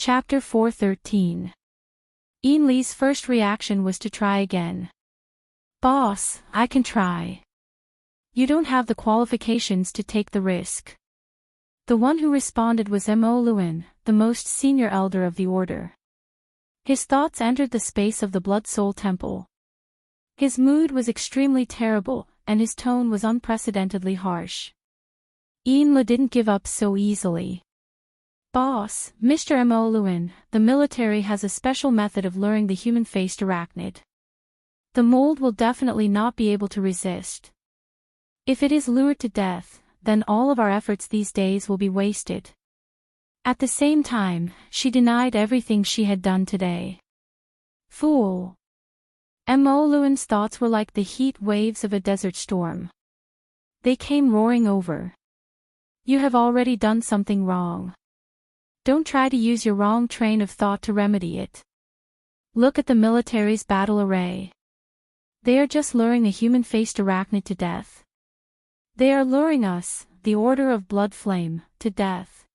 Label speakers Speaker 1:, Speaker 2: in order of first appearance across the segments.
Speaker 1: Chapter 413. Ian Lee's first reaction was to try again. "Boss, I can try." "You don't have the qualifications to take the risk." The one who responded was Mo Lewin, the most senior elder of the order. His thoughts entered the space of the Blood Soul Temple. His mood was extremely terrible, and his tone was unprecedentedly harsh. Ian Lee didn't give up so easily. "Boss, Mr. Mo Lewin, the military has a special method of luring the human-faced arachnid. The mold will definitely not be able to resist. If it is lured to death, then all of our efforts these days will be wasted." At the same time, she denied everything she had done today. Fool. Mo Lewin's thoughts were like the heat waves of a desert storm. They came roaring over. "You have already done something wrong. Don't try to use your wrong train of thought to remedy it. Look at the military's battle array. They are just luring a human-faced arachnid to death. They are luring us, the Order of Blood Flame, to death.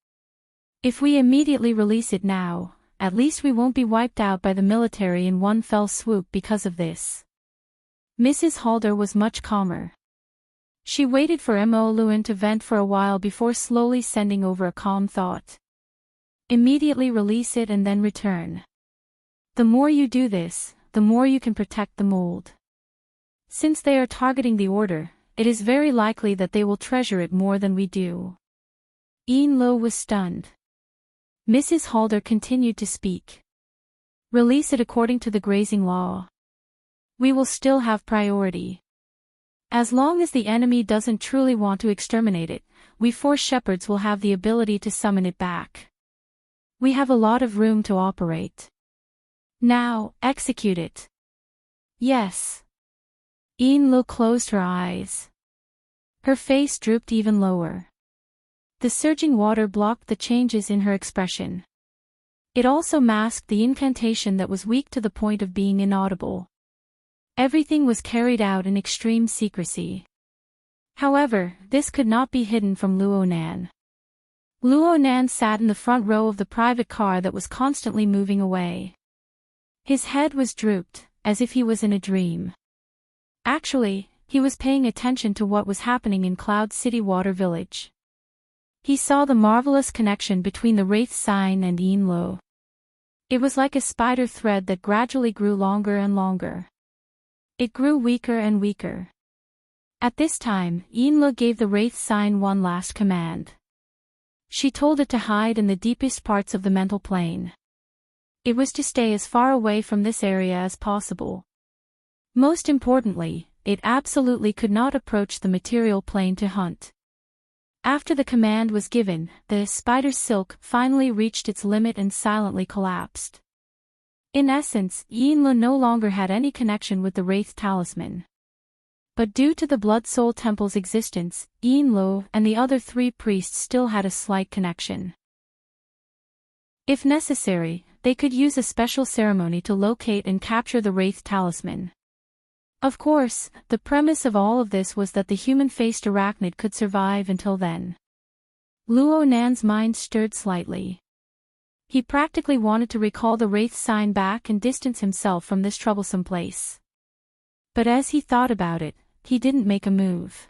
Speaker 1: If we immediately release it now, at least we won't be wiped out by the military in one fell swoop because of this." Mrs. Halder was much calmer. She waited for Mo Lewin to vent for a while before slowly sending over a calm thought. "Immediately release it and then return. The more you do this, the more you can protect the mold. Since they are targeting the order, it is very likely that they will treasure it more than we do." Ian Lee was stunned. Mrs. Halder continued to speak. "Release it according to the grazing law. We will still have priority. As long as the enemy doesn't truly want to exterminate it, we force shepherds will have the ability to summon it back. We have a lot of room to operate. Now, execute it." "Yes." Ian Lee closed her eyes. Her face drooped even lower. The surging water blocked the changes in her expression. It also masked the incantation that was weak to the point of being inaudible. Everything was carried out in extreme secrecy. However, this could not be hidden from Luo Nan. Luo Nan sat in the front row of the private car that was constantly moving away. His head was drooped, as if he was in a dream. Actually, he was paying attention to what was happening in Cloud City Water Village. He saw the marvelous connection between the Wraith sign and Ian Lee. It was like a spider thread that gradually grew longer and longer. It grew weaker and weaker. At this time, Ian Lee gave the Wraith sign one last command. She told it to hide in the deepest parts of the mental plane. It was to stay as far away from this area as possible. Most importantly, it absolutely could not approach the material plane to hunt. After the command was given, the spider's silk finally reached its limit and silently collapsed. In essence, Ian Lee no longer had any connection with the Wraith talisman. But due to the Blood Soul Temple's existence, Ian Lee and the other 3 priests still had a slight connection. If necessary, they could use a special ceremony to locate and capture the Wraith talisman. Of course, the premise of all of this was that the human-faced arachnid could survive until then. Luo Nan's mind stirred slightly. He practically wanted to recall the Wraith sign back and distance himself from this troublesome place. But as he thought about it, he didn't make a move.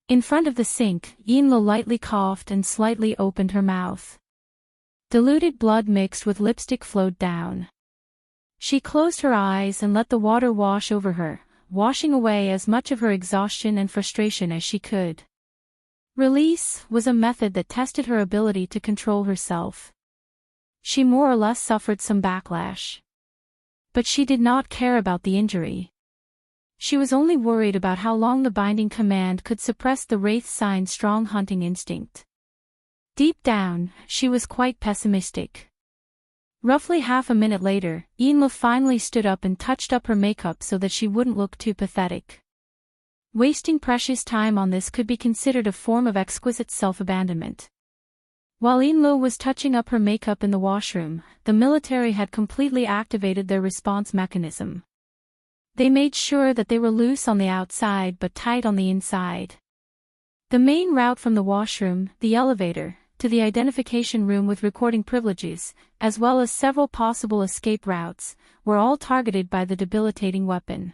Speaker 1: In front of the sink, Ian Lee lightly coughed and slightly opened her mouth. Diluted blood mixed with lipstick flowed down. She closed her eyes and let the water wash over her, washing away as much of her exhaustion and frustration as she could. Release was a method that tested her ability to control herself. She more or less suffered some backlash. But she did not care about the injury. She was only worried about how long the binding command could suppress the Wraith sign's strong hunting instinct. Deep down, she was quite pessimistic. Roughly half a minute later, Ian Lee finally stood up and touched up her makeup so that she wouldn't look too pathetic. Wasting precious time on this could be considered a form of exquisite self-abandonment. While Ian Lee was touching up her makeup in the washroom, the military had completely activated their response mechanism. They made sure that they were loose on the outside but tight on the inside. The main route from the washroom, the elevator, to the identification room with recording privileges, as well as several possible escape routes, were all targeted by the debilitating weapon.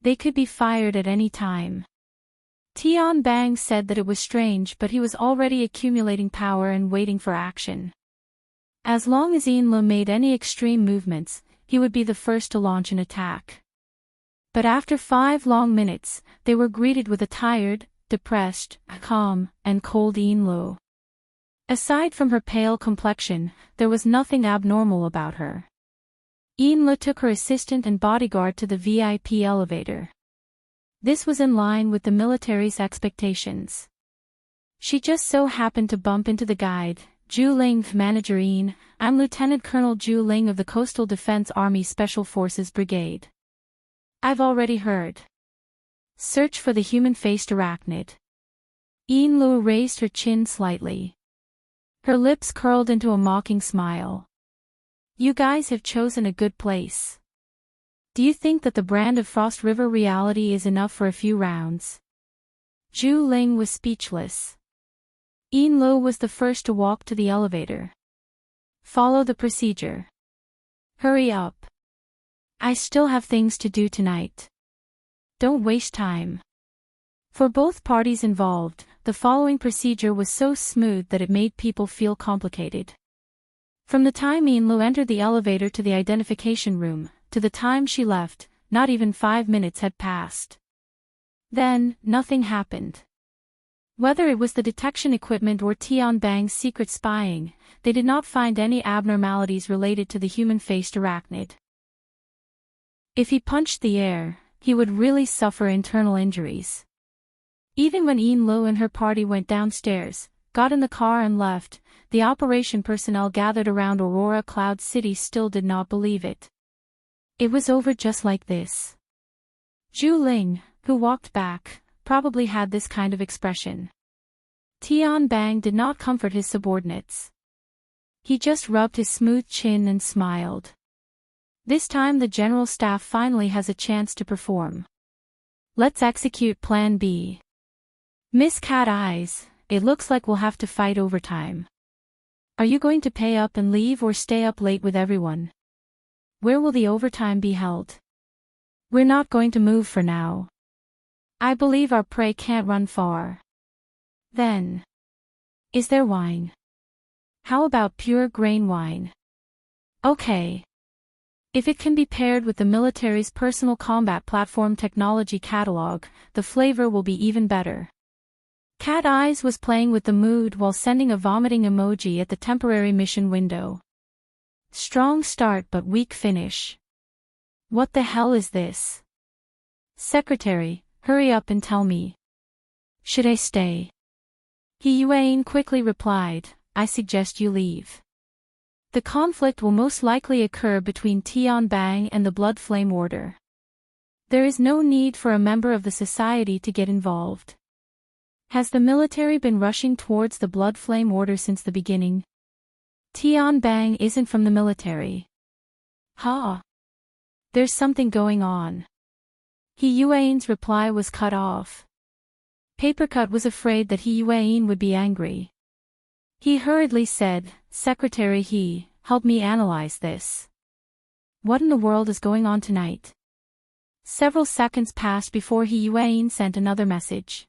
Speaker 1: They could be fired at any time. Tian Bang said that it was strange, but he was already accumulating power and waiting for action. As long as Yin Lu made any extreme movements, he would be the first to launch an attack. But after 5 long minutes, they were greeted with a tired, depressed, calm, and cold Yin Lu. Aside from her pale complexion, there was nothing abnormal about her. Yin Lu took her assistant and bodyguard to the VIP elevator. This was in line with the military's expectations. She just so happened to bump into the guide, Zhu Ling. Manager Yin, I'm Lieutenant Colonel Zhu Ling of the Coastal Defense Army Special Forces Brigade. I've already heard. Search for the human-faced arachnid. Yin Lu raised her chin slightly. Her lips curled into a mocking smile. You guys have chosen a good place. Do you think that the brand of Frost River reality is enough for a few rounds? Zhu Ling was speechless. Yin Lu was the first to walk to the elevator. Follow the procedure. Hurry up. I still have things to do tonight. Don't waste time. For both parties involved, the following procedure was so smooth that it made people feel complicated. From the time Yin Lu entered the elevator to the identification room, to the time she left, not even 5 minutes had passed. Then, nothing happened. Whether it was the detection equipment or Tian Bang's secret spying, they did not find any abnormalities related to the human-faced arachnid. If he punched the air, he would really suffer internal injuries. Even when Yin Lu and her party went downstairs, got in the car and left, the operation personnel gathered around Aurora Cloud City still did not believe it. It was over just like this. Zhu Ling, who walked back, probably had this kind of expression. Tian Bang did not comfort his subordinates. He just rubbed his smooth chin and smiled. This time the general staff finally has a chance to perform. Let's execute Plan B. Miss Cat Eyes, it looks like we'll have to fight overtime. Are you going to pay up and leave or stay up late with everyone? Where will the overtime be held? We're not going to move for now. I believe our prey can't run far. Then. Is there wine? How about pure grain wine? Okay. If it can be paired with the military's personal combat platform technology catalog, the flavor will be even better. Cat Eyes was playing with the mood while sending a vomiting emoji at the temporary mission window. Strong start but weak finish. What the hell is this? Secretary, hurry up and tell me. Should I stay? He Yuan quickly replied, I suggest you leave. The conflict will most likely occur between Tian Bang and the Blood Flame Order. There is no need for a member of the society to get involved. Has the military been rushing towards the Blood Flame Order since the beginning? Tian Bang isn't from the military. Ha! There's something going on. He Yuan's reply was cut off. Papercut was afraid that He Yuan would be angry. He hurriedly said, Secretary help me analyze this. What in the world is going on tonight? Several seconds passed before He Yuan sent another message.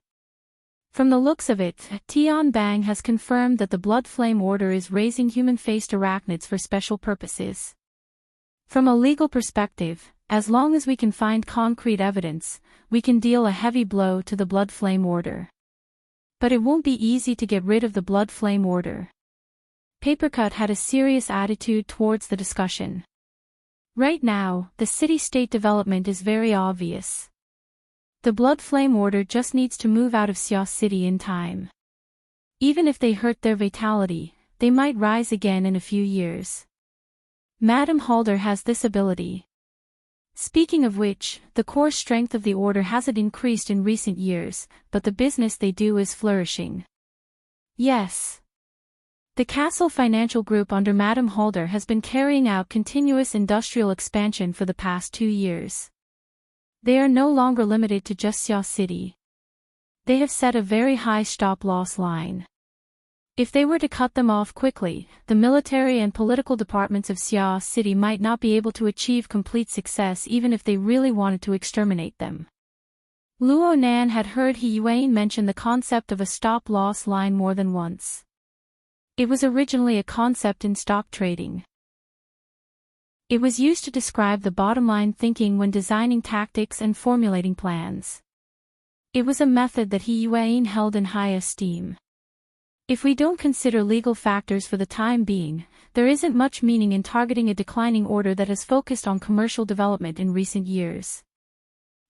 Speaker 1: From the looks of it, Tian Bang has confirmed that the Blood Flame Order is raising human-faced arachnids for special purposes. From a legal perspective, as long as we can find concrete evidence, we can deal a heavy blow to the Blood Flame Order. But it won't be easy to get rid of the Blood Flame Order. Papercut had a serious attitude towards the discussion. Right now, the city-state development is very obvious. The Blood Flame Order just needs to move out of Xia City in time. Even if they hurt their vitality, they might rise again in a few years. Madame Halder has this ability. Speaking of which, the core strength of the Order hasn't increased in recent years, but the business they do is flourishing. Yes. The Castle Financial Group under Madame Halder has been carrying out continuous industrial expansion for the past 2 years. They are no longer limited to just Xia City. They have set a very high stop-loss line. If they were to cut them off quickly, the military and political departments of Xia City might not be able to achieve complete success even if they really wanted to exterminate them. Luo Nan had heard He Yuan mention the concept of a stop-loss line more than once. It was originally a concept in stock trading. It was used to describe the bottom-line thinking when designing tactics and formulating plans. It was a method that He Yuan held in high esteem. If we don't consider legal factors for the time being, there isn't much meaning in targeting a declining order that has focused on commercial development in recent years.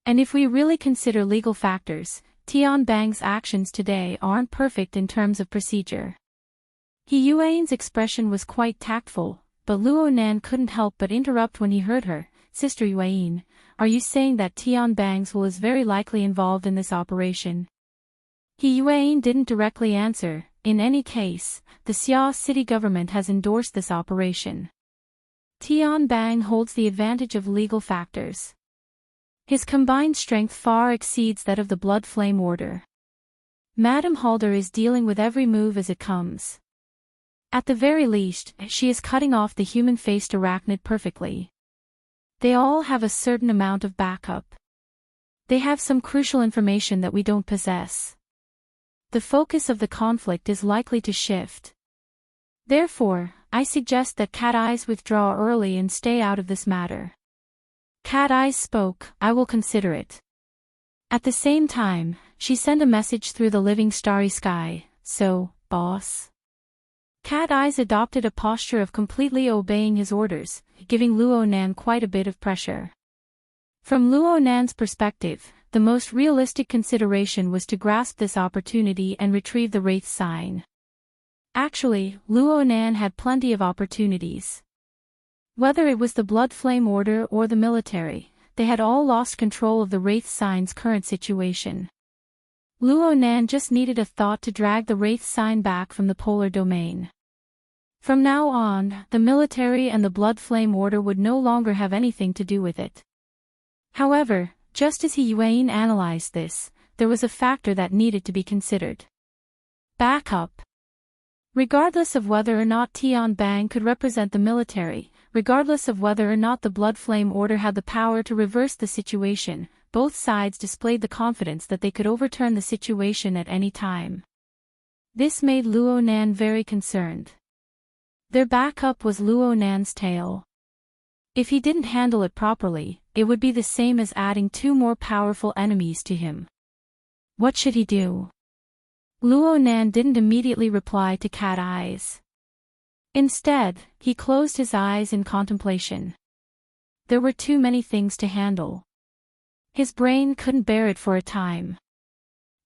Speaker 1: And if we really consider legal factors, Tianbang's actions today aren't perfect in terms of procedure. He Yuan's expression was quite tactful, but Luo Nan couldn't help but interrupt when he heard her. Sister Yuan, are you saying that Tianbang's will is very likely involved in this operation? He Yuan didn't directly answer. In any case, the Xia city government has endorsed this operation. Tianbang holds the advantage of legal factors. His combined strength far exceeds that of the Blood Flame Order. Madame Halder is dealing with every move as it comes. At the very least, she is cutting off the human-faced arachnid perfectly. They all have a certain amount of backup. They have some crucial information that we don't possess. The focus of the conflict is likely to shift. Therefore, I suggest that Cat Eyes withdraw early and stay out of this matter. Cat Eyes spoke, I will consider it. At the same time, she sent a message through the living starry sky, so, boss. Cat Eyes adopted a posture of completely obeying his orders, giving Luo Nan quite a bit of pressure. From Luo Nan's perspective, the most realistic consideration was to grasp this opportunity and retrieve the Wraith sign. Actually, Luo Nan had plenty of opportunities. Whether it was the Blood Flame Order or the military, they had all lost control of the Wraith sign's current situation. Luo Nan just needed a thought to drag the Wraith sign back from the polar domain. From now on, the military and the Blood Flame Order would no longer have anything to do with it. However, just as He Yuan analyzed this, there was a factor that needed to be considered. Backup. Regardless of whether or not Tianbang could represent the military, regardless of whether or not the Blood Flame Order had the power to reverse the situation, both sides displayed the confidence that they could overturn the situation at any time. This made Luo Nan very concerned. Their backup was Luo Nan's tail. If he didn't handle it properly, it would be the same as adding two more powerful enemies to him. What should he do? Luo Nan didn't immediately reply to Cat Eyes. Instead, he closed his eyes in contemplation. There were too many things to handle. His brain couldn't bear it for a time.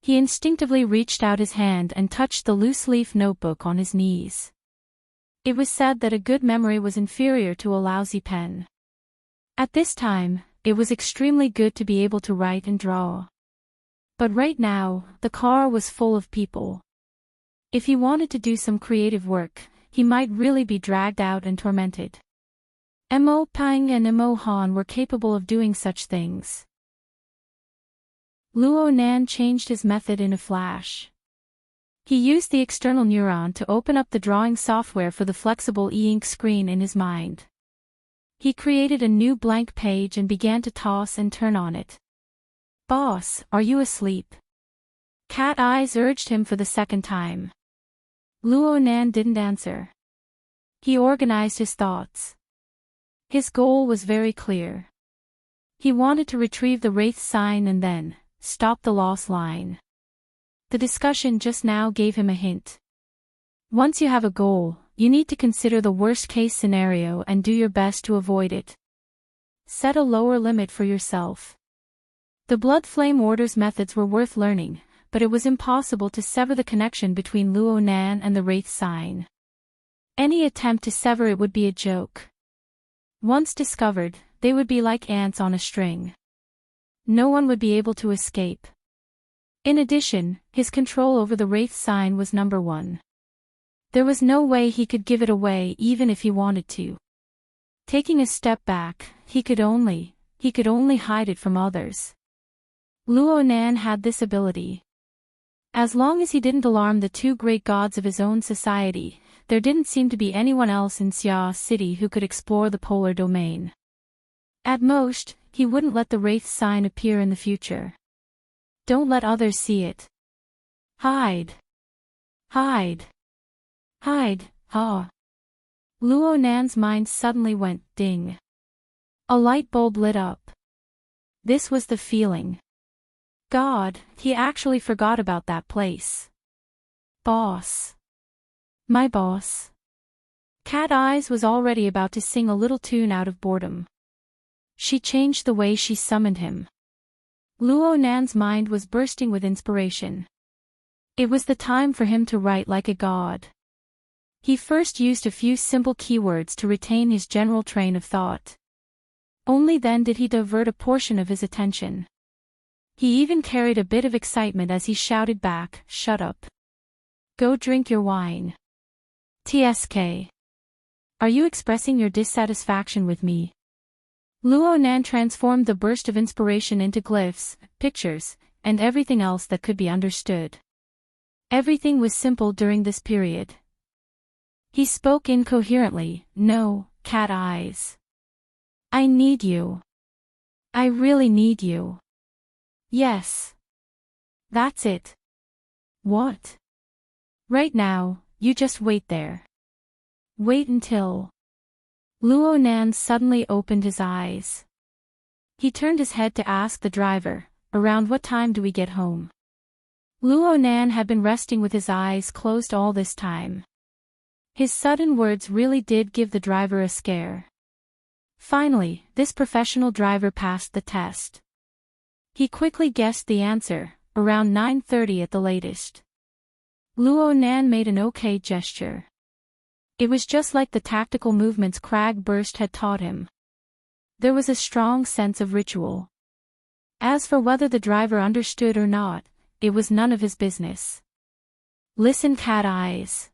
Speaker 1: He instinctively reached out his hand and touched the loose-leaf notebook on his knees. It was said that a good memory was inferior to a lousy pen. At this time, it was extremely good to be able to write and draw. But right now, the car was full of people. If he wanted to do some creative work, he might really be dragged out and tormented. Mo Pang and Mo Han were capable of doing such things. Luo Nan changed his method in a flash. He used the external neuron to open up the drawing software for the flexible e-ink screen in his mind. He created a new blank page and began to toss and turn on it. Boss, are you asleep? Cat Eyes urged him for the second time. Luo Nan didn't answer. He organized his thoughts. His goal was very clear. He wanted to retrieve the Wraith sign and then stop the loss line. The discussion just now gave him a hint. Once you have a goal, you need to consider the worst-case scenario and do your best to avoid it. Set a lower limit for yourself. The Blood Flame Order's methods were worth learning, but it was impossible to sever the connection between Luo Nan and the Wraith sign. Any attempt to sever it would be a joke. Once discovered, they would be like ants on a string. No one would be able to escape. In addition, his control over the Wraith sign was number one. There was no way he could give it away even if he wanted to. Taking a step back, he could only hide it from others. Luo Nan had this ability. As long as he didn't alarm the two great gods of his own society, there didn't seem to be anyone else in Xia City who could explore the polar domain. At most, he wouldn't let the Wraith sign appear in the future. Don't let others see it. Hide. Hide. Hide, ah. Luo Nan's mind suddenly went ding. A light bulb lit up. This was the feeling. God, he actually forgot about that place. Boss. My boss. Cat Eyes was already about to sing a little tune out of boredom. She changed the way she summoned him. Luo Nan's mind was bursting with inspiration. It was the time for him to write like a god. He first used a few simple keywords to retain his general train of thought. Only then did he divert a portion of his attention. He even carried a bit of excitement as he shouted back, "Shut up. Go drink your wine. TSK. Are you expressing your dissatisfaction with me?" Luo Nan transformed the burst of inspiration into glyphs, pictures, and everything else that could be understood. Everything was simple during this period. He spoke incoherently, "No, Cat Eyes. I need you. I really need you. Yes. That's it. What? Right now, you just wait there. Wait until..." Luo Nan suddenly opened his eyes. He turned his head to ask the driver, "Around what time do we get home?" Luo Nan had been resting with his eyes closed all this time. His sudden words really did give the driver a scare. Finally, this professional driver passed the test. He quickly guessed the answer, around 9:30 at the latest. Luo Nan made an okay gesture. It was just like the tactical movements Crag Burst had taught him. There was a strong sense of ritual. As for whether the driver understood or not, it was none of his business. "Listen, Cat Eyes.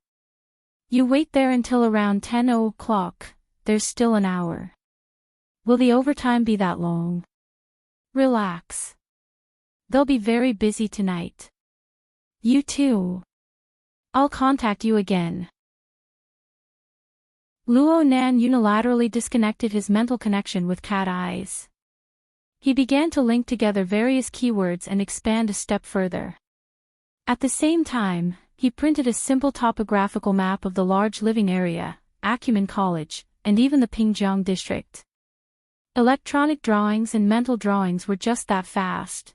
Speaker 1: You wait there until around 10 o'clock, there's still an hour. Will the overtime be that long? Relax. They'll be very busy tonight. You too. I'll contact you again." Luo Nan unilaterally disconnected his mental connection with Cat Eyes. He began to link together various keywords and expand a step further. At the same time, he printed a simple topographical map of the large living area, Acumen College, and even the Pingjiang district. Electronic drawings and mental drawings were just that fast.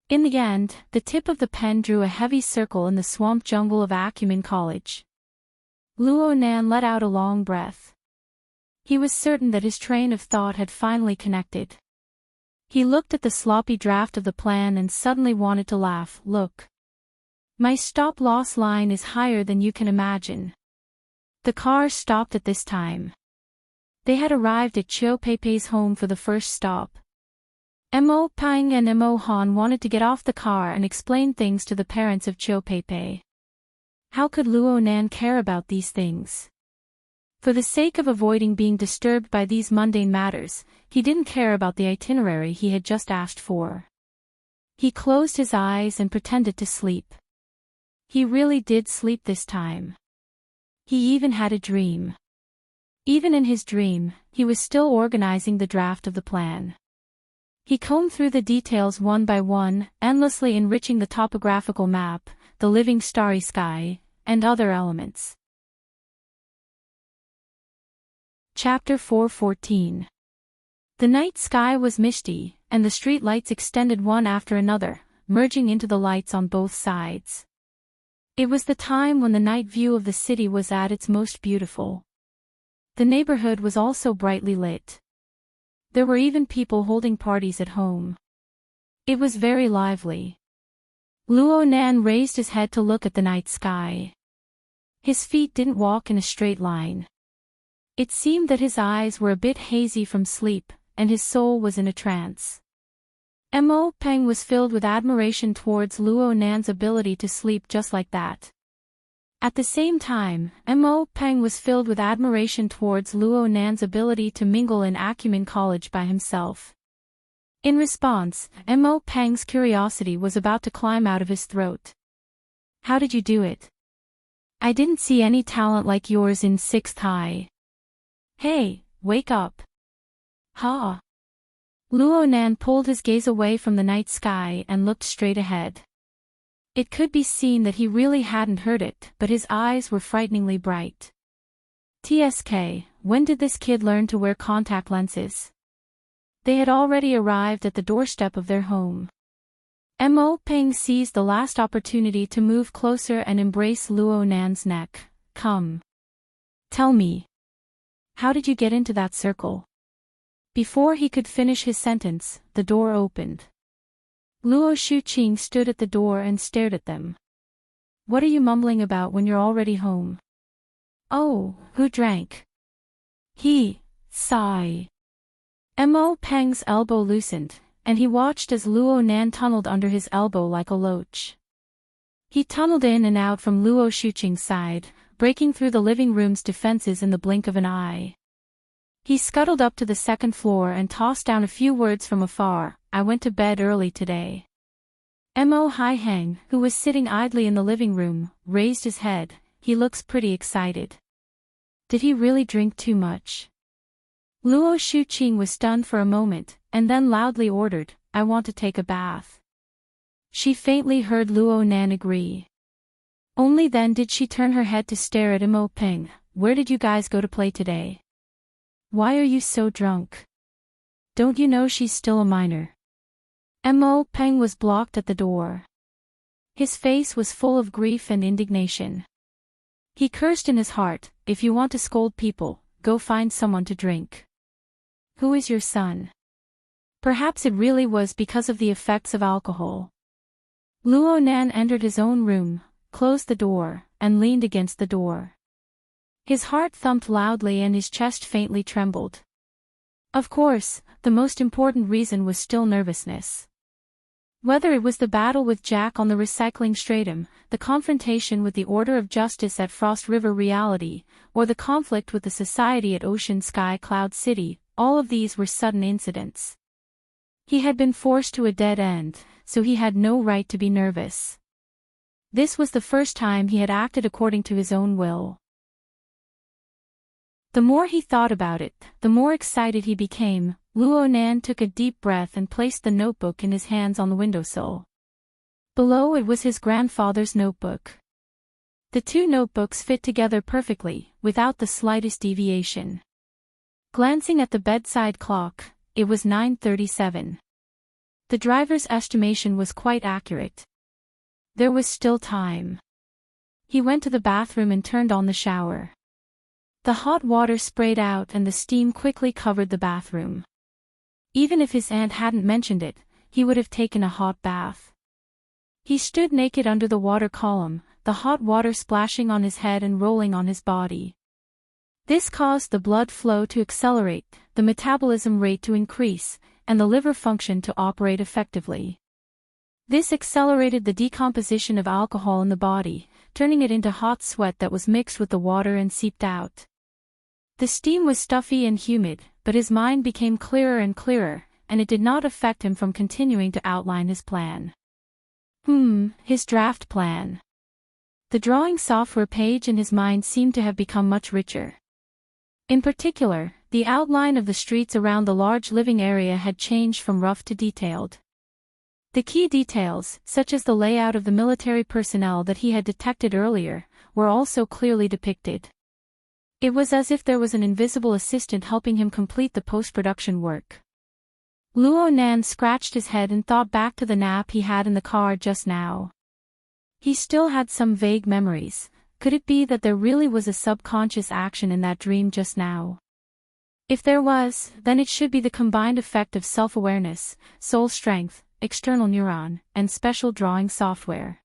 Speaker 1: In the end, the tip of the pen drew a heavy circle in the swamp jungle of Acumen College. Luo Nan let out a long breath. He was certain that his train of thought had finally connected. He looked at the sloppy draft of the plan and suddenly wanted to laugh. "Look. My stop-loss line is higher than you can imagine." The car stopped at this time. They had arrived at Chiu Peipei's home for the first stop. Mo Pang and Mo Han wanted to get off the car and explain things to the parents of Chiu Peipei. How could Luo Nan care about these things? For the sake of avoiding being disturbed by these mundane matters, he didn't care about the itinerary he had just asked for. He closed his eyes and pretended to sleep. He really did sleep this time. He even had a dream. Even in his dream, he was still organizing the draft of the plan. He combed through the details one by one, endlessly enriching the topographical map, the living starry sky, and other elements. Chapter 4:14. The night sky was misty, and the street lights extended one after another, merging into the lights on both sides. It was the time when the night view of the city was at its most beautiful. The neighborhood was also brightly lit. There were even people holding parties at home. It was very lively. Luo Nan raised his head to look at the night sky. His feet didn't walk in a straight line. It seemed that his eyes were a bit hazy from sleep, and his soul was in a trance. Mo Peng was filled with admiration towards Luo Nan's ability to sleep just like that. At the same time, Mo Peng was filled with admiration towards Luo Nan's ability to mingle in Acumen College by himself. In response, Mo Peng's curiosity was about to climb out of his throat. How did you do it? I didn't see any talent like yours in 6th high. Hey, wake up. Ha! Luo Nan pulled his gaze away from the night sky and looked straight ahead. It could be seen that he really hadn't heard it, but his eyes were frighteningly bright. TSK, when did this kid learn to wear contact lenses? They had already arrived at the doorstep of their home. Mo Peng seized the last opportunity to move closer and embrace Luo Nan's neck. Come. Tell me. How did you get into that circle? Before he could finish his sentence, the door opened. Luo Shuqing stood at the door and stared at them. What are you mumbling about when you're already home? Oh, who drank? He, sigh. Mo Peng's elbow loosened, and he watched as Luo Nan tunneled under his elbow like a loach. He tunneled in and out from Luo Shuqing's side, breaking through the living room's defenses in the blink of an eye. He scuttled up to the 2nd floor and tossed down a few words from afar. I went to bed early today. Mo Haiheng, who was sitting idly in the living room, raised his head. He looks pretty excited. Did he really drink too much? Luo Shuqing was stunned for a moment, and then loudly ordered, I want to take a bath. She faintly heard Luo Nan agree. Only then did she turn her head to stare at Mo Peng. Where did you guys go to play today? Why are you so drunk? Don't you know she's still a minor? Mo Peng was blocked at the door. His face was full of grief and indignation. He cursed in his heart, if you want to scold people, go find someone to drink. Who is your son? Perhaps it really was because of the effects of alcohol. Luo Nan entered his own room, closed the door, and leaned against the door. His heart thumped loudly and his chest faintly trembled. Of course, the most important reason was still nervousness. Whether it was the battle with Jack on the recycling stratum, the confrontation with the Order of Justice at Frost River Reality, or the conflict with the Society at Ocean Sky Cloud City, all of these were sudden incidents. He had been forced to a dead end, so he had no right to be nervous. This was the first time he had acted according to his own will. The more he thought about it, the more excited he became. Luo Nan took a deep breath and placed the notebook in his hands on the windowsill. Below it was his grandfather's notebook. The two notebooks fit together perfectly, without the slightest deviation. Glancing at the bedside clock, it was 9:37. The driver's estimation was quite accurate. There was still time. He went to the bathroom and turned on the shower. The hot water sprayed out and the steam quickly covered the bathroom. Even if his aunt hadn't mentioned it, he would have taken a hot bath. He stood naked under the water column, the hot water splashing on his head and rolling on his body. This caused the blood flow to accelerate, the metabolism rate to increase, and the liver function to operate effectively. This accelerated the decomposition of alcohol in the body, turning it into hot sweat that was mixed with the water and seeped out. The steam was stuffy and humid, but his mind became clearer and clearer, and it did not affect him from continuing to outline his plan. His draft plan. The drawing software page in his mind seemed to have become much richer. In particular, the outline of the streets around the large living area had changed from rough to detailed. The key details, such as the layout of the military personnel that he had detected earlier, were also clearly depicted. It was as if there was an invisible assistant helping him complete the post-production work. Luo Nan scratched his head and thought back to the nap he had in the car just now. He still had some vague memories. Could it be that there really was a subconscious action in that dream just now? If there was, then it should be the combined effect of self-awareness, soul strength, external neuron, and special drawing software.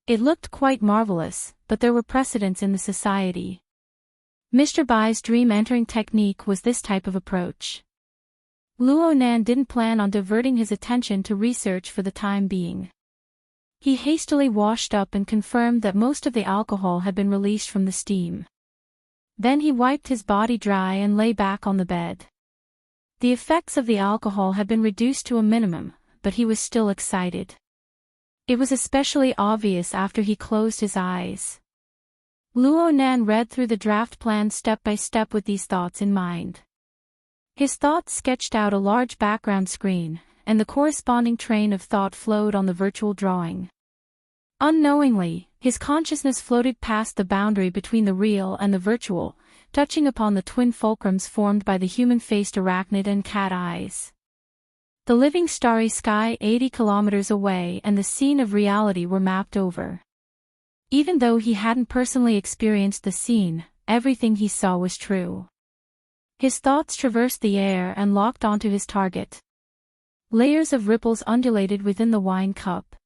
Speaker 1: It looked quite marvelous, but there were precedents in the society. Mr. Bai's dream entering technique was this type of approach. Luo Nan didn't plan on diverting his attention to research for the time being. He hastily washed up and confirmed that most of the alcohol had been released from the steam. Then he wiped his body dry and lay back on the bed. The effects of the alcohol had been reduced to a minimum, but he was still excited. It was especially obvious after he closed his eyes. Luo Nan read through the draft plan step by step with these thoughts in mind. His thoughts sketched out a large background screen, and the corresponding train of thought flowed on the virtual drawing. Unknowingly, his consciousness floated past the boundary between the real and the virtual, touching upon the twin fulcrums formed by the human-faced arachnid and cat eyes. The living starry sky 80 kilometers away and the scene of reality were mapped over. Even though he hadn't personally experienced the scene, everything he saw was true. His thoughts traversed the air and locked onto his target. Layers of ripples undulated within the wine cup.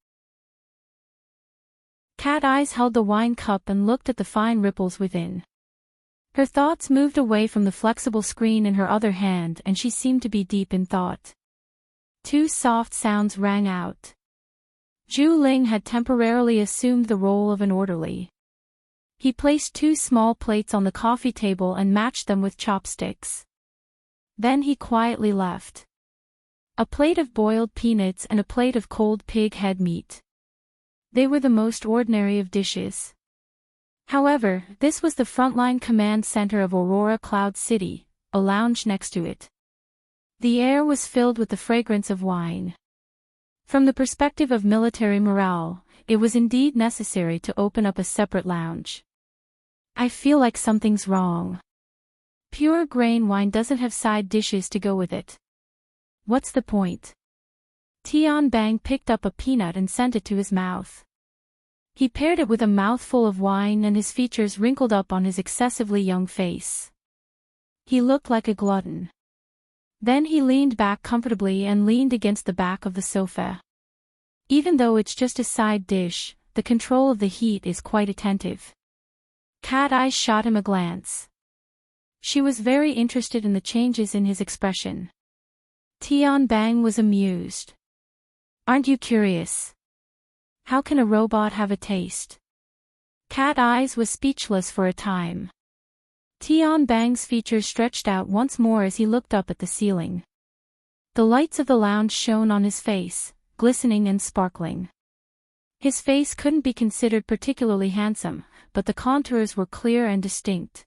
Speaker 1: Cat Eyes held the wine cup and looked at the fine ripples within. Her thoughts moved away from the flexible screen in her other hand and she seemed to be deep in thought. Two soft sounds rang out. Zhu Ling had temporarily assumed the role of an orderly. He placed two small plates on the coffee table and matched them with chopsticks. Then he quietly left. A plate of boiled peanuts and a plate of cold pig head meat. They were the most ordinary of dishes. However, this was the frontline command center of Aurora Cloud City, a lounge next to it. The air was filled with the fragrance of wine. From the perspective of military morale, it was indeed necessary to open up a separate lounge. I feel like something's wrong. Pure grain wine doesn't have side dishes to go with it. What's the point? Tian Bang picked up a peanut and sent it to his mouth. He paired it with a mouthful of wine and his features wrinkled up on his excessively young face. He looked like a glutton. Then he leaned back comfortably and leaned against the back of the sofa. Even though it's just a side dish, the control of the heat is quite attentive. Cat Eyes shot him a glance. She was very interested in the changes in his expression. Tian Bang was amused. Aren't you curious? How can a robot have a taste? Cat Eyes was speechless for a time. Tian Bang's features stretched out once more as he looked up at the ceiling. The lights of the lounge shone on his face, glistening and sparkling. His face couldn't be considered particularly handsome, but the contours were clear and distinct.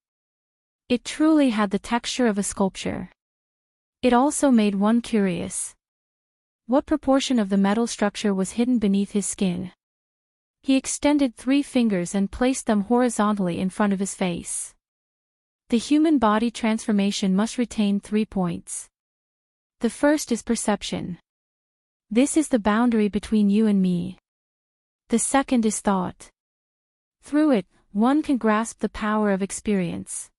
Speaker 1: It truly had the texture of a sculpture. It also made one curious. What proportion of the metal structure was hidden beneath his skin? He extended 3 fingers and placed them horizontally in front of his face. The human body transformation must retain 3 points. The first is perception. This is the boundary between you and me. The second is thought. Through it, one can grasp the power of experience.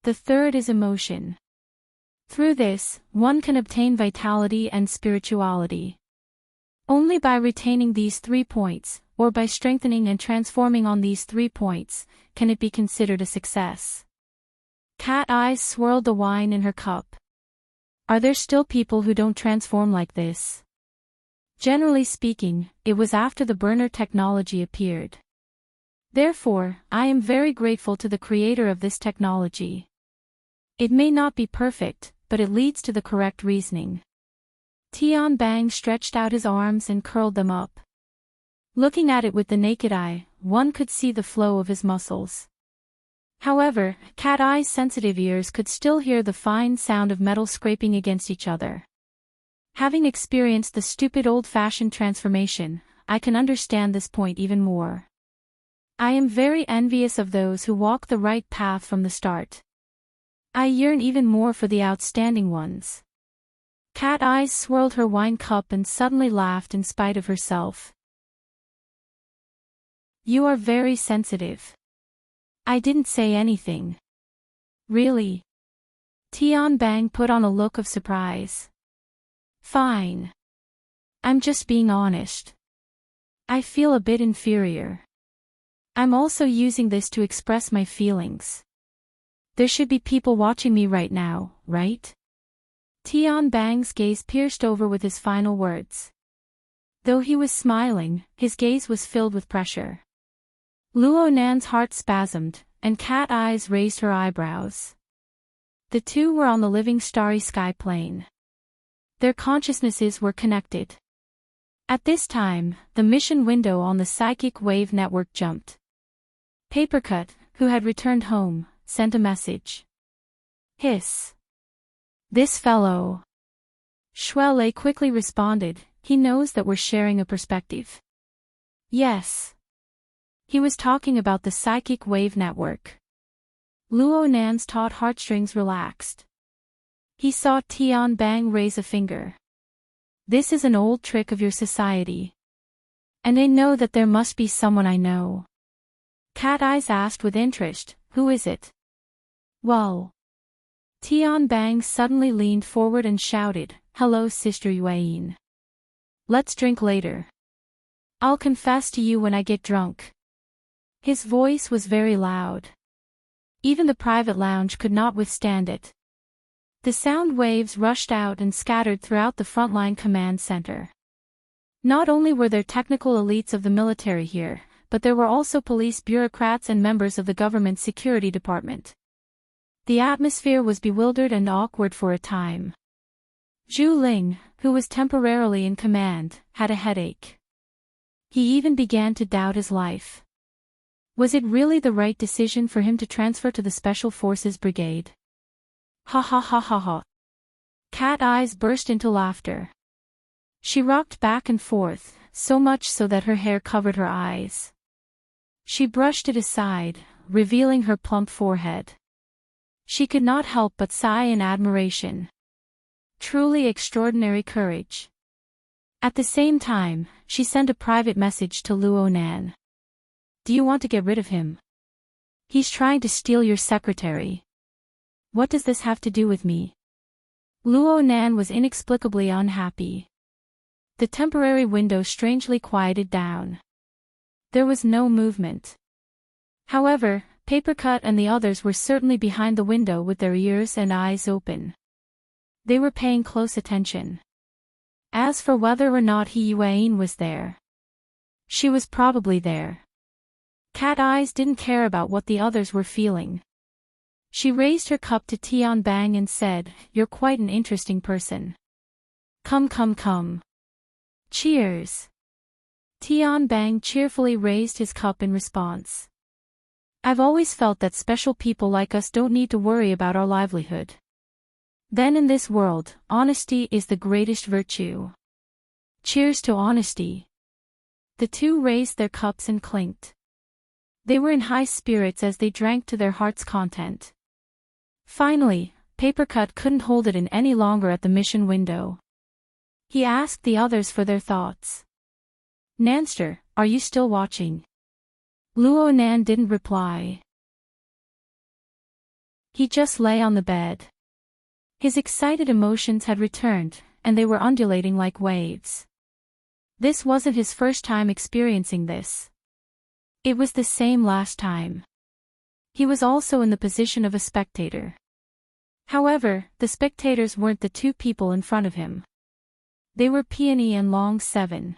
Speaker 1: The third is emotion. Through this, one can obtain vitality and spirituality. Only by retaining these 3 points, or by strengthening and transforming on these 3 points, can it be considered a success. Cat Eyes swirled the wine in her cup. Are there still people who don't transform like this? Generally speaking, it was after the burner technology appeared. Therefore, I am very grateful to the creator of this technology. It may not be perfect, but it leads to the correct reasoning. Tian Bang stretched out his arms and curled them up. Looking at it with the naked eye, one could see the flow of his muscles. However, Cat Eye's sensitive ears could still hear the fine sound of metal scraping against each other. Having experienced the stupid old-fashioned transformation, I can understand this point even more. I am very envious of those who walk the right path from the start. I yearn even more for the outstanding ones. Cat Eyes swirled her wine cup and suddenly laughed in spite of herself. You are very sensitive. I didn't say anything. Really? Tian Bang put on a look of surprise. Fine. I'm just being honest. I feel a bit inferior. I'm also using this to express my feelings. There should be people watching me right now, right? Tian Bang's gaze pierced over with his final words. Though he was smiling, his gaze was filled with pressure. Luo Nan's heart spasmed, and Cat Eyes raised her eyebrows. The two were on the living starry sky plane. Their consciousnesses were connected. At this time, the mission window on the psychic wave network jumped. Papercut, who had returned home, sent a message. Hiss. This fellow. Shuele quickly responded, he knows that we're sharing a perspective. Yes. He was talking about the psychic wave network. Luo Nan's taut heartstrings relaxed. He saw Tian Bang raise a finger. This is an old trick of your society. And I know that there must be someone I know. Cat Eyes asked with interest, who is it? Well. Tian Bang suddenly leaned forward and shouted, hello Sister Yuan. Let's drink later. I'll confess to you when I get drunk. His voice was very loud. Even the private lounge could not withstand it. The sound waves rushed out and scattered throughout the frontline command center. Not only were there technical elites of the military here, but there were also police bureaucrats and members of the government security department. The atmosphere was bewildered and awkward for a time. Zhu Ling, who was temporarily in command, had a headache. He even began to doubt his life. Was it really the right decision for him to transfer to the Special Forces Brigade? Ha ha ha ha ha. Cat Eyes burst into laughter. She rocked back and forth, so much so that her hair covered her eyes. She brushed it aside, revealing her plump forehead. She could not help but sigh in admiration. Truly extraordinary courage. At the same time, she sent a private message to Luo Nan. Do you want to get rid of him? He's trying to steal your secretary. What does this have to do with me? Luo Nan was inexplicably unhappy. The temporary window strangely quieted down. There was no movement. However, Papercut and the others were certainly behind the window with their ears and eyes open. They were paying close attention. As for whether or not Yuan was there, she was probably there. Cat Eyes didn't care about what the others were feeling. She raised her cup to Tian Bang and said, you're quite an interesting person. Come come come. Cheers. Tian Bang cheerfully raised his cup in response. I've always felt that special people like us don't need to worry about our livelihood. Then in this world, honesty is the greatest virtue. Cheers to honesty. The two raised their cups and clinked. They were in high spirits as they drank to their heart's content. Finally, Papercut couldn't hold it in any longer at the mission window. He asked the others for their thoughts. Nanster, are you still watching? Luo Nan didn't reply. He just lay on the bed. His excited emotions had returned, and they were undulating like waves. This wasn't his first time experiencing this. It was the same last time. He was also in the position of a spectator. However, the spectators weren't the two people in front of him. They were Peony and Long 7.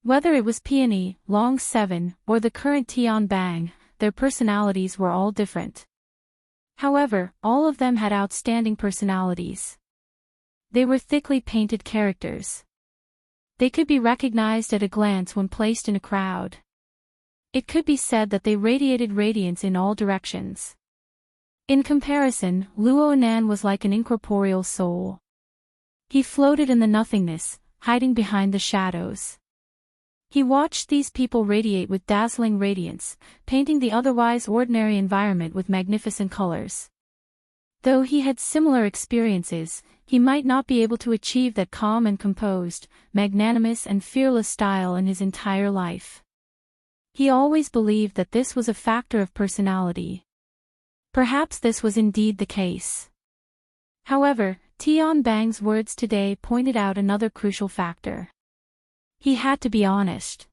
Speaker 1: Whether it was Peony, Long 7, or the current Tian Bang, their personalities were all different. However, all of them had outstanding personalities. They were thickly painted characters. They could be recognized at a glance when placed in a crowd. It could be said that they radiated radiance in all directions. In comparison, Luo Nan was like an incorporeal soul. He floated in the nothingness, hiding behind the shadows. He watched these people radiate with dazzling radiance, painting the otherwise ordinary environment with magnificent colors. Though he had similar experiences, he might not be able to achieve that calm and composed, magnanimous and fearless style in his entire life. He always believed that this was a factor of personality. Perhaps this was indeed the case. However, Tian Bang's words today pointed out another crucial factor. He had to be honest.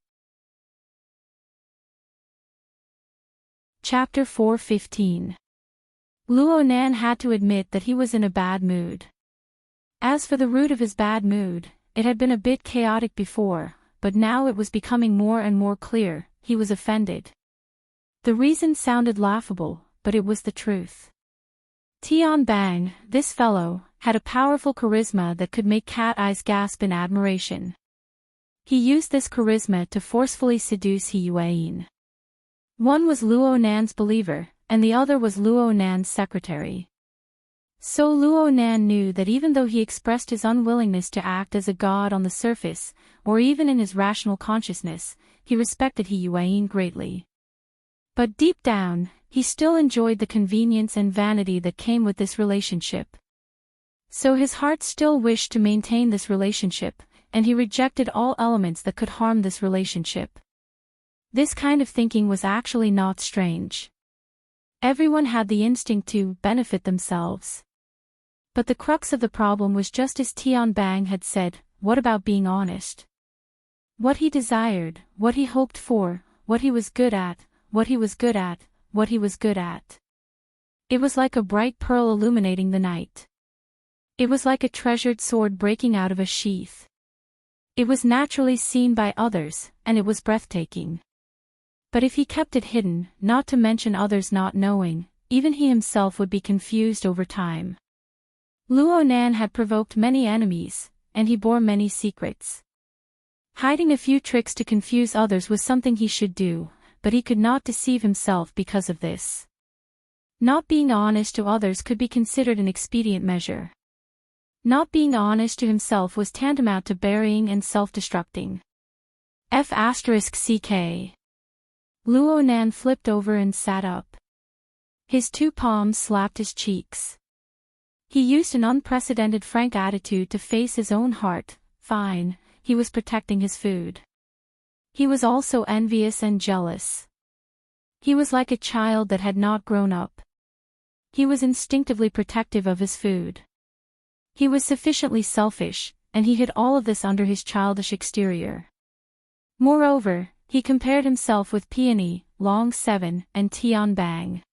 Speaker 1: Chapter 4:15. Luo Nan had to admit that he was in a bad mood. As for the root of his bad mood, it had been a bit chaotic before, but now it was becoming more and more clear. He was offended. The reason sounded laughable, but it was the truth. Tian Bang, this fellow, had a powerful charisma that could make Cat Eyes gasp in admiration. He used this charisma to forcefully seduce He Yuan. One was Luo Nan's believer, and the other was Luo Nan's secretary. So Luo Nan knew that even though he expressed his unwillingness to act as a god on the surface, or even in his rational consciousness, he respected He Yuan greatly. But deep down, he still enjoyed the convenience and vanity that came with this relationship. So his heart still wished to maintain this relationship, and he rejected all elements that could harm this relationship. This kind of thinking was actually not strange. Everyone had the instinct to benefit themselves. But the crux of the problem was just as Tian Bang had said, what about being honest? What he desired, what he hoped for, what he was good at, what he was good at, what he was good at. It was like a bright pearl illuminating the night. It was like a treasured sword breaking out of a sheath. It was naturally seen by others, and it was breathtaking. But if he kept it hidden, not to mention others not knowing, even he himself would be confused over time. Luo Nan had provoked many enemies, and he bore many secrets. Hiding a few tricks to confuse others was something he should do, but he could not deceive himself because of this. Not being honest to others could be considered an expedient measure. Not being honest to himself was tantamount to burying and self-destructing. F***ck. Luo Nan flipped over and sat up. His two palms slapped his cheeks. He used an unprecedented frank attitude to face his own heart. Fine, he was protecting his food. He was also envious and jealous. He was like a child that had not grown up. He was instinctively protective of his food. He was sufficiently selfish, and he hid all of this under his childish exterior. Moreover, he compared himself with Peony, Long 7, and Tian Bang.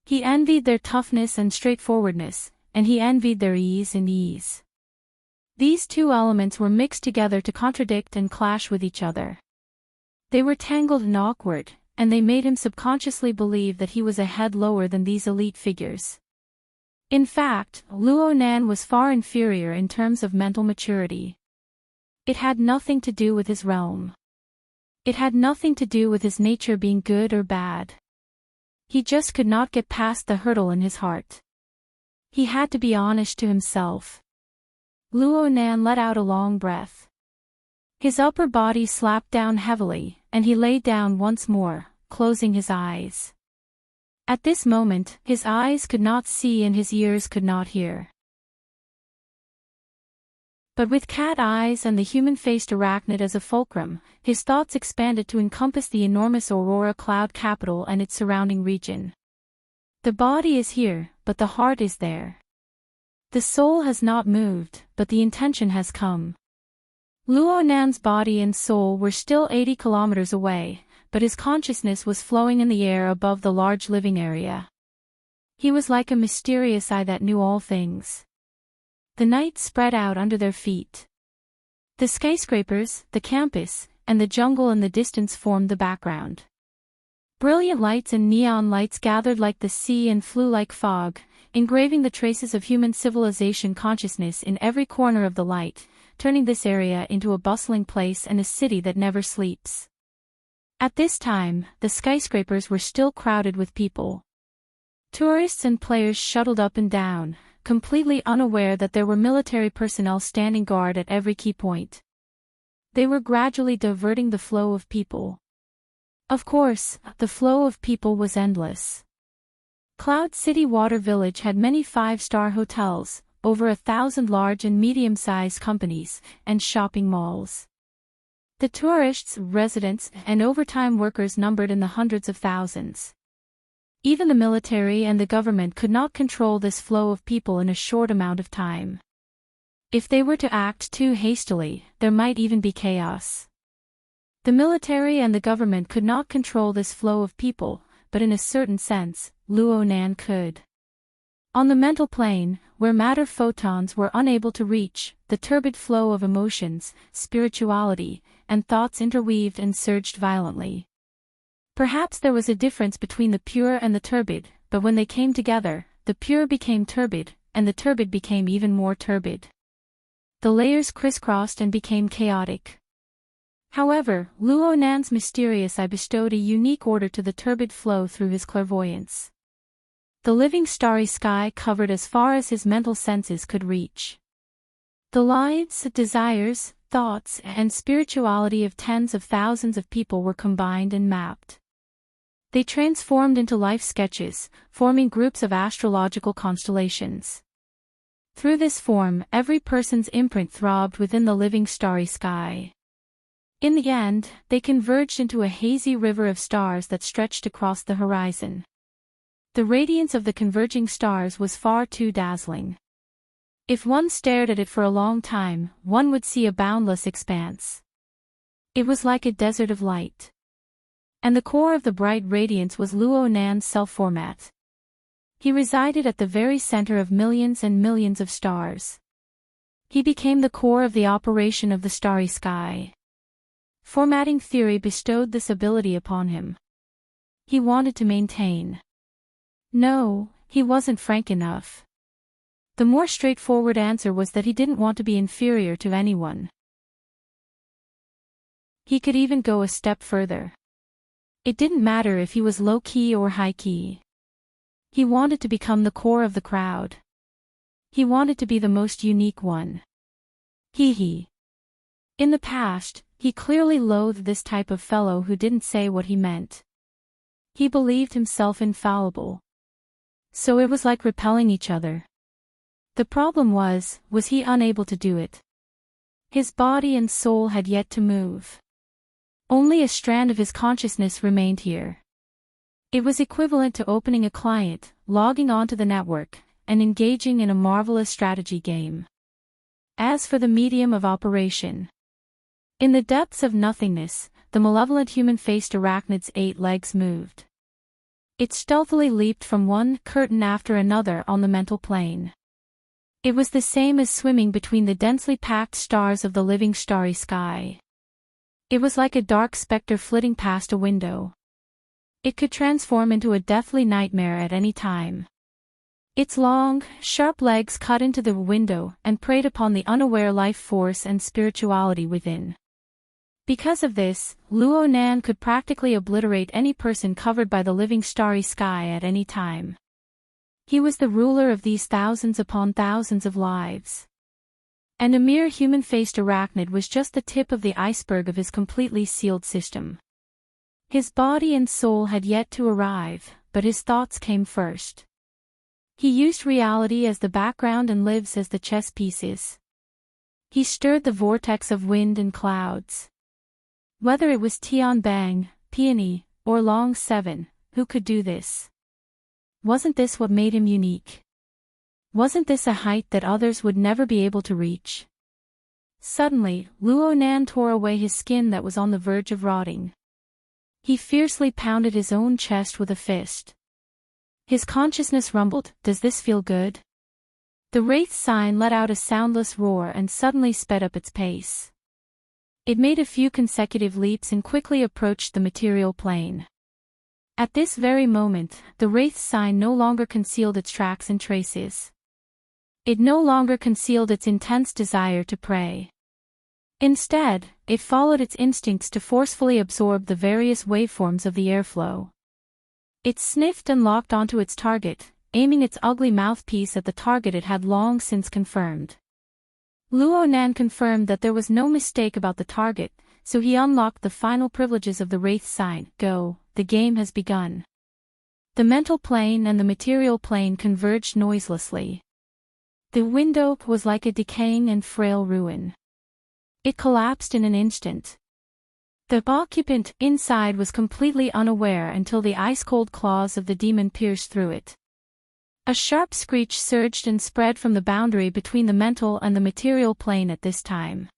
Speaker 1: He envied their toughness and straightforwardness, and he envied their ease and ease. These two elements were mixed together to contradict and clash with each other. They were tangled and awkward, and they made him subconsciously believe that he was a head lower than these elite figures. In fact, Luo Nan was far inferior in terms of mental maturity. It had nothing to do with his realm. It had nothing to do with his nature being good or bad. He just could not get past the hurdle in his heart. He had to be honest to himself. Luo Nan let out a long breath. His upper body slapped down heavily, and he lay down once more, closing his eyes. At this moment, his eyes could not see and his ears could not hear. But with cat eyes and the human-faced arachnid as a fulcrum, his thoughts expanded to encompass the enormous Aurora cloud capital and its surrounding region. The body is here, but the heart is there. The soul has not moved, but the intention has come. Luo Nan's body and soul were still 80 kilometers away, but his consciousness was flowing in the air above the large living area. He was like a mysterious eye that knew all things. The night spread out under their feet. The skyscrapers, the campus, and the jungle in the distance formed the background. Brilliant lights and neon lights gathered like the sea and flew like fog, engraving the traces of human civilization consciousness in every corner of the light, turning this area into a bustling place and a city that never sleeps. At this time, the skyscrapers were still crowded with people. Tourists and players shuttled up and down, completely unaware that there were military personnel standing guard at every key point. They were gradually diverting the flow of people. Of course, the flow of people was endless. Cloud City Water Village had many five-star hotels, over 1,000 large and medium-sized companies, and shopping malls. The tourists, residents, and overtime workers numbered in the hundreds of thousands. Even the military and the government could not control this flow of people in a short amount of time. If they were to act too hastily, there might even be chaos. The military and the government could not control this flow of people, but in a certain sense, Luo Nan could. On the mental plane, where matter photons were unable to reach, the turbid flow of emotions, spirituality, and thoughts interweaved and surged violently. Perhaps there was a difference between the pure and the turbid, but when they came together, the pure became turbid, and the turbid became even more turbid. The layers crisscrossed and became chaotic. However, Luo Nan's mysterious eye bestowed a unique order to the turbid flow through his clairvoyance. The living starry sky covered as far as his mental senses could reach. The lives, desires, thoughts, and spirituality of tens of thousands of people were combined and mapped. They transformed into life sketches, forming groups of astrological constellations. Through this form, every person's imprint throbbed within the living starry sky. In the end, they converged into a hazy river of stars that stretched across the horizon. The radiance of the converging stars was far too dazzling. If one stared at it for a long time, one would see a boundless expanse. It was like a desert of light. And the core of the bright radiance was Luo Nan's self-format. He resided at the very center of millions and millions of stars. He became the core of the operation of the starry sky. Formatting theory bestowed this ability upon him. He wanted to maintain. No, he wasn't frank enough. The more straightforward answer was that he didn't want to be inferior to anyone. He could even go a step further. It didn't matter if he was low-key or high-key. He wanted to become the core of the crowd. He wanted to be the most unique one. He. In the past, he clearly loathed this type of fellow who didn't say what he meant. He believed himself infallible. So it was like repelling each other. The problem was he unable to do it? His body and soul had yet to move. Only a strand of his consciousness remained here. It was equivalent to opening a client, logging onto the network, and engaging in a marvelous strategy game. As for the medium of operation, in the depths of nothingness, the malevolent human-faced arachnid's 8 legs moved. It stealthily leaped from one curtain after another on the mental plane. It was the same as swimming between the densely packed stars of the living starry sky. It was like a dark specter flitting past a window. It could transform into a deathly nightmare at any time. Its long, sharp legs cut into the window and preyed upon the unaware life force and spirituality within. Because of this, Luo Nan could practically obliterate any person covered by the living starry sky at any time. He was the ruler of these thousands upon thousands of lives. And a mere human-faced arachnid was just the tip of the iceberg of his completely sealed system. His body and soul had yet to arrive, but his thoughts came first. He used reality as the background and lives as the chess pieces. He stirred the vortex of wind and clouds. Whether it was Tian Bang, Peony, or Long 7, who could do this? Wasn't this what made him unique? Wasn't this a height that others would never be able to reach? Suddenly, Luo Nan tore away his skin that was on the verge of rotting. He fiercely pounded his own chest with a fist. His consciousness rumbled, "Does this feel good?" The wraith sign let out a soundless roar and suddenly sped up its pace. It made a few consecutive leaps and quickly approached the material plane. At this very moment, the wraith sign no longer concealed its tracks and traces. It no longer concealed its intense desire to prey. Instead, it followed its instincts to forcefully absorb the various waveforms of the airflow. It sniffed and locked onto its target, aiming its ugly mouthpiece at the target it had long since confirmed. Luo Nan confirmed that there was no mistake about the target, so he unlocked the final privileges of the wraith sign. Go, the game has begun. The mental plane and the material plane converged noiselessly. The window was like a decaying and frail ruin. It collapsed in an instant. The occupant inside was completely unaware until the ice-cold claws of the demon pierced through it. A sharp screech surged and spread from the boundary between the mental and the material plane at this time.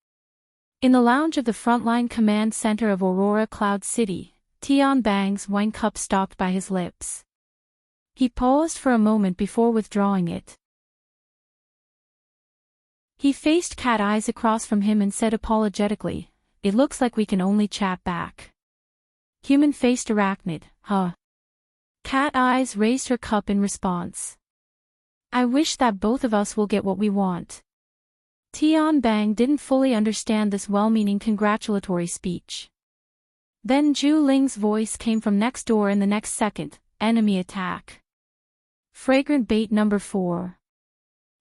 Speaker 1: In the lounge of the frontline command center of Aurora Cloud City, Tian Bang's wine cup stopped by his lips. He paused for a moment before withdrawing it. He faced Cat Eyes across from him and said apologetically, "It looks like we can only chat back." Human-faced arachnid, huh? Cat Eyes raised her cup in response. "I wish that both of us will get what we want." Tian Bang didn't fully understand this well-meaning congratulatory speech. Then Zhu Ling's voice came from next door in the next second. Enemy attack. Fragrant bait number 4.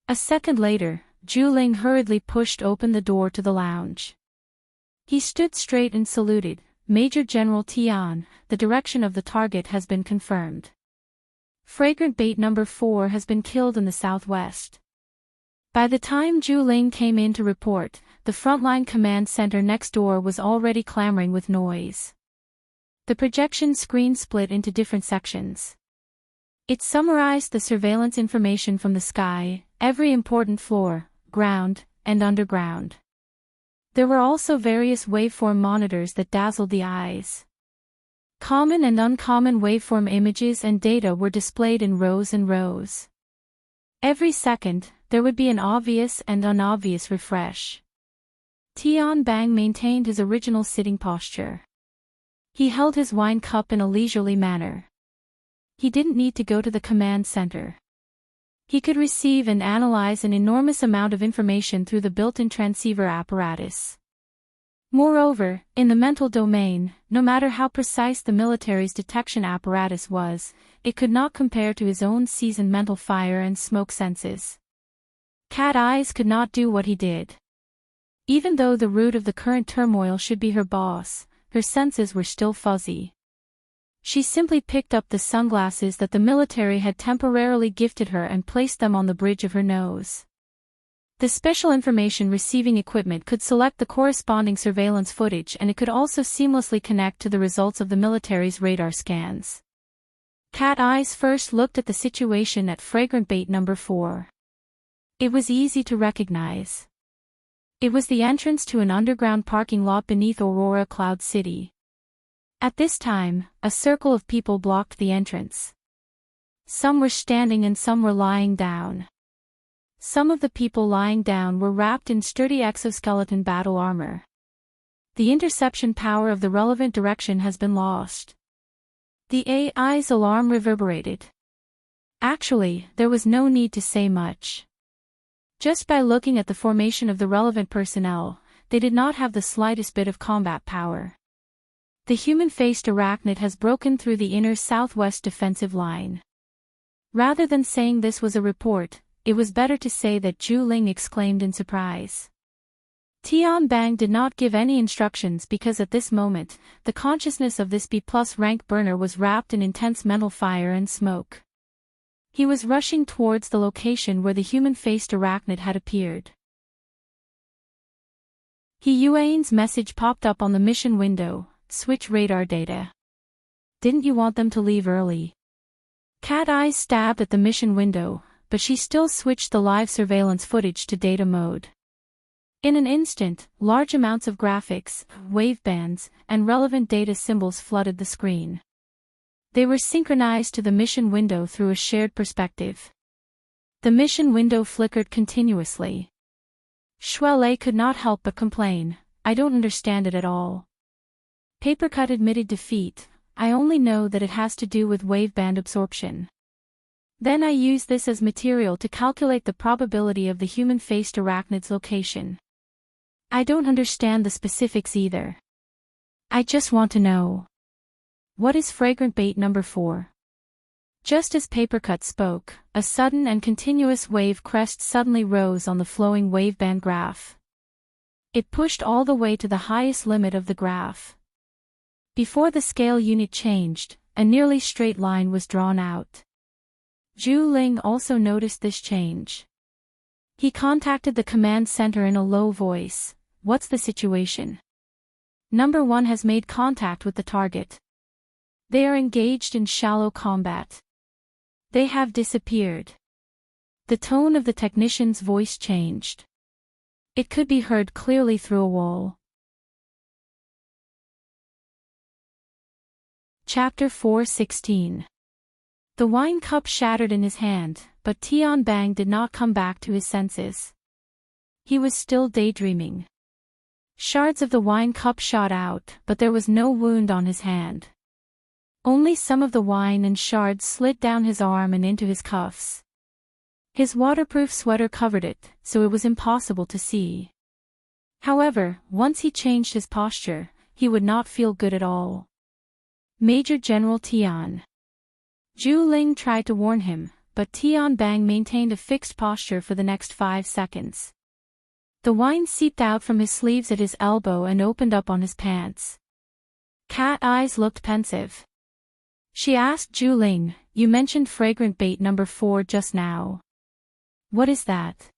Speaker 1: A second later, Zhu Ling hurriedly pushed open the door to the lounge. He stood straight and saluted. Major General Tian, the direction of the target has been confirmed. Fragrant bait number 4 has been killed in the southwest. By the time Zhu Ling came in to report, the frontline command center next door was already clamoring with noise. The projection screen split into different sections. It summarized the surveillance information from the sky, every important floor, ground, and underground. There were also various waveform monitors that dazzled the eyes. Common and uncommon waveform images and data were displayed in rows and rows. Every second, there would be an obvious and unobvious refresh. Tian Bang maintained his original sitting posture. He held his wine cup in a leisurely manner. He didn't need to go to the command center. He could receive and analyze an enormous amount of information through the built-in transceiver apparatus. Moreover, in the mental domain, no matter how precise the military's detection apparatus was, it could not compare to his own seasoned mental fire and smoke senses. Cat Eyes could not do what he did. Even though the root of the current turmoil should be her boss, her senses were still fuzzy. She simply picked up the sunglasses that the military had temporarily gifted her and placed them on the bridge of her nose. The special information receiving equipment could select the corresponding surveillance footage, and it could also seamlessly connect to the results of the military's radar scans. Cat Eyes first looked at the situation at fragrant bait number 4. It was easy to recognize. It was the entrance to an underground parking lot beneath Aurora Cloud City. At this time, a circle of people blocked the entrance. Some were standing and some were lying down. Some of the people lying down were wrapped in sturdy exoskeleton battle armor. The interception power of the relevant direction has been lost. The AI's alarm reverberated. Actually, there was no need to say much. Just by looking at the formation of the relevant personnel, they did not have the slightest bit of combat power. The human-faced arachnid has broken through the inner southwest defensive line. Rather than saying this was a report, it was better to say that Zhu Ling exclaimed in surprise. Tian Bang did not give any instructions because at this moment, the consciousness of this B+ rank burner was wrapped in intense mental fire and smoke. He was rushing towards the location where the human-faced arachnid had appeared. He Yuan's message popped up on the mission window. Switch radar data. Didn't you want them to leave early? Cat Eyes stabbed at the mission window, but she still switched the live surveillance footage to data mode. In an instant, large amounts of graphics, wavebands, and relevant data symbols flooded the screen. They were synchronized to the mission window through a shared perspective. The mission window flickered continuously. Shuelei could not help but complain, "I don't understand it at all." Papercut admitted defeat. "I only know that it has to do with waveband absorption. Then I use this as material to calculate the probability of the human-faced arachnid's location. I don't understand the specifics either. I just want to know. What is fragrant bait number 4? Just as Papercut spoke, a sudden and continuous wave crest suddenly rose on the flowing waveband graph. It pushed all the way to the highest limit of the graph. Before the scale unit changed, a nearly straight line was drawn out. Zhu Ling also noticed this change. He contacted the command center in a low voice. "What's the situation?" "Number 1 has made contact with the target. They are engaged in shallow combat. They have disappeared." The tone of the technician's voice changed. It could be heard clearly through a wall. Chapter 4:16. The wine cup shattered in his hand, but Tian Bang did not come back to his senses. He was still daydreaming. Shards of the wine cup shot out, but there was no wound on his hand. Only some of the wine and shards slid down his arm and into his cuffs. His waterproof sweater covered it, so it was impossible to see. However, once he changed his posture, he would not feel good at all. Major General Tian. Zhu Ling tried to warn him, but Tian Bang maintained a fixed posture for the next 5 seconds. The wine seeped out from his sleeves at his elbow and opened up on his pants. Cat Eyes looked pensive. She asked Zhu Ling, "You mentioned fragrant bait number 4 just now. What is that?"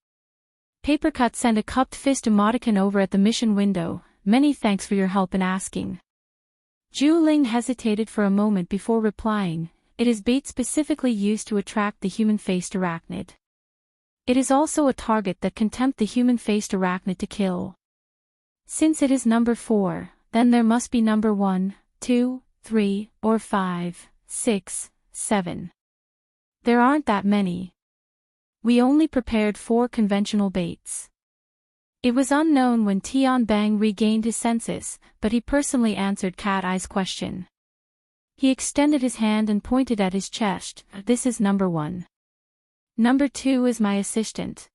Speaker 1: Papercut sent a cupped fist emoticon over at the mission window. "Many thanks for your help in asking." Zhu Ling hesitated for a moment before replying. "It is bait specifically used to attract the human-faced arachnid. It is also a target that can tempt the human-faced arachnid to kill. Since it is number 4, then there must be number 1, 2, 3, or 5, 6, 7. There aren't that many. We only prepared 4 conventional baits." It was unknown when Tian Bang regained his senses, but he personally answered Cat Eye's question. He extended his hand and pointed at his chest. "This is number 1. Number 2 is my assistant.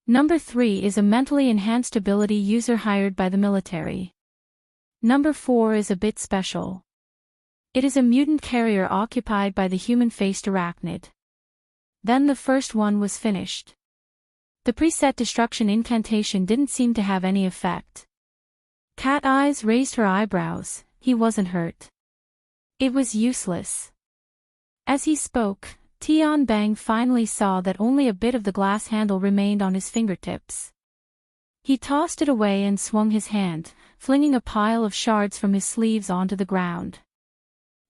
Speaker 1: Number 3 is a mentally enhanced ability user hired by the military. Number 4 is a bit special. It is a mutant carrier occupied by the human-faced arachnid." Then the first one was finished. The preset destruction incantation didn't seem to have any effect. Cat Eyes raised her eyebrows. He wasn't hurt. It was useless. As he spoke, Tian Bang finally saw that only a bit of the glass handle remained on his fingertips. He tossed it away and swung his hand, flinging a pile of shards from his sleeves onto the ground.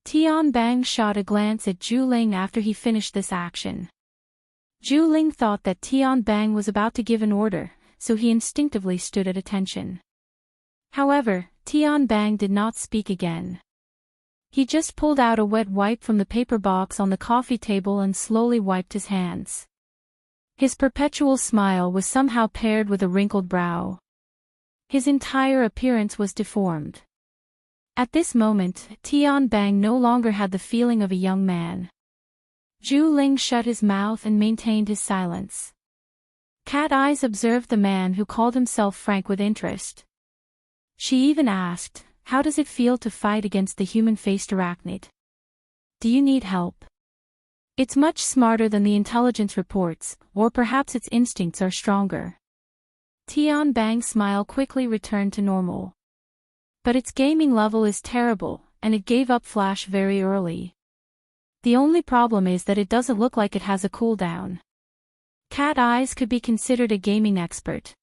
Speaker 1: Tian Bang shot a glance at Zhu Ling after he finished this action. Zhu Ling thought that Tian Bang was about to give an order, so he instinctively stood at attention. However, Tian Bang did not speak again. He just pulled out a wet wipe from the paper box on the coffee table and slowly wiped his hands. His perpetual smile was somehow paired with a wrinkled brow. His entire appearance was deformed. At this moment, Tian Bang no longer had the feeling of a young man. Zhu Ling shut his mouth and maintained his silence. Cat Eyes observed the man who called himself Frank with interest. She even asked, "How does it feel to fight against the human-faced arachnid? Do you need help? It's much smarter than the intelligence reports, or perhaps its instincts are stronger." Tian Bang's smile quickly returned to normal. "But its gaming level is terrible, and it gave up Flash very early. The only problem is that it doesn't look like it has a cooldown." Cat Eyes could be considered a gaming expert.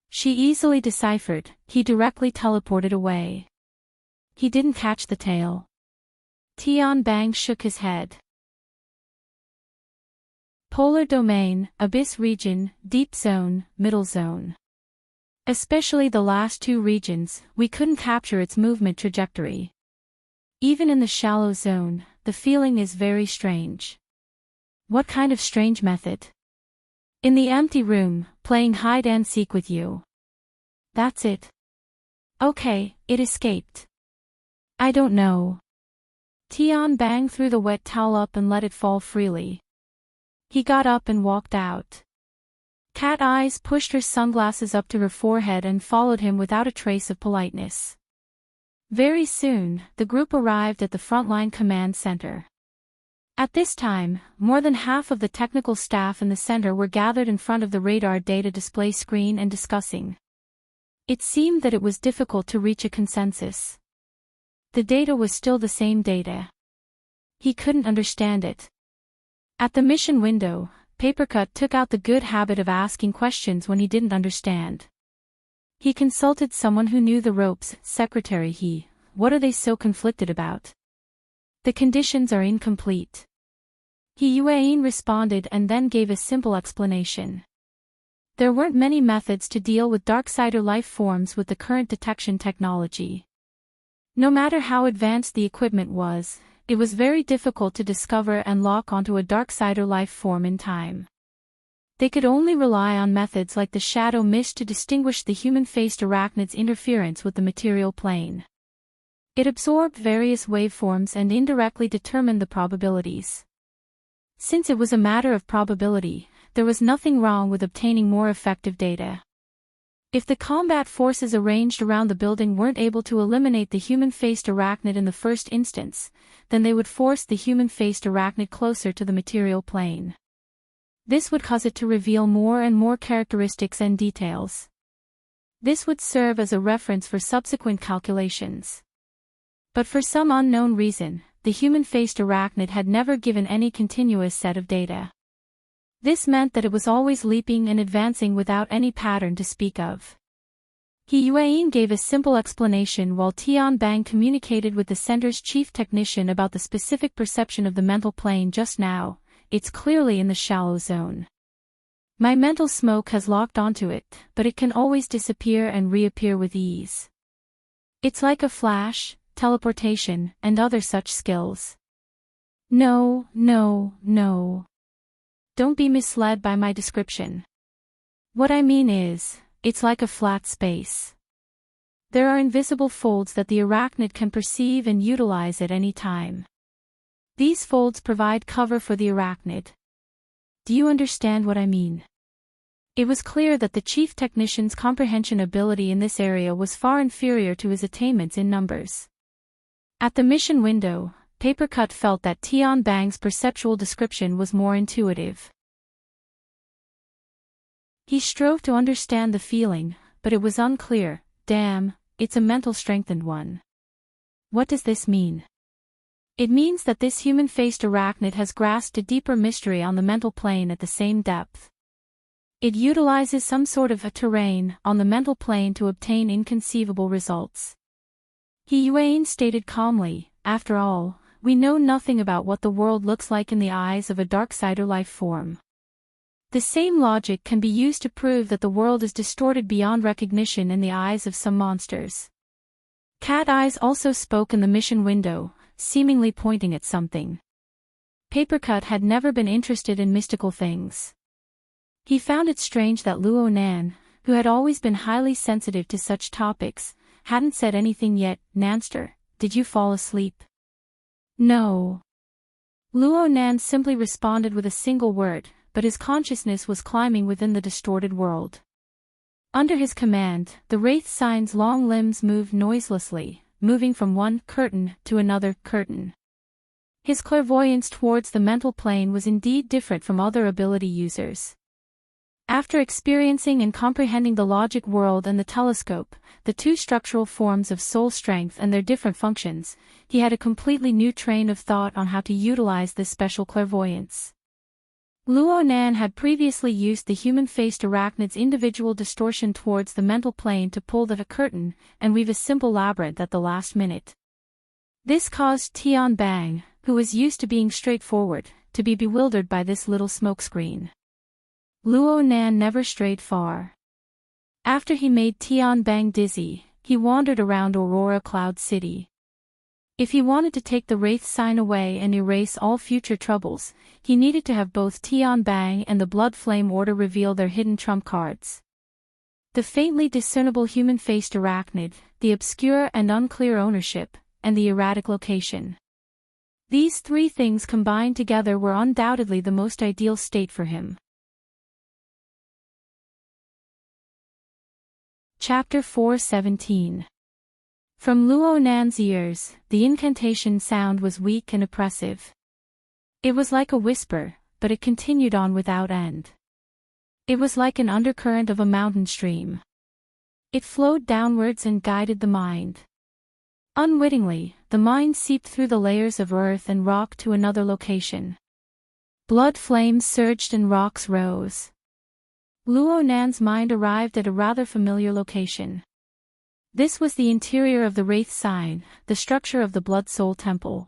Speaker 1: She easily deciphered, he directly teleported away. He didn't catch the tail. Tian Bang shook his head. Polar domain, abyss region, deep zone, middle zone. Especially the last 2 regions, we couldn't capture its movement trajectory. Even in the shallow zone, the feeling is very strange. What kind of strange method? In the empty room, playing hide and seek with you. That's it. Okay, it escaped. I don't know. Tian Bang threw the wet towel up and let it fall freely. He got up and walked out. Cat Eyes pushed her sunglasses up to her forehead and followed him without a trace of politeness. Very soon, the group arrived at the frontline command center. At this time, more than half of the technical staff in the center were gathered in front of the radar data display screen and discussing. It seemed that it was difficult to reach a consensus. The data was still the same data. He couldn't understand it. At the mission window, Papercut took out the good habit of asking questions when he didn't understand. He consulted someone who knew the ropes. "Secretary, what are they so conflicted about? The conditions are incomplete." Yuan responded and then gave a simple explanation. There weren't many methods to deal with Darksider life forms with the current detection technology. No matter how advanced the equipment was, it was very difficult to discover and lock onto a Darksider life form in time. They could only rely on methods like the shadow mist to distinguish the human-faced arachnid's interference with the material plane. It absorbed various waveforms and indirectly determined the probabilities. Since it was a matter of probability, there was nothing wrong with obtaining more effective data. If the combat forces arranged around the building weren't able to eliminate the human-faced arachnid in the first instance, then they would force the human-faced arachnid closer to the material plane. This would cause it to reveal more and more characteristics and details. This would serve as a reference for subsequent calculations. But for some unknown reason, the human-faced arachnid had never given any continuous set of data. This meant that it was always leaping and advancing without any pattern to speak of. He Yuan gave a simple explanation while Tian Bang communicated with the center's chief technician about the specific perception of the mental plane just now. It's clearly in the shallow zone. My mental smoke has locked onto it, but it can always disappear and reappear with ease. It's like a flash, teleportation, and other such skills. No. Don't be misled by my description. What I mean is, it's like a flat space. There are invisible folds that the arachnid can perceive and utilize at any time. These folds provide cover for the arachnid. Do you understand what I mean? It was clear that the chief technician's comprehension ability in this area was far inferior to his attainments in numbers. At the mission window, Papercut felt that Tian Bang's perceptual description was more intuitive. He strove to understand the feeling, but it was unclear. Damn, it's a mental strengthened one. What does this mean? It means that this human-faced arachnid has grasped a deeper mystery on the mental plane at the same depth. It utilizes some sort of a terrain on the mental plane to obtain inconceivable results. He Yuan stated calmly, after all, we know nothing about what the world looks like in the eyes of a Darksider life form. The same logic can be used to prove that the world is distorted beyond recognition in the eyes of some monsters. Cat Eyes also spoke in the mission window, seemingly pointing at something. Papercut had never been interested in mystical things. He found it strange that Luo Nan, who had always been highly sensitive to such topics, hadn't said anything yet. Nanster, did you fall asleep? No. Luo Nan simply responded with a single word, but his consciousness was climbing within the distorted world. Under his command, the wraith sign's long limbs moved noiselessly, moving from one curtain to another curtain. His clairvoyance towards the mental plane was indeed different from other ability users. After experiencing and comprehending the logic world and the telescope, the two structural forms of soul strength and their different functions, he had a completely new train of thought on how to utilize this special clairvoyance. Luo Nan had previously used the human-faced arachnid's individual distortion towards the mental plane to pull the curtain and weave a simple labyrinth at the last minute. This caused Tian Bang, who was used to being straightforward, to be bewildered by this little smokescreen. Luo Nan never strayed far. After he made Tian Bang dizzy, he wandered around Aurora Cloud City. If he wanted to take the wraith sign away and erase all future troubles, he needed to have both Tian Bang and the Blood Flame Order reveal their hidden trump cards. The faintly discernible human-faced arachnid, the obscure and unclear ownership, and the erratic location. These three things combined together were undoubtedly the most ideal state for him. Chapter 4:17. From Luo Nan's ears, the incantation sound was weak and oppressive. It was like a whisper, but it continued on without end. It was like an undercurrent of a mountain stream. It flowed downwards and guided the mind. Unwittingly, the mind seeped through the layers of earth and rock to another location. Blood flames surged and rocks rose. Luo Nan's mind arrived at a rather familiar location. This was the interior of the Wraith Sign, the structure of the Blood Soul Temple.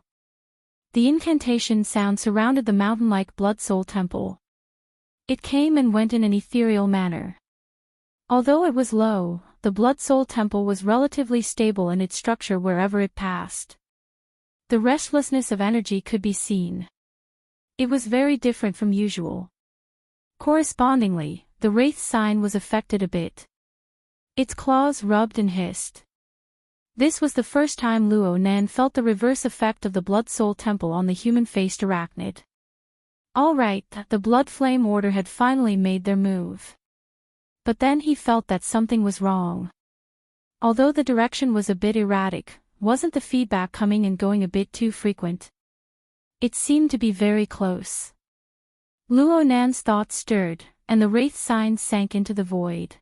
Speaker 1: The incantation sound surrounded the mountain-like Blood Soul Temple. It came and went in an ethereal manner. Although it was low, the Blood Soul Temple was relatively stable in its structure wherever it passed. The restlessness of energy could be seen. It was very different from usual. Correspondingly, the Wraith Sign was affected a bit. Its claws rubbed and hissed. This was the first time Luo Nan felt the reverse effect of the Blood Soul Temple on the human-faced arachnid. All right, the Blood Flame Order had finally made their move. But then he felt that something was wrong. Although the direction was a bit erratic, wasn't the feedback coming and going a bit too frequent? It seemed to be very close. Luo Nan's thoughts stirred, and the wraith sign sank into the void.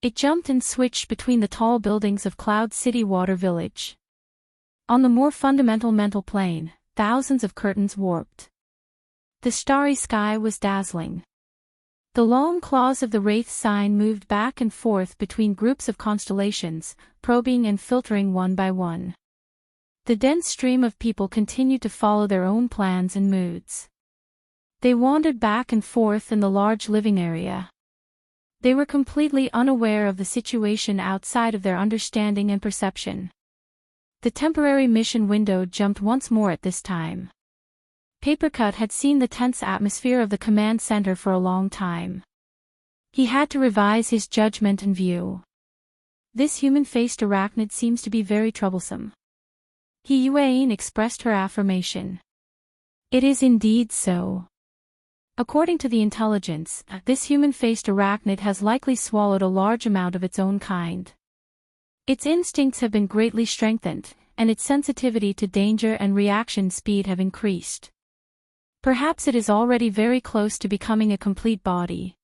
Speaker 1: It jumped and switched between the tall buildings of Cloud City Water Village. On the more fundamental mental plane, thousands of curtains warped. The starry sky was dazzling. The long claws of the wraith sign moved back and forth between groups of constellations, probing and filtering one by one. The dense stream of people continued to follow their own plans and moods. They wandered back and forth in the large living area. They were completely unaware of the situation outside of their understanding and perception. The temporary mission window jumped once more at this time. Papercut had seen the tense atmosphere of the command center for a long time. He had to revise his judgment and view. This human-faced arachnid seems to be very troublesome. He Yuan expressed her affirmation. It is indeed so. According to the intelligence, this human-faced arachnid has likely swallowed a large amount of its own kind. Its instincts have been greatly strengthened, and its sensitivity to danger and reaction speed have increased. Perhaps it is already very close to becoming a complete body.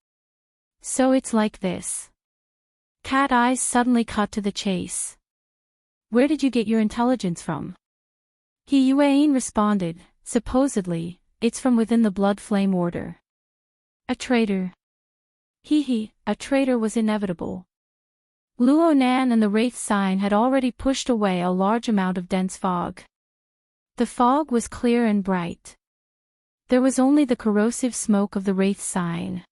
Speaker 1: So it's like this. Cat Eyes suddenly cut to the chase. Where did you get your intelligence from? He Yuan responded, supposedly, it's from within the Blood Flame Order. A traitor. A traitor was inevitable. Luo Nan and the Wraith Sign had already pushed away a large amount of dense fog. The fog was clear and bright. There was only the corrosive smoke of the Wraith Sign.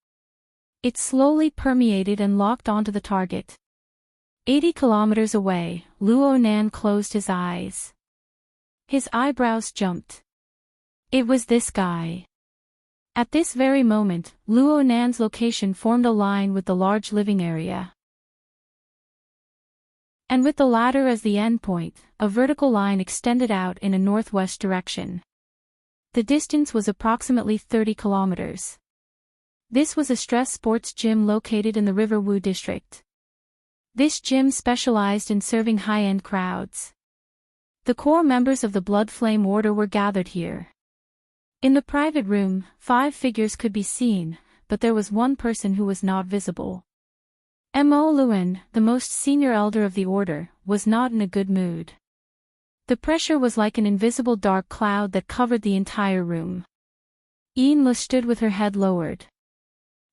Speaker 1: It slowly permeated and locked onto the target. 80 kilometers away, Luo Nan closed his eyes. His eyebrows jumped. It was this guy. At this very moment, Luo Nan's location formed a line with the large living area. And with the latter as the endpoint, a vertical line extended out in a northwest direction. The distance was approximately 30 kilometers. This was a stress sports gym located in the Riverwu district. This gym specialized in serving high-end crowds. The core members of the Blood Flame Order were gathered here. In the private room, 5 figures could be seen, but there was one person who was not visible. Mo Luan, the most senior elder of the order, was not in a good mood. The pressure was like an invisible dark cloud that covered the entire room. Yin Lu stood with her head lowered.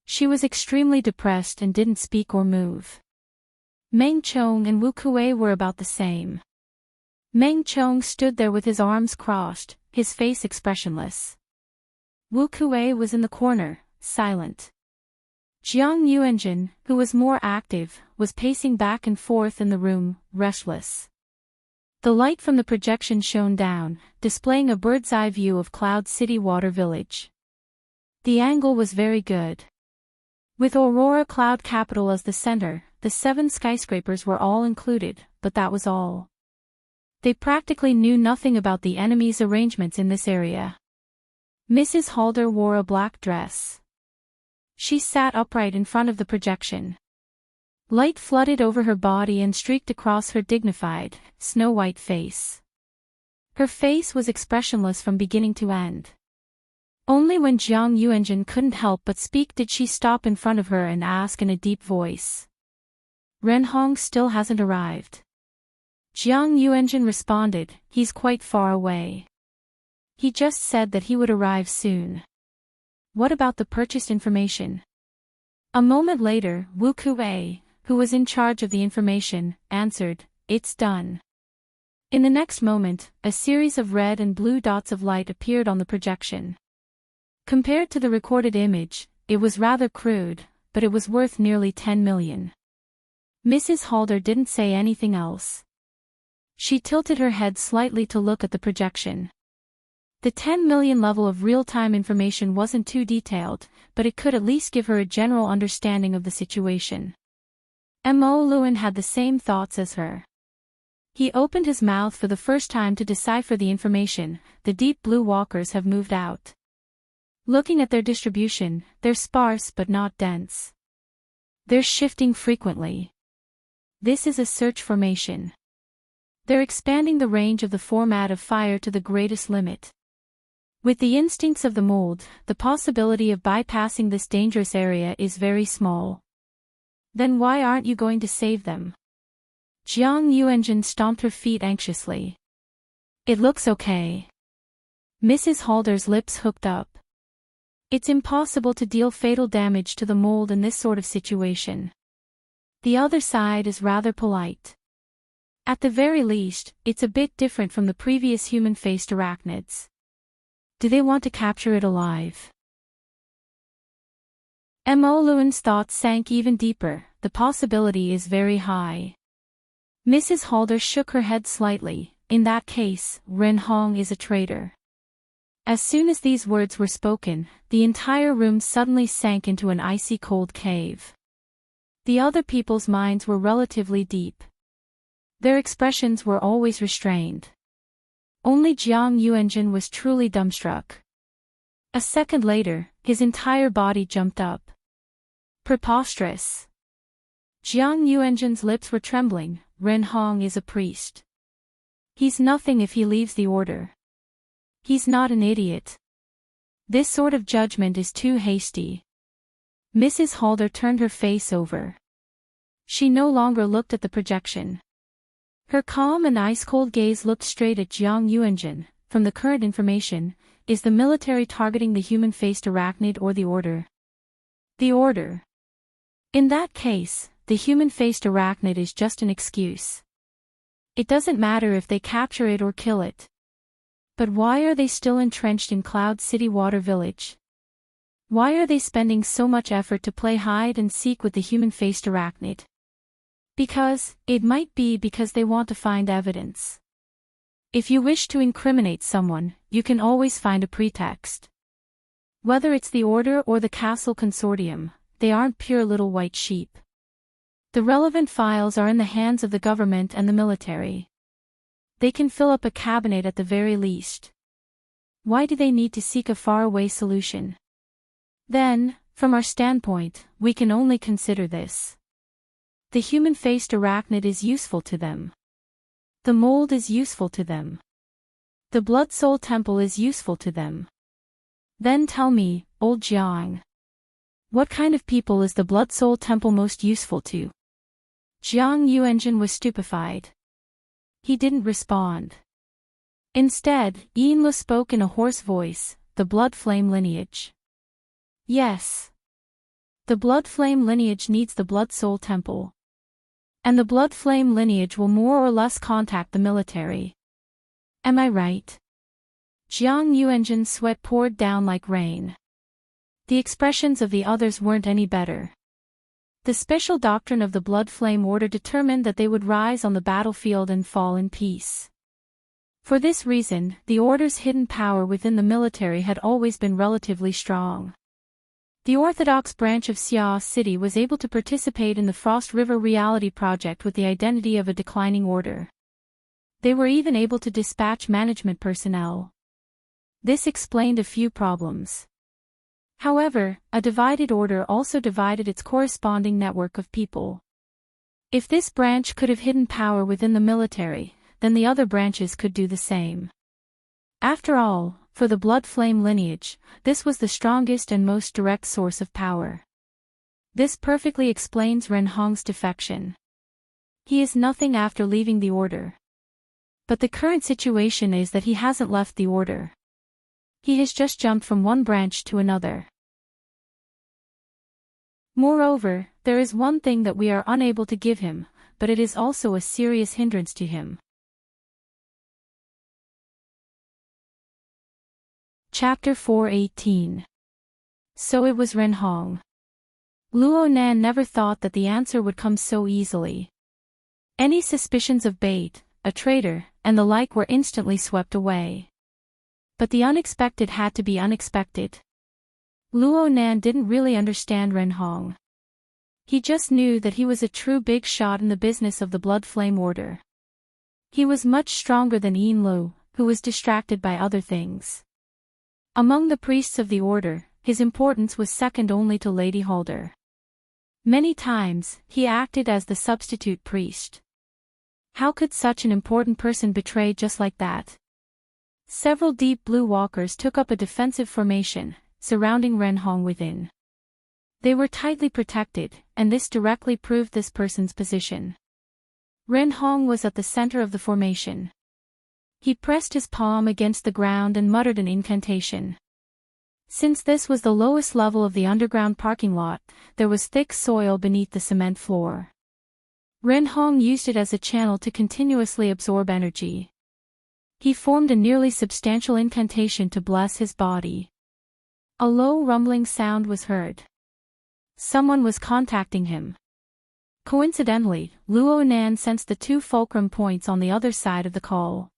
Speaker 1: She was extremely depressed and didn't speak or move. Meng Chong and Wu Kuei were about the same. Meng Chong stood there with his arms crossed, his face expressionless. Wu Kuei was in the corner, silent. Jiang Yuanjin, who was more active, was pacing back and forth in the room, restless. The light from the projection shone down, displaying a bird's-eye view of Cloud City Water Village. The angle was very good. With Aurora Cloud Capital as the center, the 7 skyscrapers were all included, but that was all. They practically knew nothing about the enemy's arrangements in this area. Mrs. Halder wore a black dress. She sat upright in front of the projection. Light flooded over her body and streaked across her dignified, snow-white face. Her face was expressionless from beginning to end. Only when Jiang Yuanjin couldn't help but speak did she stop in front of her and ask in a deep voice. Ren Hong still hasn't arrived. Jiang Yuanjin responded, he's quite far away. He just said that he would arrive soon. What about the purchased information? A moment later, Wu Kuei, who was in charge of the information, answered, it's done. In the next moment, a series of red and blue dots of light appeared on the projection. Compared to the recorded image, it was rather crude, but it was worth nearly 10 million. Mrs. Halder didn't say anything else. She tilted her head slightly to look at the projection. The 10 million level of real-time information wasn't too detailed, but it could at least give her a general understanding of the situation. Mo Luan had the same thoughts as her. He opened his mouth for the first time to decipher the information. The deep blue walkers have moved out. Looking at their distribution, they're sparse but not dense. They're shifting frequently. This is a search formation. They're expanding the range of the format of fire to the greatest limit. With the instincts of the mold, the possibility of bypassing this dangerous area is very small. Then why aren't you going to save them? Jiang Yuanjun stomped her feet anxiously. It looks okay. Mrs. Halder's lips hooked up. It's impossible to deal fatal damage to the mold in this sort of situation. The other side is rather polite. At the very least, it's a bit different from the previous human-faced arachnids. Do they want to capture it alive? Mo Luan's thoughts sank even deeper. The possibility is very high. Mrs. Halder shook her head slightly. In that case, Ren Hong is a traitor. As soon as these words were spoken, the entire room suddenly sank into an icy cold cave. The other people's minds were relatively deep. Their expressions were always restrained. Only Jiang Yuanjun was truly dumbstruck. A second later, his entire body jumped up. Preposterous. Jiang Yuanjun's lips were trembling. Ren Hong is a priest. He's nothing if he leaves the order. He's not an idiot. This sort of judgment is too hasty. Mrs. Halder turned her face over. She no longer looked at the projection. Her calm and ice-cold gaze looked straight at Jiang Yuanjun. From the current information, is the military targeting the human-faced arachnid or the order? The order. In that case, the human-faced arachnid is just an excuse. It doesn't matter if they capture it or kill it. But why are they still entrenched in Cloud City Water Village? Why are they spending so much effort to play hide and seek with the human-faced arachnid? It might be because they want to find evidence. If you wish to incriminate someone, you can always find a pretext. Whether it's the Order or the Castle Consortium, they aren't pure little white sheep. The relevant files are in the hands of the government and the military. They can fill up a cabinet at the very least. Why do they need to seek a faraway solution? Then, from our standpoint, we can only consider this. The human-faced arachnid is useful to them. The mold is useful to them. The Blood Soul Temple is useful to them. Then tell me, old Jiang. What kind of people is the Blood Soul Temple most useful to? Jiang Yuanjun was stupefied. He didn't respond. Instead, Yinlu spoke in a hoarse voice, the Blood Flame lineage. Yes. The Blood Flame lineage needs the Blood Soul Temple. And the Blood Flame lineage will more or less contact the military. Am I right? Jiang Yuanjun's sweat poured down like rain. The expressions of the others weren't any better. The special doctrine of the Blood Flame Order determined that they would rise on the battlefield and fall in peace. For this reason, the Order's hidden power within the military had always been relatively strong. The Orthodox branch of Xia City was able to participate in the Frost River Reality Project with the identity of a declining order. They were even able to dispatch management personnel. This explained a few problems. However, a divided order also divided its corresponding network of people. If this branch could have hidden power within the military, then the other branches could do the same. After all, for the Blood Flame lineage, this was the strongest and most direct source of power. This perfectly explains Ren Hong's defection. He is nothing after leaving the order. But the current situation is that he hasn't left the order. He has just jumped from one branch to another. Moreover, there is one thing that we are unable to give him, but it is also a serious hindrance to him. Chapter 418. So it was Ren Hong. Luo Nan never thought that the answer would come so easily. Any suspicions of bait, a traitor, and the like were instantly swept away. But the unexpected had to be unexpected. Luo Nan didn't really understand Ren Hong. He just knew that he was a true big shot in the business of the Blood Flame Order. He was much stronger than Yinlu, who was distracted by other things. Among the priests of the order, his importance was second only to Lady Halder. Many times, he acted as the substitute priest. How could such an important person betray just like that? Several deep blue walkers took up a defensive formation, surrounding Ren Hong within. They were tightly protected, and this directly proved this person's position. Ren Hong was at the center of the formation. He pressed his palm against the ground and muttered an incantation. Since this was the lowest level of the underground parking lot, there was thick soil beneath the cement floor. Ren Hong used it as a channel to continuously absorb energy. He formed a nearly substantial incantation to bless his body. A low rumbling sound was heard. Someone was contacting him. Coincidentally, Luo Nan sensed the two fulcrum points on the other side of the call.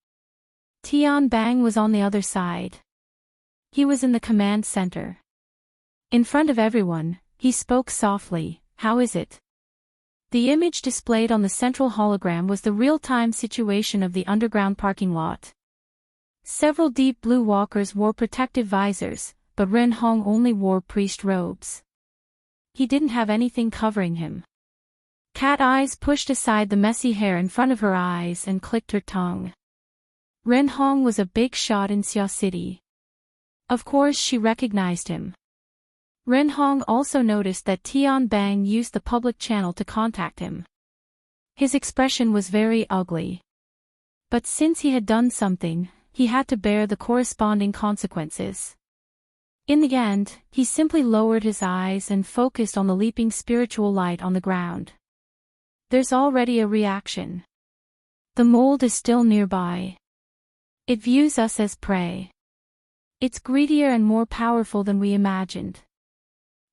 Speaker 1: Tian Bang was on the other side. He was in the command center. In front of everyone, he spoke softly, "How is it?" The image displayed on the central hologram was the real-time situation of the underground parking lot. Several deep blue walkers wore protective visors, but Ren Hong only wore priest robes. He didn't have anything covering him. Cat Eyes pushed aside the messy hair in front of her eyes and clicked her tongue. Ren Hong was a big shot in Xia City. Of course she recognized him. Ren Hong also noticed that Tian Bang used the public channel to contact him. His expression was very ugly. But since he had done something, he had to bear the corresponding consequences. In the end, he simply lowered his eyes and focused on the leaping spiritual light on the ground. There's already a reaction. The mold is still nearby. It views us as prey. It's greedier and more powerful than we imagined.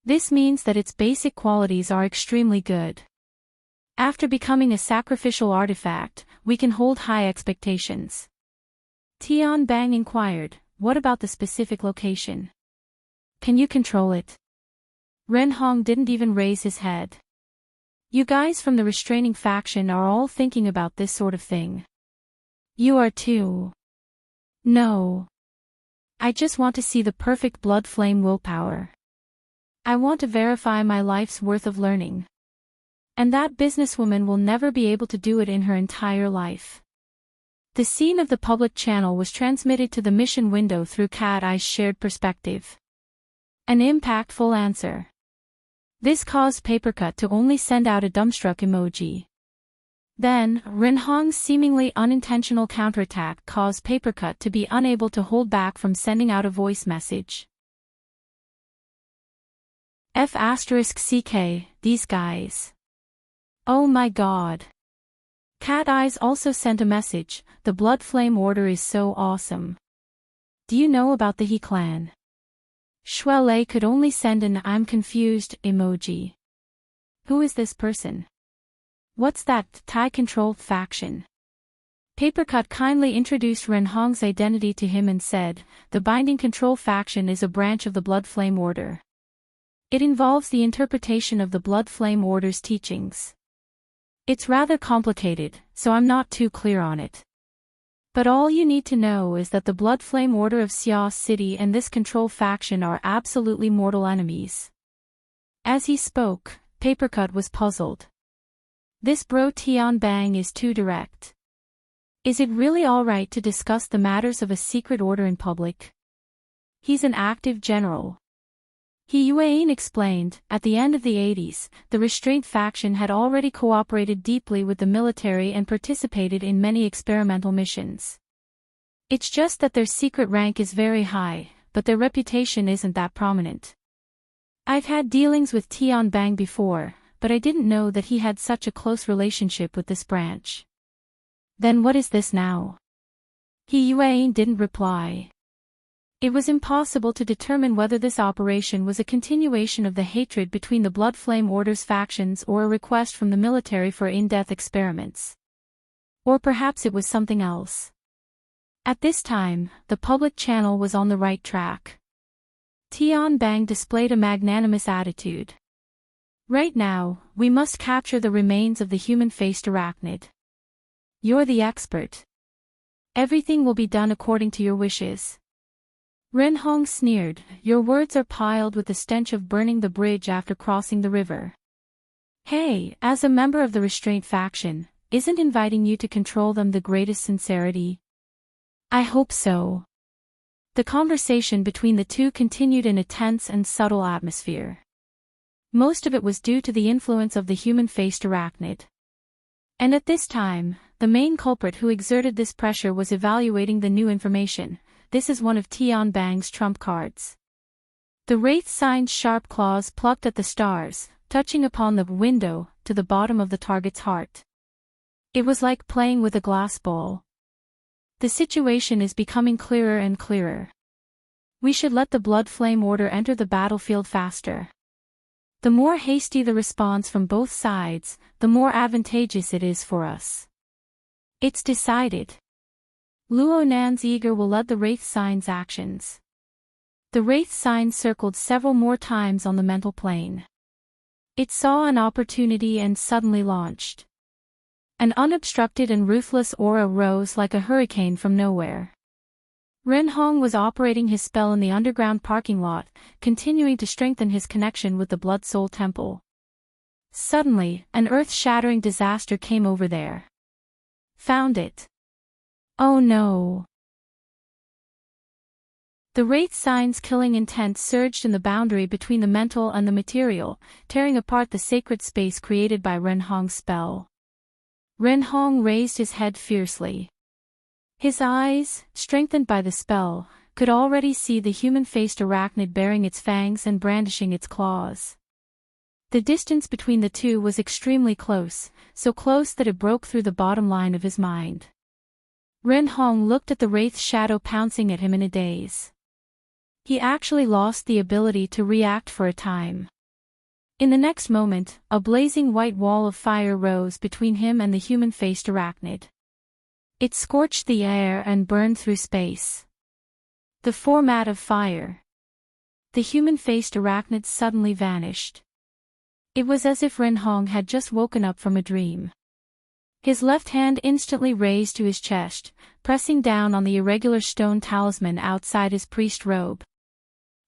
Speaker 1: This means that its basic qualities are extremely good. After becoming a sacrificial artifact, we can hold high expectations. Tian Bang inquired, "What about the specific location? Can you control it?" Ren Hong didn't even raise his head. "You guys from the restraining faction are all thinking about this sort of thing. You are too." "No. I just want to see the perfect blood flame willpower. I want to verify my life's worth of learning. And that businesswoman will never be able to do it in her entire life." The scene of the public channel was transmitted to the mission window through Cat Eye's shared perspective. An impactful answer. This caused Papercut to only send out a dumbstruck emoji. Then, Ren Hong's seemingly unintentional counterattack caused Papercut to be unable to hold back from sending out a voice message. F***CK, these guys. Oh my god. Cat Eyes also sent a message, "The Blood Flame Order is so awesome. Do you know about the He clan?" Shuelei could only send an "I'm confused" emoji. Who is this person? What's that Thai-controlled faction? Papercut kindly introduced Ren Hong's identity to him and said, "The Binding Control faction is a branch of the Blood Flame Order. It involves the interpretation of the Blood Flame Order's teachings. It's rather complicated, so I'm not too clear on it. But all you need to know is that the Blood Flame Order of Xia City and this control faction are absolutely mortal enemies." As he spoke, Papercut was puzzled. This bro Tian Bang is too direct. Is it really alright to discuss the matters of a secret order in public? He's an active general. He Yuan explained, at the end of the 80s, the restraint faction had already cooperated deeply with the military and participated in many experimental missions. It's just that their secret rank is very high, but their reputation isn't that prominent. I've had dealings with Tian Bang before, but I didn't know that he had such a close relationship with this branch. Then what is this now? He Yuan didn't reply. It was impossible to determine whether this operation was a continuation of the hatred between the Blood Flame Order's factions or a request from the military for in-depth experiments. Or perhaps it was something else. At this time, the public channel was on the right track. Tian Bang displayed a magnanimous attitude. "Right now, we must capture the remains of the human-faced arachnid. You're the expert. Everything will be done according to your wishes." Ren Hong sneered, "Your words are piled with the stench of burning the bridge after crossing the river. Hey, as a member of the restraint faction, isn't inviting you to control them the greatest sincerity?" "I hope so." The conversation between the two continued in a tense and subtle atmosphere. Most of it was due to the influence of the human-faced arachnid. And at this time, the main culprit who exerted this pressure was evaluating the new information. This is one of Tian Bang's trump cards. The wraith sign's sharp claws plucked at the stars, touching upon the window to the bottom of the target's heart. It was like playing with a glass ball. The situation is becoming clearer and clearer. We should let the blood flame order enter the battlefield faster. The more hasty the response from both sides, the more advantageous it is for us. It's decided. Luo Nan's eager will lead the wraith sign's actions. The wraith sign circled several more times on the mental plane. It saw an opportunity and suddenly launched. An unobstructed and ruthless aura rose like a hurricane from nowhere. Ren Hong was operating his spell in the underground parking lot, continuing to strengthen his connection with the Blood Soul Temple. Suddenly, an earth-shattering disaster came over there. Found it. Oh no. The wraith sign's killing intent surged in the boundary between the mental and the material, tearing apart the sacred space created by Ren Hong's spell. Ren Hong raised his head fiercely. His eyes, strengthened by the spell, could already see the human-faced arachnid baring its fangs and brandishing its claws. The distance between the two was extremely close, so close that it broke through the bottom line of his mind. Ren Hong looked at the wraith's shadow pouncing at him in a daze. He actually lost the ability to react for a time. In the next moment, a blazing white wall of fire rose between him and the human-faced arachnid. It scorched the air and burned through space. The format of fire. The human-faced arachnid suddenly vanished. It was as if Ren Hong had just woken up from a dream. His left hand instantly raised to his chest, pressing down on the irregular stone talisman outside his priest robe.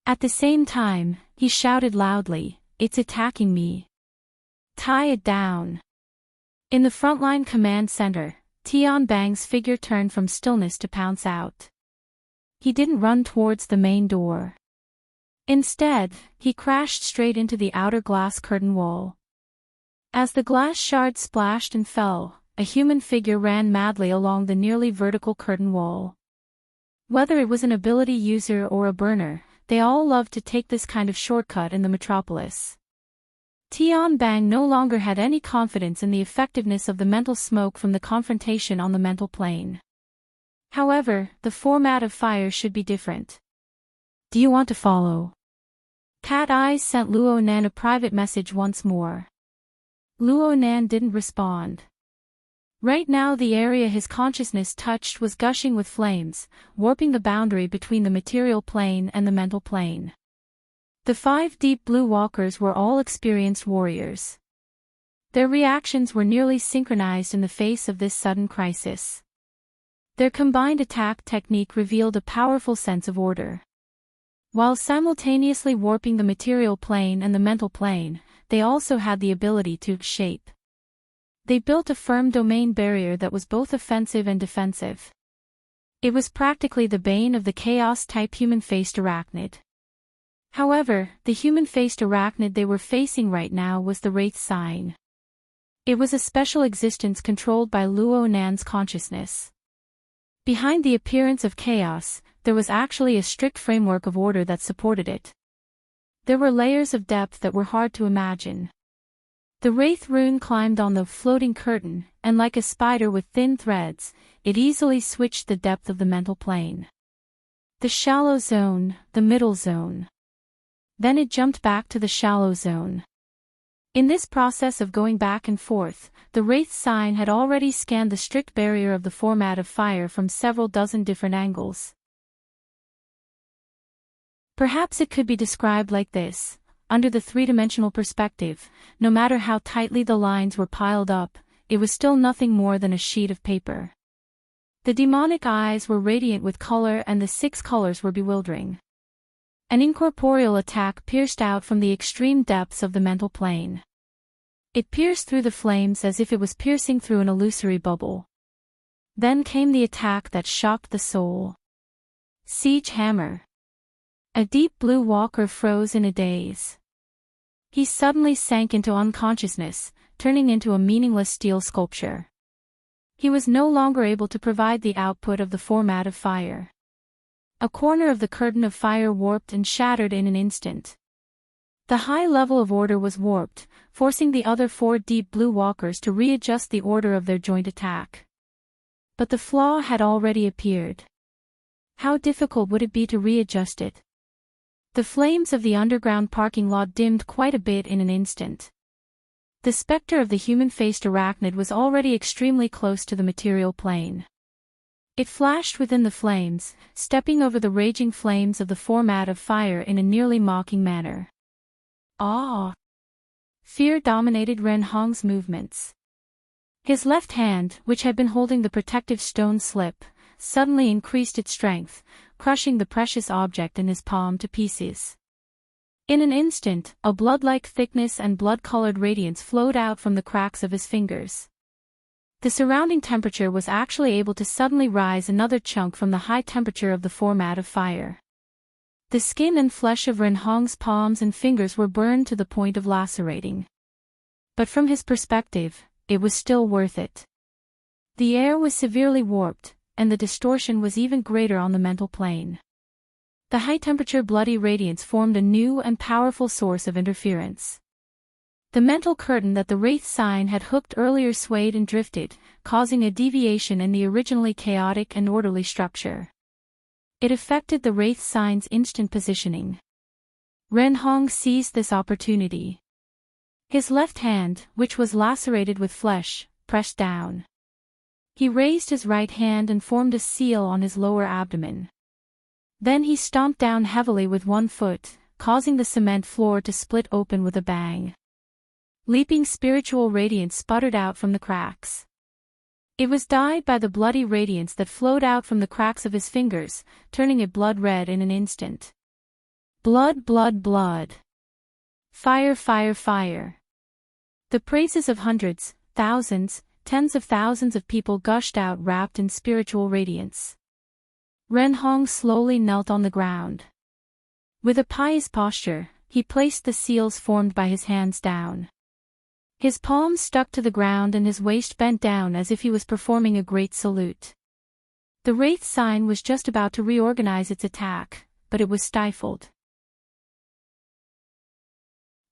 Speaker 1: At the same time, he shouted loudly, "It's attacking me. Tie it down." In the frontline command center, Tian Bang's figure turned from stillness to pounce out. He didn't run towards the main door. Instead, he crashed straight into the outer glass curtain wall. As the glass shards splashed and fell, a human figure ran madly along the nearly vertical curtain wall. Whether it was an ability user or a burner, they all loved to take this kind of shortcut in the metropolis. Tian Bang no longer had any confidence in the effectiveness of the mental smoke from the confrontation on the mental plane. However, the format of fire should be different. "Do you want to follow?" Cat Eyes sent Luo Nan a private message once more. Luo Nan didn't respond. Right now the area his consciousness touched was gushing with flames, warping the boundary between the material plane and the mental plane. The 5 deep blue walkers were all experienced warriors. Their reactions were nearly synchronized in the face of this sudden crisis. Their combined attack technique revealed a powerful sense of order. While simultaneously warping the material plane and the mental plane, they also had the ability to shape. They built a firm domain barrier that was both offensive and defensive. It was practically the bane of the chaos-type human-faced arachnid. However, the human-faced arachnid they were facing right now was the wraith sign. It was a special existence controlled by Luo Nan's consciousness. Behind the appearance of chaos, there was actually a strict framework of order that supported it. There were layers of depth that were hard to imagine. The wraith rune climbed on the floating curtain, and like a spider with thin threads, it easily switched the depth of the mental plane. The shallow zone, the middle zone. Then it jumped back to the shallow zone. In this process of going back and forth, the wraith sign had already scanned the strict barrier of the format of fire from several dozen different angles. Perhaps it could be described like this. Under the three-dimensional perspective, no matter how tightly the lines were piled up, it was still nothing more than a sheet of paper. The demonic eyes were radiant with color and the 6 colors were bewildering. An incorporeal attack pierced out from the extreme depths of the mental plane. It pierced through the flames as if it was piercing through an illusory bubble. Then came the attack that shocked the soul. Siege Hammer. A deep blue walker froze in a daze. He suddenly sank into unconsciousness, turning into a meaningless steel sculpture. He was no longer able to provide the output of the format of fire. A corner of the curtain of fire warped and shattered in an instant. The high level of order was warped, forcing the other 4 deep blue walkers to readjust the order of their joint attack. But the flaw had already appeared. How difficult would it be to readjust it? The flames of the underground parking lot dimmed quite a bit in an instant. The specter of the human-faced arachnid was already extremely close to the material plane. It flashed within the flames, stepping over the raging flames of the format of fire in a nearly mocking manner. Awe! Fear dominated Ren Hong's movements. His left hand, which had been holding the protective stone slip, suddenly increased its strength, crushing the precious object in his palm to pieces. In an instant, a blood-like thickness and blood-colored radiance flowed out from the cracks of his fingers. The surrounding temperature was actually able to suddenly rise another chunk from the high temperature of the format of fire. The skin and flesh of Ren Hong's palms and fingers were burned to the point of lacerating. But from his perspective, it was still worth it. The air was severely warped, and the distortion was even greater on the mental plane. The high-temperature bloody radiance formed a new and powerful source of interference. The mental curtain that the Wraith sign had hooked earlier swayed and drifted, causing a deviation in the originally chaotic and orderly structure. It affected the Wraith sign's instant positioning. Ren Hong seized this opportunity. His left hand, which was lacerated with flesh, pressed down. He raised his right hand and formed a seal on his lower abdomen. Then he stomped down heavily with one foot, causing the cement floor to split open with a bang. Leaping spiritual radiance sputtered out from the cracks. It was dyed by the bloody radiance that flowed out from the cracks of his fingers, turning it blood red in an instant. Blood, blood, blood. Fire, fire, fire. The praises of hundreds, thousands, tens of thousands of people gushed out wrapped in spiritual radiance. Ren Hong slowly knelt on the ground. With a pious posture, he placed the seals formed by his hands down. His palms stuck to the ground and his waist bent down as if he was performing a great salute. The Wraith sign was just about to reorganize its attack, but it was stifled.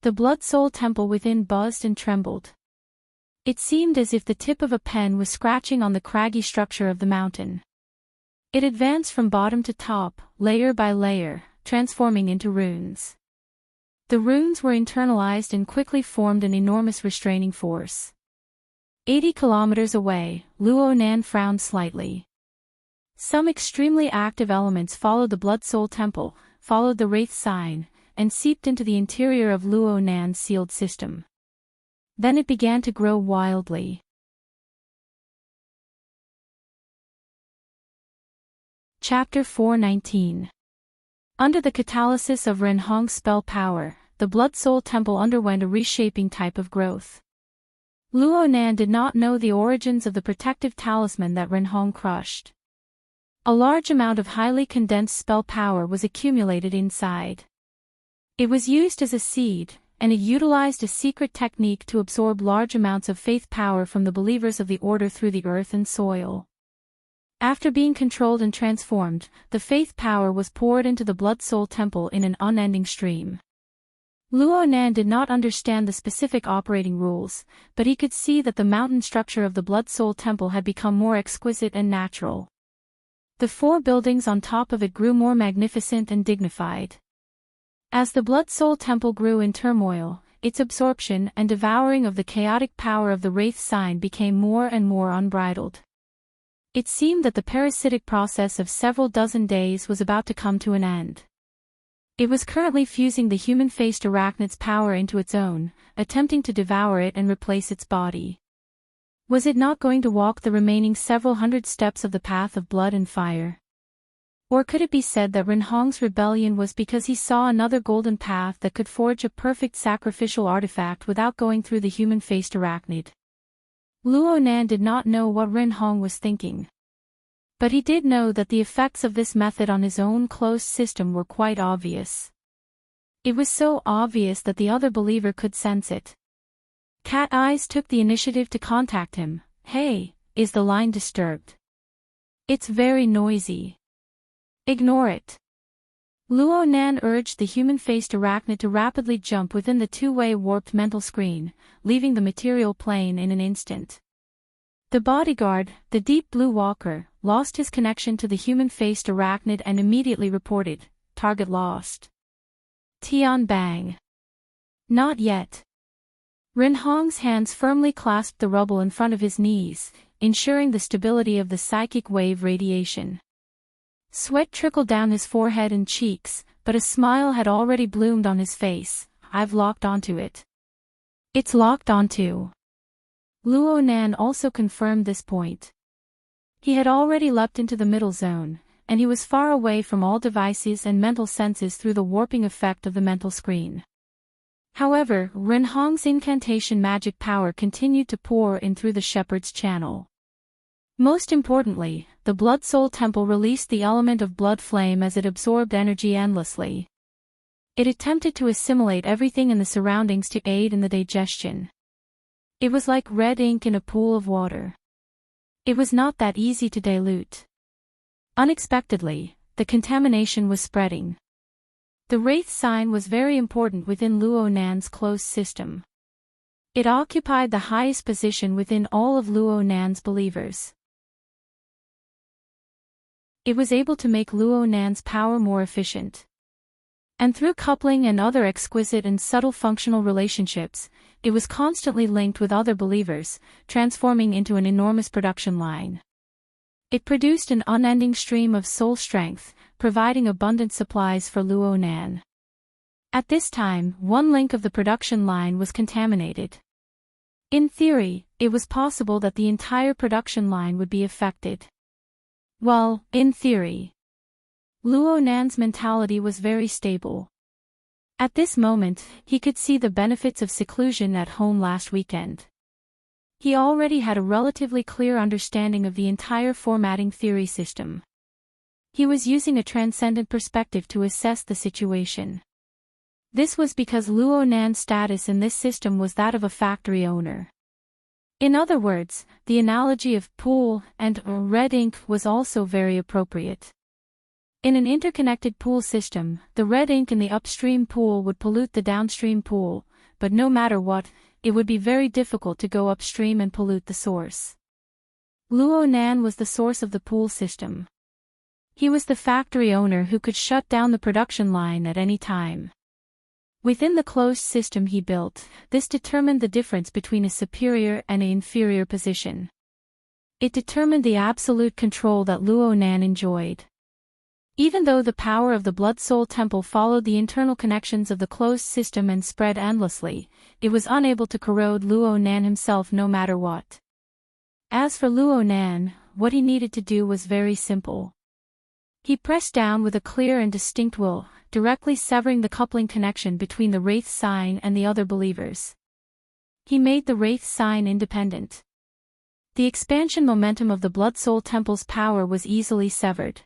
Speaker 1: The Blood Soul Temple within buzzed and trembled. It seemed as if the tip of a pen was scratching on the craggy structure of the mountain. It advanced from bottom to top, layer by layer, transforming into runes. The runes were internalized and quickly formed an enormous restraining force. 80 kilometers away, Luo Nan frowned slightly. Some extremely active elements followed the Blood Soul Temple, followed the Wraith sign, and seeped into the interior of Luo Nan's sealed system. Then it began to grow wildly. Chapter 419. Under the catalysis of Ren Hong's spell power, the Blood Soul Temple underwent a reshaping type of growth. Luo Nan did not know the origins of the protective talisman that Ren Hong crushed. A large amount of highly condensed spell power was accumulated inside. It was used as a seed, and it utilized a secret technique to absorb large amounts of faith power from the believers of the Order through the earth and soil. After being controlled and transformed, the faith power was poured into the Blood Soul Temple in an unending stream. Luo Nan did not understand the specific operating rules, but he could see that the mountain structure of the Blood Soul Temple had become more exquisite and natural. The 4 buildings on top of it grew more magnificent and dignified. As the Blood Soul Temple grew in turmoil, its absorption and devouring of the chaotic power of the Wraith sign became more and more unbridled. It seemed that the parasitic process of several dozen days was about to come to an end. It was currently fusing the human-faced arachnid's power into its own, attempting to devour it and replace its body. Was it not going to walk the remaining several hundred steps of the path of blood and fire? Or could it be said that Renhong's rebellion was because he saw another golden path that could forge a perfect sacrificial artifact without going through the human-faced arachnid? Luo Nan did not know what Renhong was thinking. But he did know that the effects of this method on his own closed system were quite obvious. It was so obvious that the other believer could sense it. Cat Eyes took the initiative to contact him. "Hey, is the line disturbed? It's very noisy." "Ignore it." Luo Nan urged the human-faced arachnid to rapidly jump within the two-way warped mental screen, leaving the material plane in an instant. The bodyguard, the deep blue walker, lost his connection to the human-faced arachnid and immediately reported, "Target lost." Tian Bang. "Not yet." Renhong's hands firmly clasped the rubble in front of his knees, ensuring the stability of the psychic wave radiation. Sweat trickled down his forehead and cheeks, but a smile had already bloomed on his face. "I've locked onto it." "It's locked onto." Luo Nan also confirmed this point. He had already leapt into the middle zone, and he was far away from all devices and mental senses through the warping effect of the mental screen. However, Renhong's incantation magic power continued to pour in through the shepherd's channel. Most importantly, the Blood Soul Temple released the element of blood flame as it absorbed energy endlessly. It attempted to assimilate everything in the surroundings to aid in the digestion. It was like red ink in a pool of water. It was not that easy to dilute. Unexpectedly, the contamination was spreading. The Wraith sign was very important within Luo Nan's closed system. It occupied the highest position within all of Luo Nan's believers. It was able to make Luo Nan's power more efficient. And through coupling and other exquisite and subtle functional relationships, it was constantly linked with other believers, transforming into an enormous production line. It produced an unending stream of soul strength, providing abundant supplies for Luo Nan. At this time, one link of the production line was contaminated. In theory, it was possible that the entire production line would be affected. Well, in theory. Luo Nan's mentality was very stable. At this moment, he could see the benefits of seclusion at home last weekend. He already had a relatively clear understanding of the entire formatting theory system. He was using a transcendent perspective to assess the situation. This was because Luo Nan's status in this system was that of a factory owner. In other words, the analogy of pool and red ink was also very appropriate. In an interconnected pool system, the red ink in the upstream pool would pollute the downstream pool, but no matter what, it would be very difficult to go upstream and pollute the source. Luo Nan was the source of the pool system. He was the factory owner who could shut down the production line at any time. Within the closed system he built, this determined the difference between a superior and an inferior position. It determined the absolute control that Luo Nan enjoyed. Even though the power of the Blood Soul Temple followed the internal connections of the closed system and spread endlessly, it was unable to corrode Luo Nan himself no matter what. As for Luo Nan, what he needed to do was very simple. He pressed down with a clear and distinct will, directly severing the coupling connection between the Wraith sign and the other believers. He made the Wraith sign independent. The expansion momentum of the Blood Soul Temple's power was easily severed.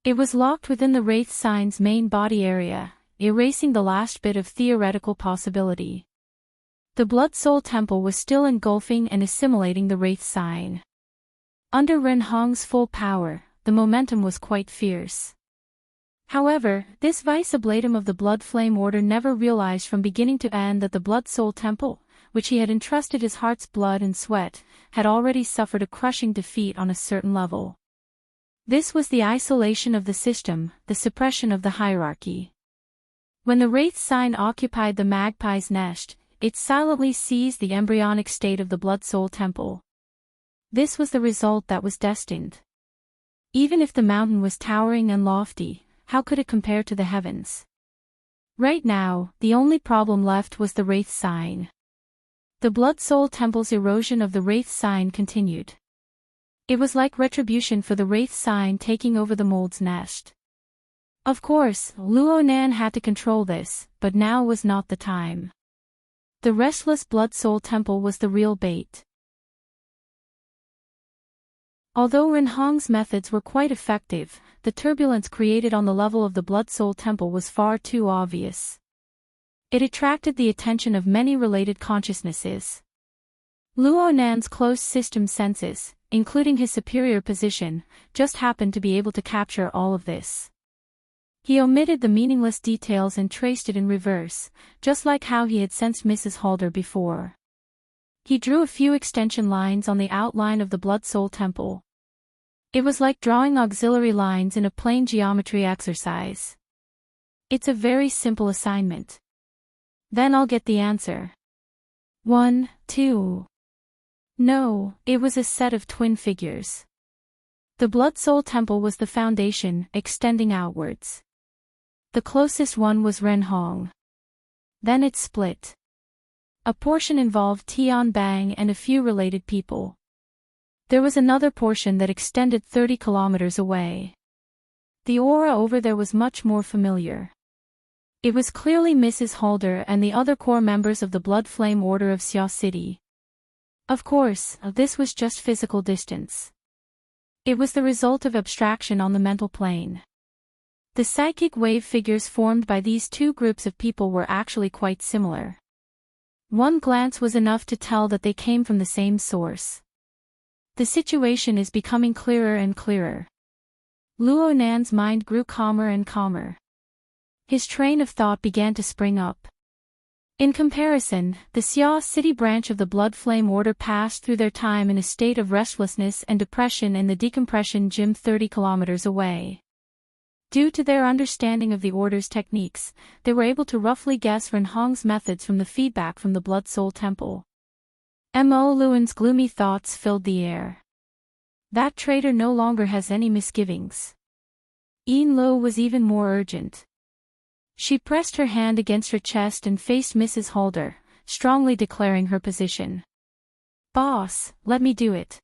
Speaker 1: It was locked within the Wraith sign's main body area, erasing the last bit of theoretical possibility. The Blood Soul Temple was still engulfing and assimilating the Wraith sign. Under Renhong's full power, the momentum was quite fierce. However, this vice ablatum of the Blood Flame Order never realized from beginning to end that the Blood Soul Temple, which he had entrusted his heart's blood and sweat, had already suffered a crushing defeat on a certain level. This was the isolation of the system, the suppression of the hierarchy. When the Wraith sign occupied the magpie's nest, it silently seized the embryonic state of the Blood Soul Temple. This was the result that was destined. Even if the mountain was towering and lofty, how could it compare to the heavens? Right now, the only problem left was the Wraith sign. The Blood Soul Temple's erosion of the Wraith sign continued. It was like retribution for the Wraith sign taking over the mold's nest. Of course, Luo Nan had to control this, but now was not the time. The restless Blood Soul Temple was the real bait. Although Renhong's methods were quite effective, the turbulence created on the level of the Blood Soul Temple was far too obvious. It attracted the attention of many related consciousnesses. Luo Nan's closed system senses, including his superior position, just happened to be able to capture all of this. He omitted the meaningless details and traced it in reverse, just like how he had sensed Mrs. Halder before. He drew a few extension lines on the outline of the Blood Soul Temple. It was like drawing auxiliary lines in a plane geometry exercise. It's a very simple assignment. Then I'll get the answer. 1, 2. No, it was a set of twin figures. The Blood Soul Temple was the foundation, extending outwards. The closest one was Renhong. Then it split. A portion involved Tian Bang and a few related people. There was another portion that extended 30 kilometers away. The aura over there was much more familiar. It was clearly Mrs. Halder and the other core members of the Blood Flame Order of Xia City. Of course, this was just physical distance. It was the result of abstraction on the mental plane. The psychic wave figures formed by these two groups of people were actually quite similar. One glance was enough to tell that they came from the same source. The situation is becoming clearer and clearer. Luo Nan's mind grew calmer and calmer. His train of thought began to spring up. In comparison, the Xia City branch of the Blood Flame Order passed through their time in a state of restlessness and depression in the decompression gym 30 kilometers away. Due to their understanding of the Order's techniques, they were able to roughly guess Renhong's methods from the feedback from the Blood Soul Temple. Mo Luan's gloomy thoughts filled the air. That traitor no longer has any misgivings. Yin Lo was even more urgent. She pressed her hand against her chest and faced Mrs. Halder, strongly declaring her position. Boss, let me do it.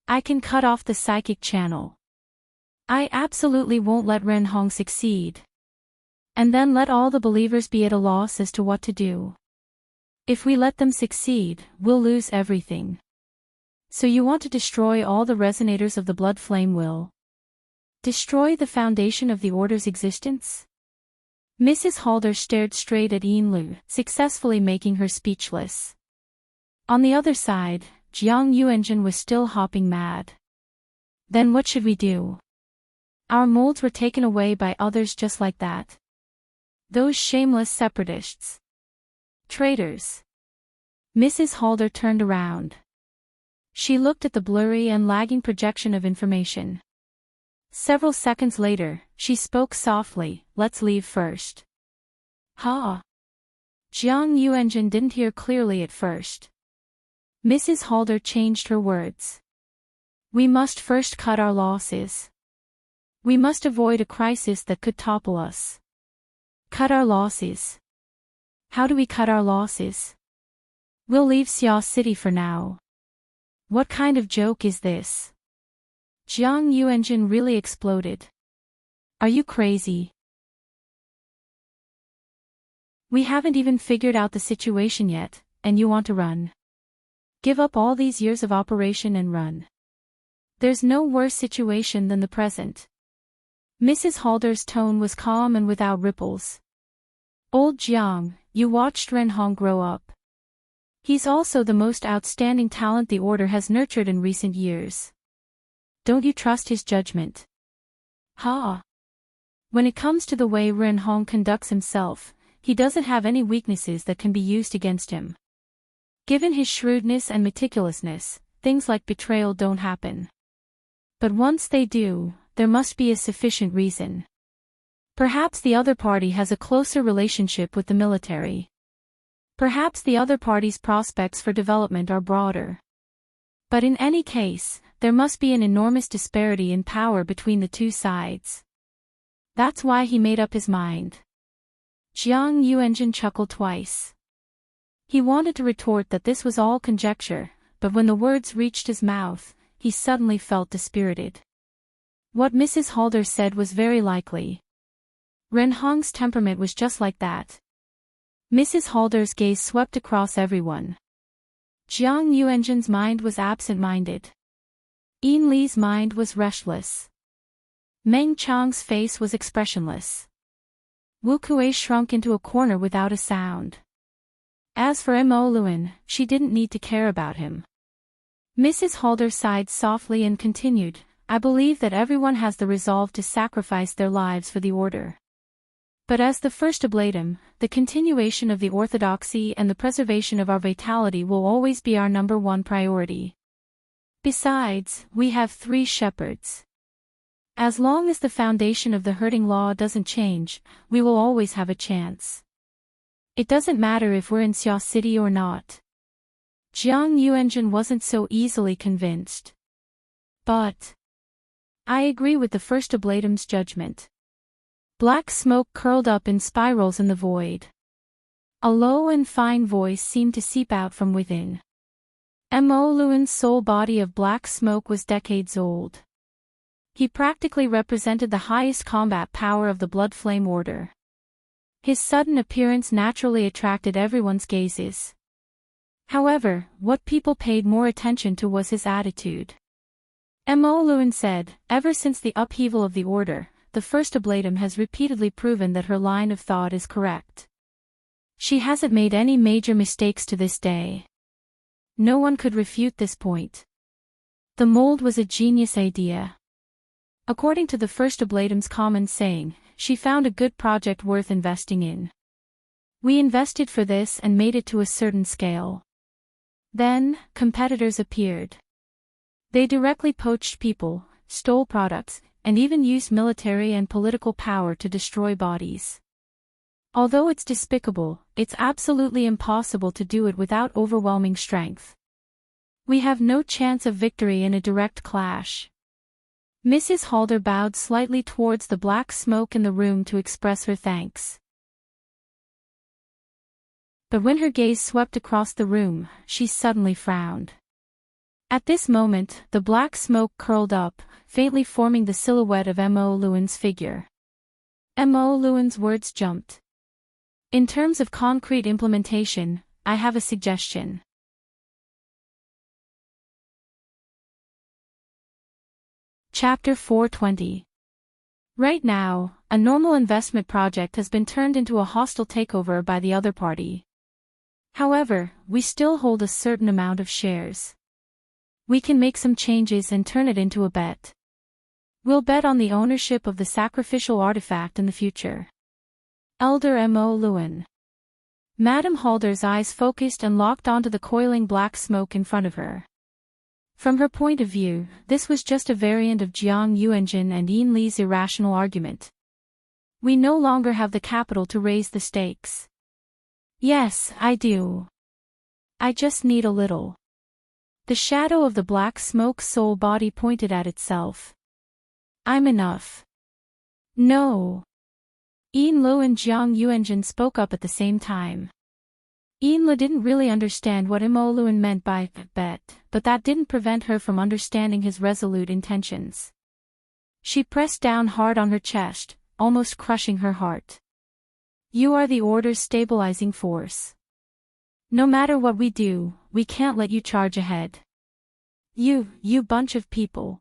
Speaker 1: I can cut off the psychic channel. I absolutely won't let Renhong succeed. And then let all the believers be at a loss as to what to do. If we let them succeed, we'll lose everything. So you want to destroy all the resonators of the Blood Flame will? Destroy the foundation of the Order's existence? Mrs. Halder stared straight at Yinlu, successfully making her speechless. On the other side, Jiang Yuanjun was still hopping mad. Then what should we do? Our molds were taken away by others just like that. Those shameless separatists. Traitors. Mrs. Halder turned around. She looked at the blurry and lagging projection of information. Several seconds later, she spoke softly, let's leave first. Ha! Jiang Yuanjun didn't hear clearly at first. Mrs. Halder changed her words. We must first cut our losses. We must avoid a crisis that could topple us. Cut our losses. How do we cut our losses? We'll leave Xia City for now. What kind of joke is this? Jiang Yuanjun really exploded. Are you crazy? We haven't even figured out the situation yet, and you want to run. Give up all these years of operation and run. There's no worse situation than the present. Mrs. Halder's tone was calm and without ripples. Old Jiang, you watched Renhong grow up. He's also the most outstanding talent the Order has nurtured in recent years. Don't you trust his judgment? Ha! When it comes to the way Renhong conducts himself, he doesn't have any weaknesses that can be used against him. Given his shrewdness and meticulousness, things like betrayal don't happen. But once they do, there must be a sufficient reason. Perhaps the other party has a closer relationship with the military. Perhaps the other party's prospects for development are broader. But in any case, there must be an enormous disparity in power between the two sides. That's why he made up his mind. Jiang Yuanjun chuckled twice. He wanted to retort that this was all conjecture, but when the words reached his mouth, he suddenly felt dispirited. What Mrs. Halder said was very likely. Ren Hong's temperament was just like that. Mrs. Halder's gaze swept across everyone. Jiang Yuanjin's mind was absent-minded. Yin Li's mind was restless. Meng Chang's face was expressionless. Wu Kuei shrunk into a corner without a sound. As for Mo Luan, she didn't need to care about him. Mrs. Halder sighed softly and continued, I believe that everyone has the resolve to sacrifice their lives for the order. But as the first oblatum, the continuation of the orthodoxy and the preservation of our vitality will always be our number one priority. Besides, we have 3 shepherds. As long as the foundation of the herding law doesn't change, we will always have a chance. It doesn't matter if we're in Xia City or not. Jiang Yuanjin wasn't so easily convinced. But I agree with the first oblatum's judgment. Black smoke curled up in spirals in the void. A low and fine voice seemed to seep out from within. Mo Luan's soul body of black smoke was decades old. He practically represented the highest combat power of the Blood Flame Order. His sudden appearance naturally attracted everyone's gazes. However, what people paid more attention to was his attitude. Mo Luan said, ever since the upheaval of the order, the first oblatum has repeatedly proven that her line of thought is correct. She hasn't made any major mistakes to this day. No one could refute this point. The mold was a genius idea. According to the first oblatum's common saying, she found a good project worth investing in. We invested for this and made it to a certain scale. Then, competitors appeared. They directly poached people, stole products, and even used military and political power to destroy bodies. Although it's despicable, it's absolutely impossible to do it without overwhelming strength. We have no chance of victory in a direct clash. Mrs. Halder bowed slightly towards the black smoke in the room to express her thanks. But when her gaze swept across the room, she suddenly frowned. At this moment, the black smoke curled up, faintly forming the silhouette of Mo Luan's figure. Mo Luan's words jumped. In terms of concrete implementation, I have a suggestion. Chapter 420. Right now, a normal investment project has been turned into a hostile takeover by the other party. However, we still hold a certain amount of shares. We can make some changes and turn it into a bet. We'll bet on the ownership of the sacrificial artifact in the future. Elder Mo Luan. Madame Halder's eyes focused and locked onto the coiling black smoke in front of her. From her point of view, this was just a variant of Jiang Yuanjin and Yin Li's irrational argument. We no longer have the capital to raise the stakes. Yes, I do. I just need a little. The shadow of the black smoke soul body pointed at itself. I'm enough. No. Yin Lo and Jiang Yuanjin spoke up at the same time. Yin Lo didn't really understand what Mo Luan meant by bet, but that didn't prevent her from understanding his resolute intentions. She pressed down hard on her chest, almost crushing her heart. You are the order's stabilizing force. No matter what we do, we can't let you charge ahead. You bunch of people.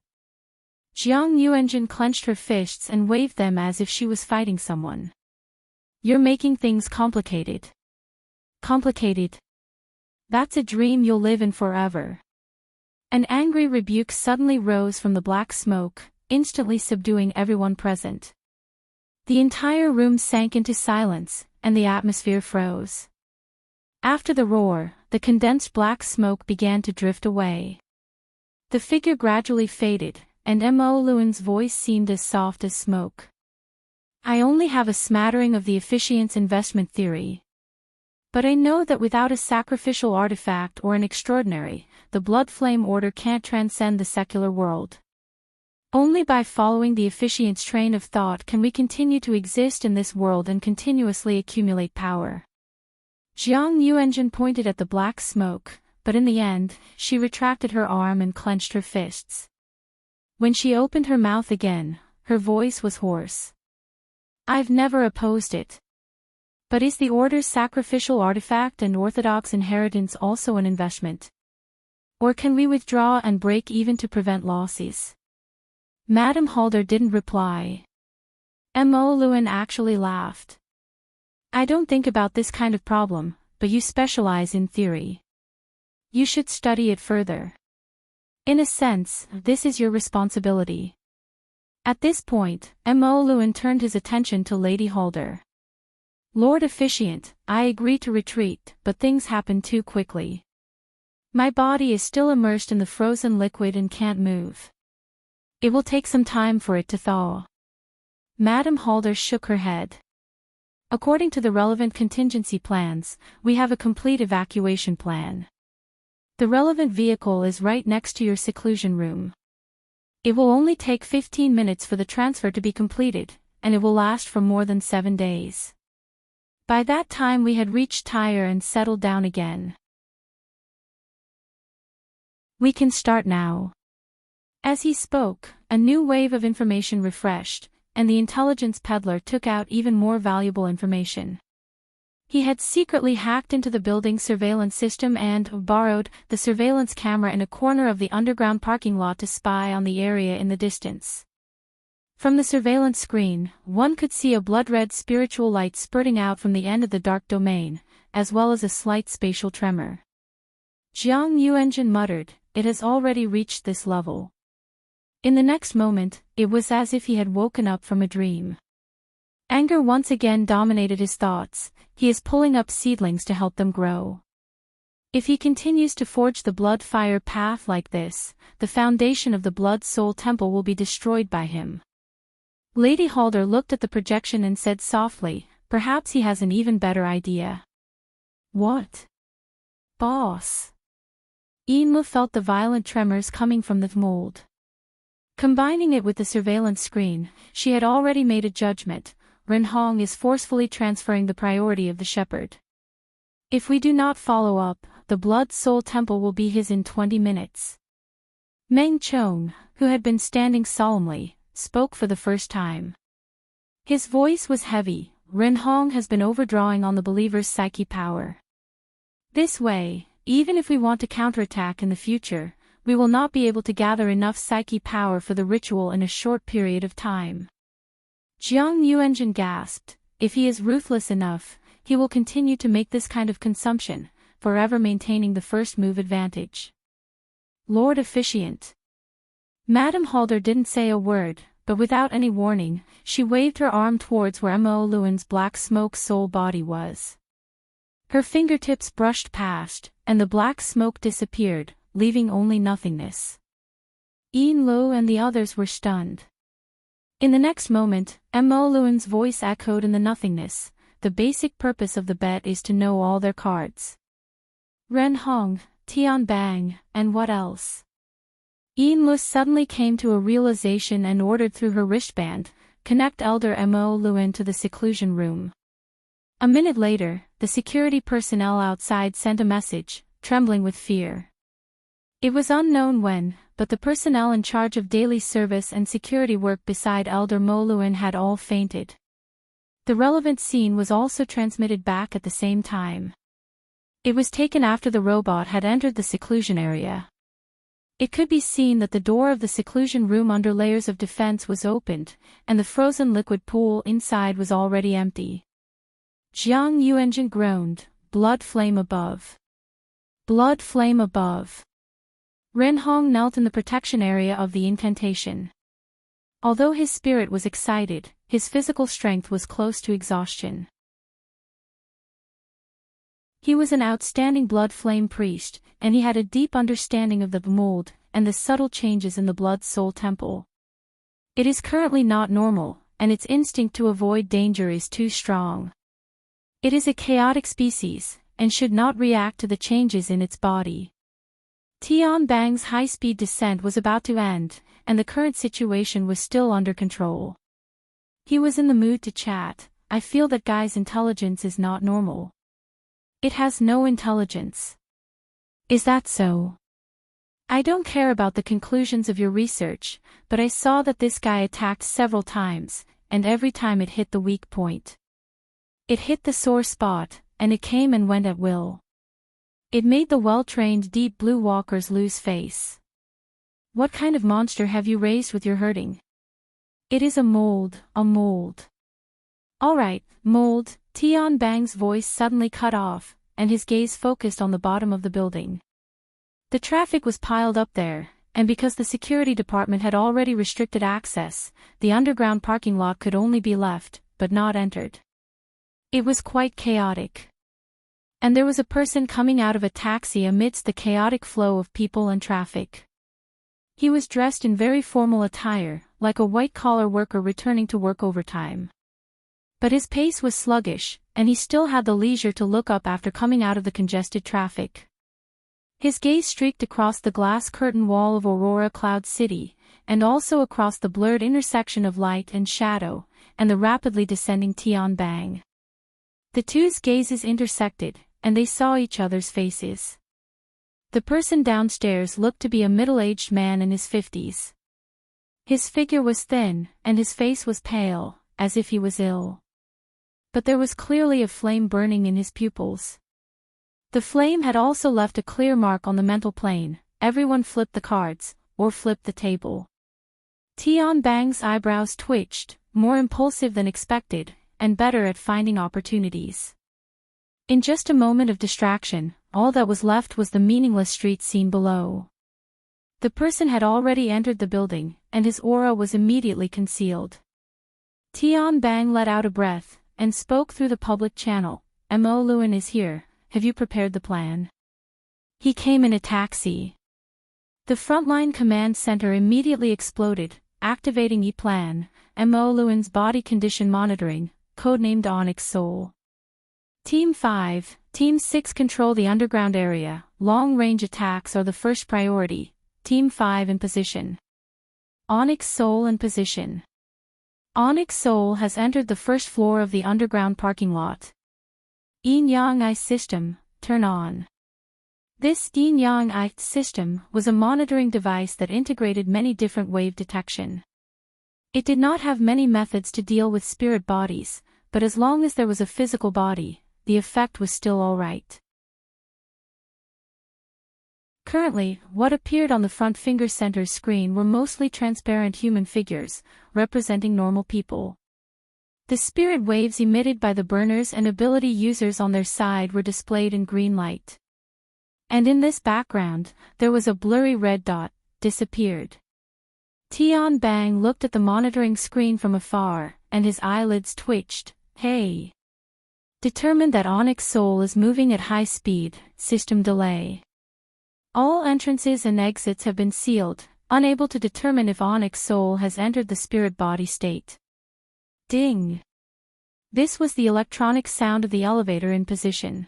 Speaker 1: Jiang Yuanjin clenched her fists and waved them as if she was fighting someone. You're making things complicated. Complicated? That's a dream you'll live in forever. An angry rebuke suddenly rose from the black smoke, instantly subduing everyone present. The entire room sank into silence, and the atmosphere froze. After the roar, the condensed black smoke began to drift away. The figure gradually faded, and Mo Luan's voice seemed as soft as smoke. I only have a smattering of the efficiency investment theory. But I know that without a sacrificial artifact or an extraordinary, the blood flame order can't transcend the secular world. Only by following the efficiency train of thought can we continue to exist in this world and continuously accumulate power. Jiang Yuanjun pointed at the black smoke, but in the end, she retracted her arm and clenched her fists. When she opened her mouth again, her voice was hoarse. I've never opposed it. But is the Order's sacrificial artifact and orthodox inheritance also an investment? Or can we withdraw and break even to prevent losses? Madame Halder didn't reply. Mo Luen actually laughed. I don't think about this kind of problem, but you specialize in theory. You should study it further. In a sense, this is your responsibility. At this point, Mo Luen turned his attention to Lady Halder. Lord Officiant, I agree to retreat, but things happen too quickly. My body is still immersed in the frozen liquid and can't move. It will take some time for it to thaw. Madame Halder shook her head. According to the relevant contingency plans, we have a complete evacuation plan. The relevant vehicle is right next to your seclusion room. It will only take 15 minutes for the transfer to be completed, and it will last for more than 7 days. By that time we had reached Tyre and settled down again. We can start now. As he spoke, a new wave of information refreshed, and the intelligence peddler took out even more valuable information. He had secretly hacked into the building's surveillance system and borrowed the surveillance camera in a corner of the underground parking lot to spy on the area in the distance. From the surveillance screen, one could see a blood-red spiritual light spurting out from the end of the dark domain, as well as a slight spatial tremor. Jiang Yuanjun muttered, "It has already reached this level." In the next moment, it was as if he had woken up from a dream. Anger once again dominated his thoughts. He is pulling up seedlings to help them grow. If he continues to forge the blood-fire path like this, the foundation of the Blood-Soul Temple will be destroyed by him. Lady Halder looked at the projection and said softly, "Perhaps he has an even better idea." "What?" "Boss." Yinlu felt the violent tremors coming from the mold. Combining it with the surveillance screen, she had already made a judgment. Ren Hong is forcefully transferring the priority of the shepherd. If we do not follow up, the Blood-Soul Temple will be his in 20 minutes. Meng Chong, who had been standing solemnly, spoke for the first time. His voice was heavy. Ren Hong has been overdrawing on the believer's psyche power. This way, even if we want to counterattack in the future, we will not be able to gather enough psyche power for the ritual in a short period of time. Jiang Yuanjun gasped. If he is ruthless enough, he will continue to make this kind of consumption, forever maintaining the first move advantage. Lord Officiant. Madame Halder didn't say a word, but without any warning, she waved her arm towards where Mo Luen's black smoke soul body was. Her fingertips brushed past, and the black smoke disappeared, leaving only nothingness. Yin Lu and the others were stunned. In the next moment, Mo Luen's voice echoed in the nothingness. The basic purpose of the bet is to know all their cards. Ren Hong, Tian Bang, and what else? Yin Lu suddenly came to a realization and ordered through her wristband, "Connect Elder Mo Luen to the seclusion room." A minute later, the security personnel outside sent a message, trembling with fear. It was unknown when, but the personnel in charge of daily service and security work beside Elder Mo Luen had all fainted. The relevant scene was also transmitted back at the same time. It was taken after the robot had entered the seclusion area. It could be seen that the door of the seclusion room under layers of defense was opened, and the frozen liquid pool inside was already empty. Jiang Yuanjun groaned, "Blood flame above. Blood flame above." Ren Hong knelt in the protection area of the incantation. Although his spirit was excited, his physical strength was close to exhaustion. He was an outstanding blood flame priest, and he had a deep understanding of the mold and the subtle changes in the Blood-Soul Temple. It is currently not normal, and its instinct to avoid danger is too strong. It is a chaotic species, and should not react to the changes in its body. Tian Bang's high-speed descent was about to end, and the current situation was still under control. He was in the mood to chat. "I feel that guy's intelligence is not normal." It has no intelligence. Is that so? I don't care about the conclusions of your research, but I saw that this guy attacked several times, and every time it hit the weak point. It hit the sore spot, and it came and went at will. It made the well-trained deep blue walkers lose face. What kind of monster have you raised with your herding? It is a mold, a mold. Alright, mold. Tian Bang's voice suddenly cut off, and his gaze focused on the bottom of the building. The traffic was piled up there, and because the security department had already restricted access, the underground parking lot could only be left, but not entered. It was quite chaotic. And there was a person coming out of a taxi amidst the chaotic flow of people and traffic. He was dressed in very formal attire, like a white-collar worker returning to work overtime. But his pace was sluggish, and he still had the leisure to look up after coming out of the congested traffic. His gaze streaked across the glass curtain wall of Aurora Cloud City, and also across the blurred intersection of light and shadow, and the rapidly descending Tian Bang. The two's gazes intersected, and they saw each other's faces. The person downstairs looked to be a middle-aged man in his 50s. His figure was thin, and his face was pale, as if he was ill. But there was clearly a flame burning in his pupils. The flame had also left a clear mark on the mental plane. Everyone flipped the cards, or flipped the table. Tian Bang's eyebrows twitched, more impulsive than expected, and better at finding opportunities. In just a moment of distraction, all that was left was the meaningless street scene below. The person had already entered the building, and his aura was immediately concealed. Tian Bang let out a breath, and spoke through the public channel. Mo Luan is here, have you prepared the plan? He came in a taxi. The frontline command center immediately exploded, activating E-Plan, Mo Luan's body condition monitoring, codenamed Onyx Soul. Team 5, Team 6 control the underground area. Long-range attacks are the first priority. Team 5 in position. Onyx Soul in position. Onyx Soul has entered the first floor of the underground parking lot. Yin-Yang Eye System, turn on. This Yin-Yang Eye system was a monitoring device that integrated many different wave detection. It did not have many methods to deal with spirit bodies, but as long as there was a physical body, the effect was still alright. Currently, what appeared on the front finger center's screen were mostly transparent human figures, representing normal people. The spirit waves emitted by the burners and ability users on their side were displayed in green light. And in this background, there was a blurry red dot, disappeared. Tian Bang looked at the monitoring screen from afar, and his eyelids twitched. Hey! Determined that Onyx Soul is moving at high speed, system delay. All entrances and exits have been sealed, unable to determine if Onyx Soul has entered the spirit body state. Ding! This was the electronic sound of the elevator in position.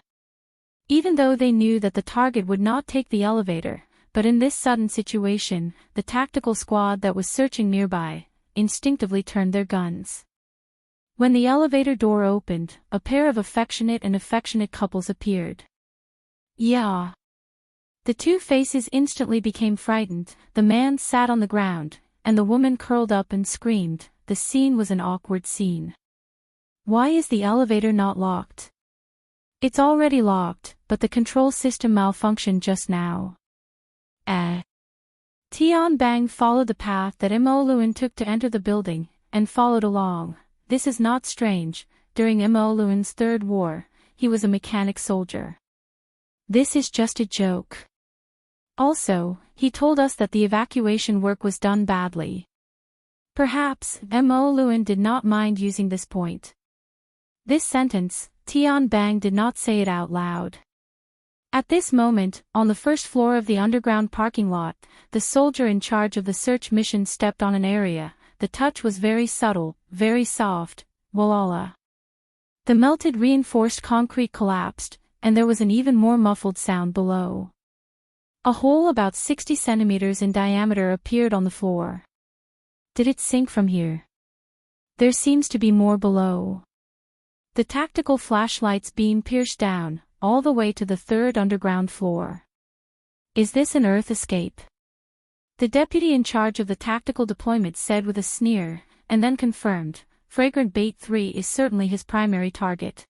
Speaker 1: Even though they knew that the target would not take the elevator, but in this sudden situation, the tactical squad that was searching nearby, instinctively turned their guns. When the elevator door opened, a pair of affectionate couples appeared. Yeah. The two faces instantly became frightened. The man sat on the ground, and the woman curled up and screamed. The scene was an awkward scene. Why is the elevator not locked? It's already locked, but the control system malfunctioned just now. Tian Bang followed the path that Mo Luan took to enter the building, and followed along. This is not strange. During Mo Luan's third war, he was a mechanic soldier. This is just a joke. Also, he told us that the evacuation work was done badly. Perhaps, Mo Luan did not mind using this point. This sentence, Tian Bang did not say it out loud. At this moment, on the first floor of the underground parking lot, the soldier in charge of the search mission stepped on an area. The touch was very subtle, very soft. Walala. The melted reinforced concrete collapsed, and there was an even more muffled sound below. A hole about 60 centimeters in diameter appeared on the floor. Did it sink from here? There seems to be more below. The tactical flashlight's beam pierced down, all the way to the third underground floor. Is this an Earth escape? The deputy in charge of the tactical deployment said with a sneer, and then confirmed, Fragrant Bait 3 is certainly his primary target.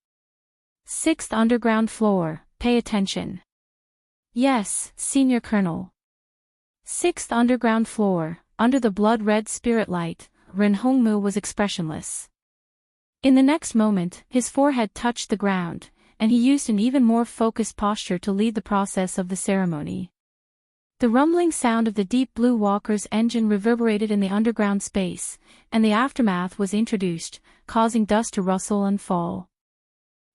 Speaker 1: Sixth underground floor, pay attention. Yes, Senior Colonel. Sixth underground floor, under the blood-red spirit light, Ren Hongmu was expressionless. In the next moment, his forehead touched the ground, and he used an even more focused posture to lead the process of the ceremony. The rumbling sound of the Deep Blue Walker's engine reverberated in the underground space, and the aftermath was introduced, causing dust to rustle and fall.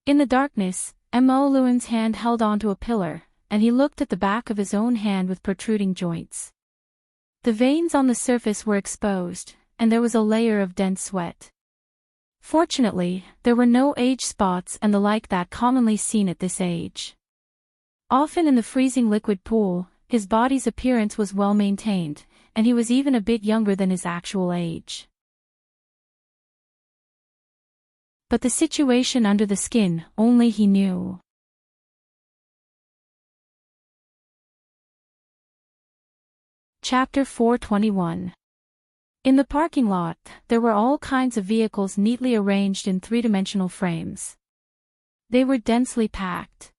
Speaker 1: In the darkness, Mo Luan's hand held onto a pillar, and he looked at the back of his own hand with protruding joints. The veins on the surface were exposed, and there was a layer of dense sweat. Fortunately, there were no age spots and the like that commonly seen at this age. Often in the freezing liquid pool, his body's appearance was well maintained, and he was even a bit younger than his actual age. But the situation under the skin, only he knew. Chapter 421. In the parking lot, there were all kinds of vehicles neatly arranged in three-dimensional frames. They were densely packed.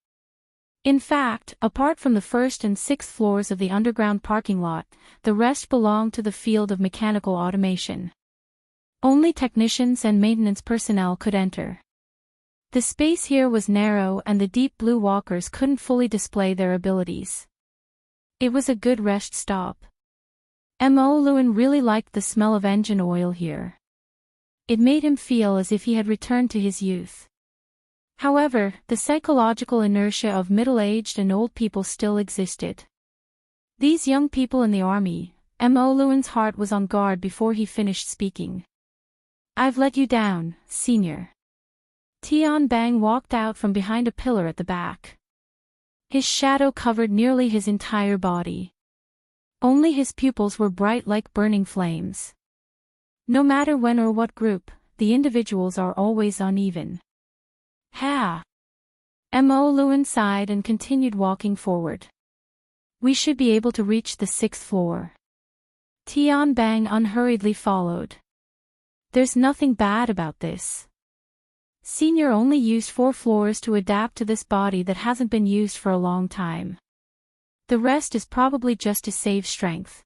Speaker 1: In fact, apart from the first and sixth floors of the underground parking lot, the rest belonged to the field of mechanical automation. Only technicians and maintenance personnel could enter. The space here was narrow and the Deep Blue Walkers couldn't fully display their abilities. It was a good rest stop. Mo Luan really liked the smell of engine oil here. It made him feel as if he had returned to his youth. However, the psychological inertia of middle-aged and old people still existed. These young people in the army, Mo Luan's heart was on guard before he finished speaking. I've let you down, Senior. Tian Bang walked out from behind a pillar at the back. His shadow covered nearly his entire body. Only his pupils were bright like burning flames. No matter when or what group, the individuals are always uneven. Ha! Mo Luan sighed and continued walking forward. We should be able to reach the sixth floor. Tian Bang unhurriedly followed. There's nothing bad about this. Senior only used 4 floors to adapt to this body that hasn't been used for a long time. The rest is probably just to save strength.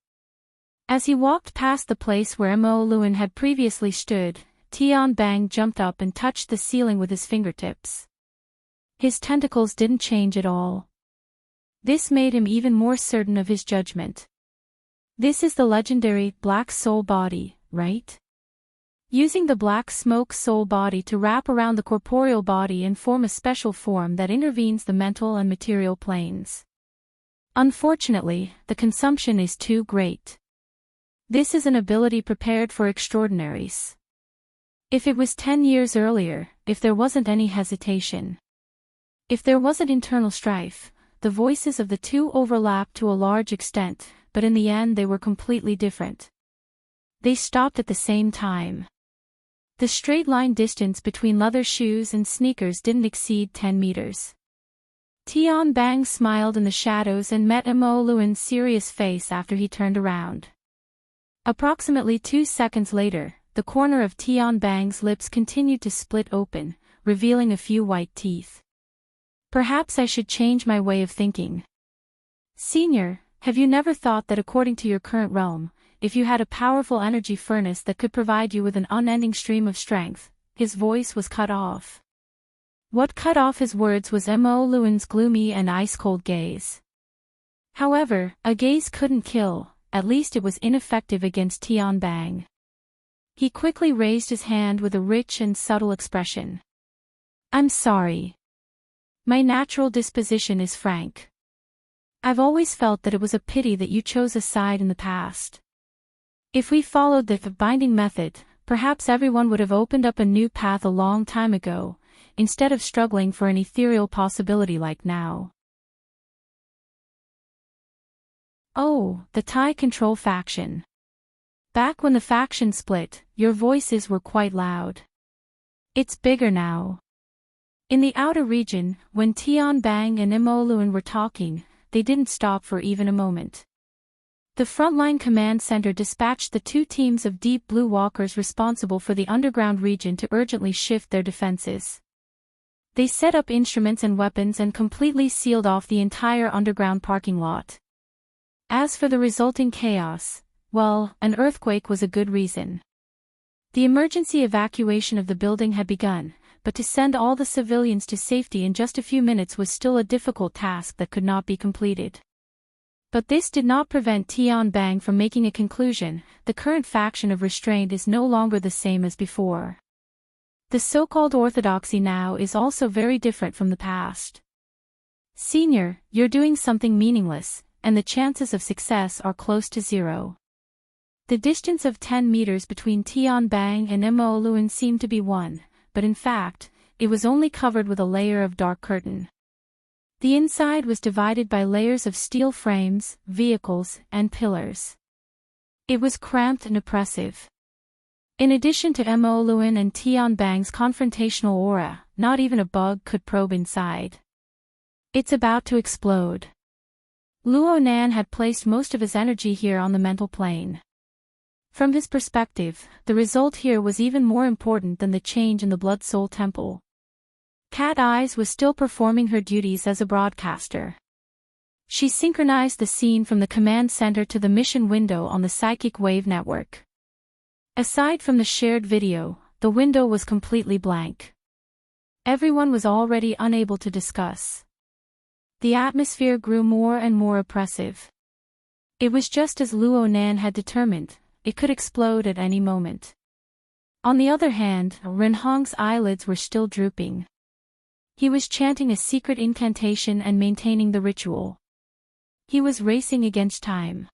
Speaker 1: As he walked past the place where Mo Luan had previously stood, Tian Bang jumped up and touched the ceiling with his fingertips. His tentacles didn't change at all. This made him even more certain of his judgment. This is the legendary Black Soul Body, right? Using the Black Smoke Soul Body to wrap around the corporeal body and form a special form that intervenes the mental and material planes. Unfortunately, the consumption is too great. This is an ability prepared for extraordinaries. If it was 10 years earlier, if there wasn't any hesitation. If there wasn't internal strife, the voices of the two overlapped to a large extent, but in the end they were completely different. They stopped at the same time. The straight-line distance between leather shoes and sneakers didn't exceed 10 meters. Tian Bang smiled in the shadows and met Mo Luan's serious face after he turned around. Approximately 2 seconds later, the corner of Tian Bang's lips continued to split open, revealing a few white teeth. Perhaps I should change my way of thinking. Senior, have you never thought that according to your current realm, if you had a powerful energy furnace that could provide you with an unending stream of strength? His voice was cut off. What cut off his words was Mo Luan's gloomy and ice-cold gaze. However, a gaze couldn't kill, at least it was ineffective against Tian Bang. He quickly raised his hand with a rich and subtle expression. I'm sorry. My natural disposition is frank. I've always felt that it was a pity that you chose a side in the past. If we followed the binding method, perhaps everyone would have opened up a new path a long time ago, instead of struggling for an ethereal possibility like now. Oh, the Thai control faction. Back when the faction split, your voices were quite loud. It's bigger now. In the outer region, when Tian Bang and Mo Luan were talking, they didn't stop for even a moment. The frontline command center dispatched the two teams of deep blue walkers responsible for the underground region to urgently shift their defenses. They set up instruments and weapons and completely sealed off the entire underground parking lot. As for the resulting chaos, well, an earthquake was a good reason. The emergency evacuation of the building had begun, but to send all the civilians to safety in just a few minutes was still a difficult task that could not be completed. But this did not prevent Tian Bang from making a conclusion: the current faction of restraint is no longer the same as before. The so-called orthodoxy now is also very different from the past. Senior, you're doing something meaningless, and the chances of success are close to zero. The distance of 10 meters between Tian Bang and Mo Luan seemed to be 1, but in fact, it was only covered with a layer of dark curtain. The inside was divided by layers of steel frames, vehicles, and pillars. It was cramped and oppressive. In addition to Mo Luan and Tian Bang's confrontational aura, not even a bug could probe inside. It's about to explode. Luo Nan had placed most of his energy here on the mental plane. From his perspective, the result here was even more important than the change in the Blood Soul Temple. Cat Eyes was still performing her duties as a broadcaster. She synchronized the scene from the command center to the mission window on the Psychic Wave network. Aside from the shared video, the window was completely blank. Everyone was already unable to discuss. The atmosphere grew more and more oppressive. It was just as Luo Nan had determined: it could explode at any moment. On the other hand, Renhong's eyelids were still drooping. He was chanting a secret incantation and maintaining the ritual. He was racing against time.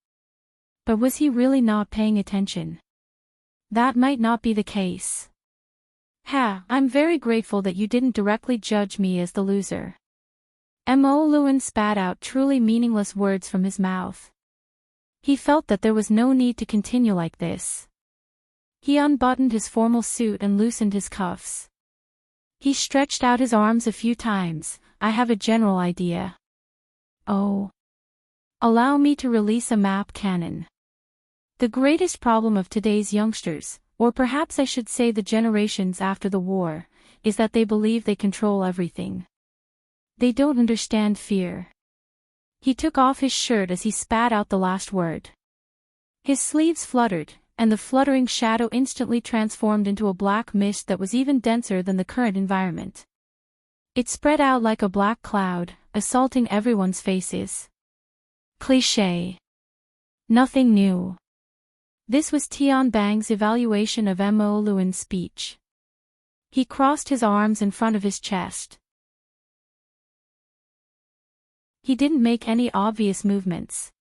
Speaker 1: But was he really not paying attention? That might not be the case. I'm very grateful that you didn't directly judge me as the loser. Mo Luan spat out truly meaningless words from his mouth. He felt that there was no need to continue like this. He unbuttoned his formal suit and loosened his cuffs. He stretched out his arms a few times. I have a general idea. Oh. Allow me to release a map cannon. The greatest problem of today's youngsters, or perhaps I should say the generations after the war, is that they believe they control everything. They don't understand fear. He took off his shirt as he spat out the last word. His sleeves fluttered, and the fluttering shadow instantly transformed into a black mist that was even denser than the current environment. It spread out like a black cloud, assaulting everyone's faces. Cliché. Nothing new. This was Tian Bang's evaluation of Mo Luan's speech. He crossed his arms in front of his chest. He didn't make any obvious movements.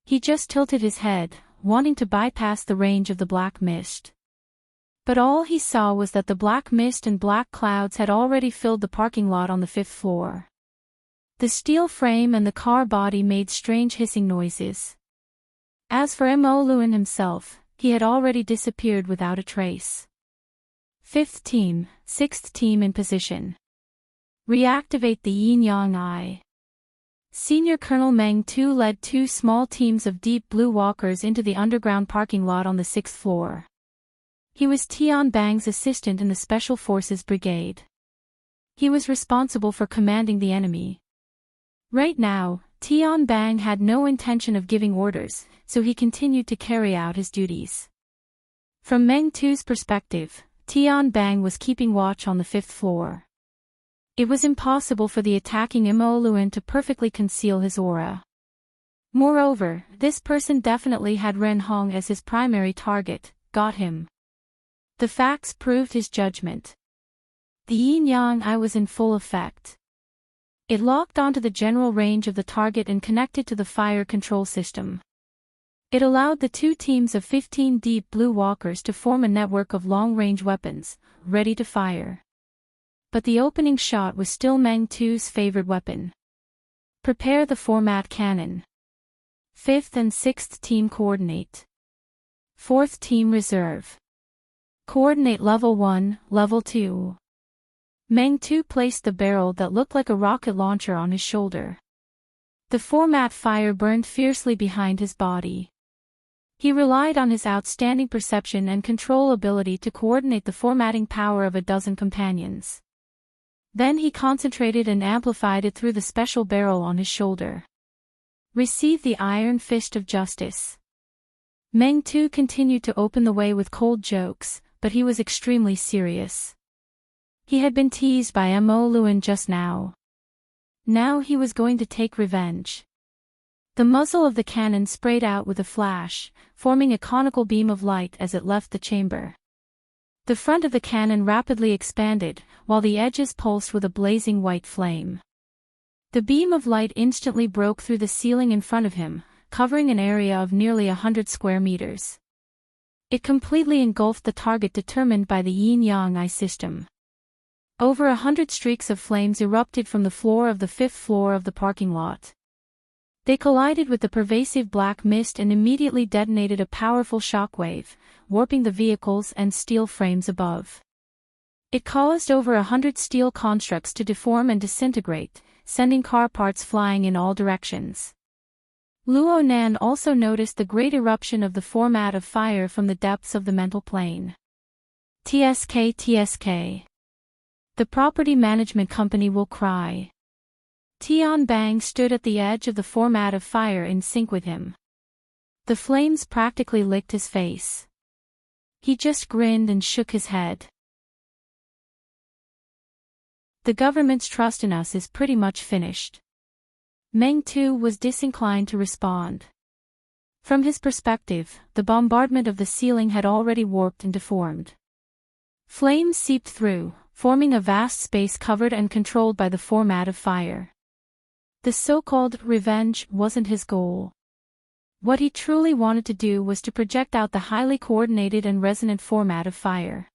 Speaker 1: He just tilted his head, wanting to bypass the range of the black mist. But all he saw was that the black mist and black clouds had already filled the parking lot on the 5th floor. The steel frame and the car body made strange hissing noises. As for Mo Luan himself, he had already disappeared without a trace. 5th team, 6th team in position. Reactivate the yin-yang eye. Senior Colonel Meng Tu led 2 small teams of deep blue walkers into the underground parking lot on the 6th floor. He was Tian Bang's assistant in the Special Forces Brigade. He was responsible for commanding the enemy. Right now, Tian Bang had no intention of giving orders, so he continued to carry out his duties. From Meng Tu's perspective, Tian Bang was keeping watch on the 5th floor. It was impossible for the attacking Mo Luan to perfectly conceal his aura. Moreover, this person definitely had Ren Hong as his primary target. Got him. The facts proved his judgment. The yin-yang eye was in full effect. It locked onto the general range of the target and connected to the fire control system. It allowed the 2 teams of 15 deep blue walkers to form a network of long-range weapons, ready to fire. But the opening shot was still Meng Tu's favorite weapon. Prepare the format cannon. 5th and 6th team coordinate. 4th team reserve. Coordinate level 1, level 2. Meng Tu placed the barrel that looked like a rocket launcher on his shoulder. The format fire burned fiercely behind his body. He relied on his outstanding perception and control ability to coordinate the formatting power of a dozen companions. Then he concentrated and amplified it through the special barrel on his shoulder. Receive the iron fist of justice. Meng Tu continued to open the way with cold jokes, but he was extremely serious. He had been teased by Mo Luan just now. Now he was going to take revenge. The muzzle of the cannon sprayed out with a flash, forming a conical beam of light as it left the chamber. The front of the cannon rapidly expanded, while the edges pulsed with a blazing white flame. The beam of light instantly broke through the ceiling in front of him, covering an area of nearly 100 square meters. It completely engulfed the target determined by the yin-yang eye system. Over 100 streaks of flames erupted from the floor of the 5th floor of the parking lot. They collided with the pervasive black mist and immediately detonated a powerful shockwave, warping the vehicles and steel frames above. It caused over 100 steel constructs to deform and disintegrate, sending car parts flying in all directions. Luo Nan also noticed the great eruption of the format of fire from the depths of the mental plane. TSK. The property management company will cry. Tian Bang stood at the edge of the format of fire in sync with him. The flames practically licked his face. He just grinned and shook his head. The government's trust in us is pretty much finished. Meng Tu was disinclined to respond. From his perspective, the bombardment of the ceiling had already warped and deformed. Flames seeped through, forming a vast space covered and controlled by the format of fire. The so-called revenge wasn't his goal. What he truly wanted to do was to project out the highly coordinated and resonant format of fire.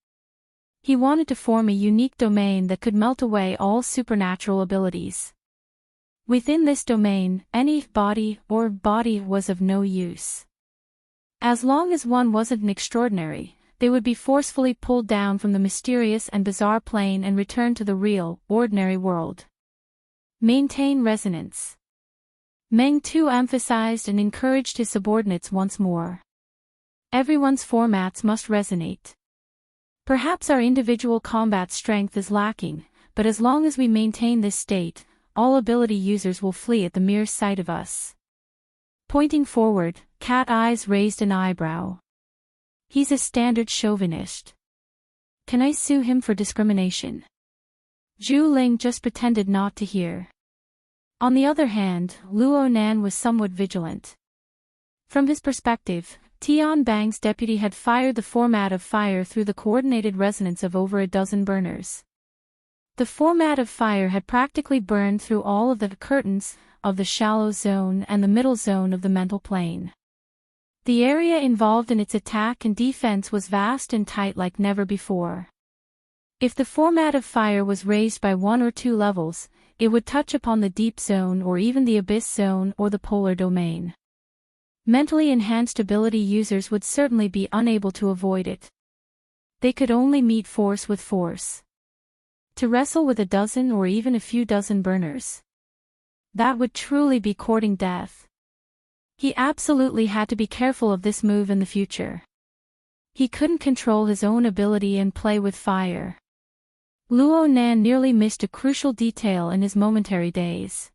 Speaker 1: He wanted to form a unique domain that could melt away all supernatural abilities. Within this domain, any body was of no use. As long as one wasn't an extraordinary, they would be forcefully pulled down from the mysterious and bizarre plane and returned to the real, ordinary world. Maintain resonance. Meng Tu emphasized and encouraged his subordinates once more. Everyone's formats must resonate. Perhaps our individual combat strength is lacking, but as long as we maintain this state, all ability users will flee at the mere sight of us. Pointing forward, Cat Eyes raised an eyebrow. He's a standard chauvinist. Can I sue him for discrimination? Zhu Ling just pretended not to hear. On the other hand, Luo Nan was somewhat vigilant. From his perspective, Tian Bang's deputy had fired the format of fire through the coordinated resonance of over a dozen burners. The format of fire had practically burned through all of the curtains of the shallow zone and the middle zone of the mental plane. The area involved in its attack and defense was vast and tight like never before. If the format of fire was raised by 1 or 2 levels, it would touch upon the deep zone or even the abyss zone or the polar domain. Mentally enhanced ability users would certainly be unable to avoid it. They could only meet force with force. To wrestle with a dozen or even a few dozen burners. That would truly be courting death. He absolutely had to be careful of this move in the future. He couldn't control his own ability and play with fire. Luo Nan nearly missed a crucial detail in his momentary daze.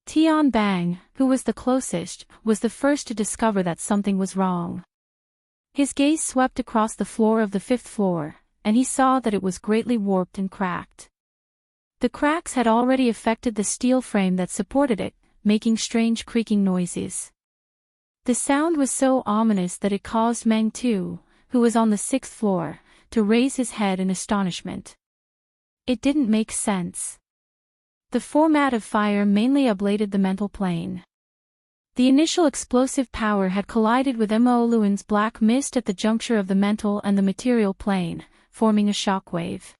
Speaker 1: Tian Bang, who was the closest, was the first to discover that something was wrong. His gaze swept across the floor of the 5th floor, and he saw that it was greatly warped and cracked. The cracks had already affected the steel frame that supported it, making strange creaking noises. The sound was so ominous that it caused Meng Tu, who was on the 6th floor, to raise his head in astonishment. It didn't make sense. The format of fire mainly ablated the mental plane. The initial explosive power had collided with Mo Luan's black mist at the juncture of the mental and the material plane, forming a shockwave.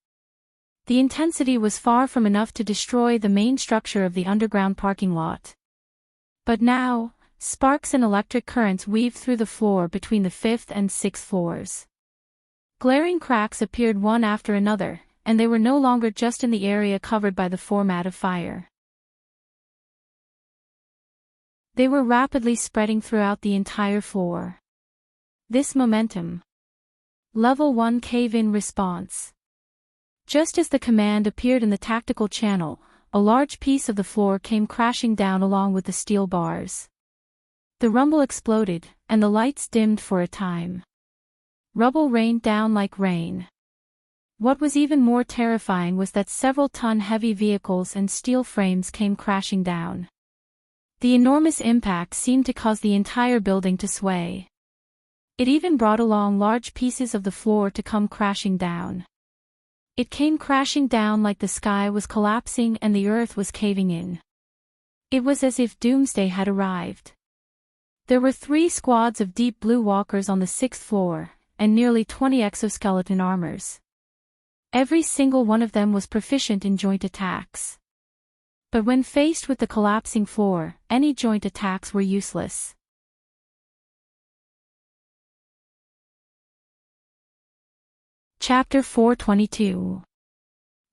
Speaker 1: The intensity was far from enough to destroy the main structure of the underground parking lot. But now, sparks and electric currents weaved through the floor between the 5th and 6th floors. Glaring cracks appeared one after another, and they were no longer just in the area covered by the format of fire. They were rapidly spreading throughout the entire floor. This momentum. Level 1 cave-in response. Just as the command appeared in the tactical channel, a large piece of the floor came crashing down along with the steel bars. The rumble exploded, and the lights dimmed for a time. Rubble rained down like rain. What was even more terrifying was that several-ton heavy vehicles and steel frames came crashing down. The enormous impact seemed to cause the entire building to sway. It even brought along large pieces of the floor to come crashing down. It came crashing down like the sky was collapsing and the earth was caving in. It was as if doomsday had arrived. There were 3 squads of deep blue walkers on the 6th floor, and nearly 20 exoskeleton armors. Every single one of them was proficient in joint attacks. But when faced with the collapsing floor, any joint attacks were useless. Chapter 422.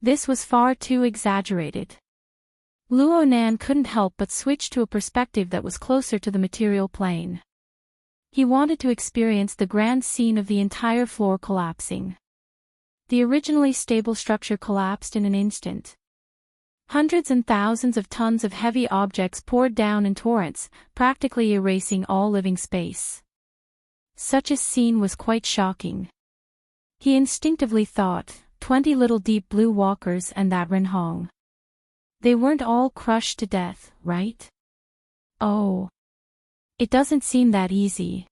Speaker 1: This was far too exaggerated. Luo Nan couldn't help but switch to a perspective that was closer to the material plane. He wanted to experience the grand scene of the entire floor collapsing. The originally stable structure collapsed in an instant. Hundreds and thousands of tons of heavy objects poured down in torrents, practically erasing all living space. Such a scene was quite shocking. He instinctively thought, 20 little deep blue walkers and that Renhong. They weren't all crushed to death, right? Oh. It doesn't seem that easy.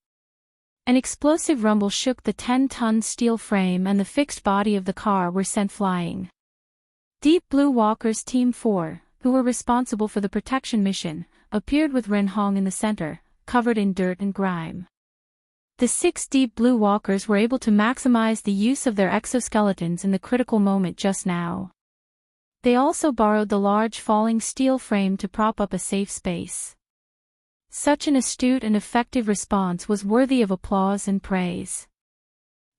Speaker 1: An explosive rumble shook the 10-ton steel frame and the fixed body of the car were sent flying. Deep Blue Walkers Team 4, who were responsible for the protection mission, appeared with Renhong in the center, covered in dirt and grime. The 6 Deep Blue Walkers were able to maximize the use of their exoskeletons in the critical moment just now. They also borrowed the large falling steel frame to prop up a safe space. Such an astute and effective response was worthy of applause and praise.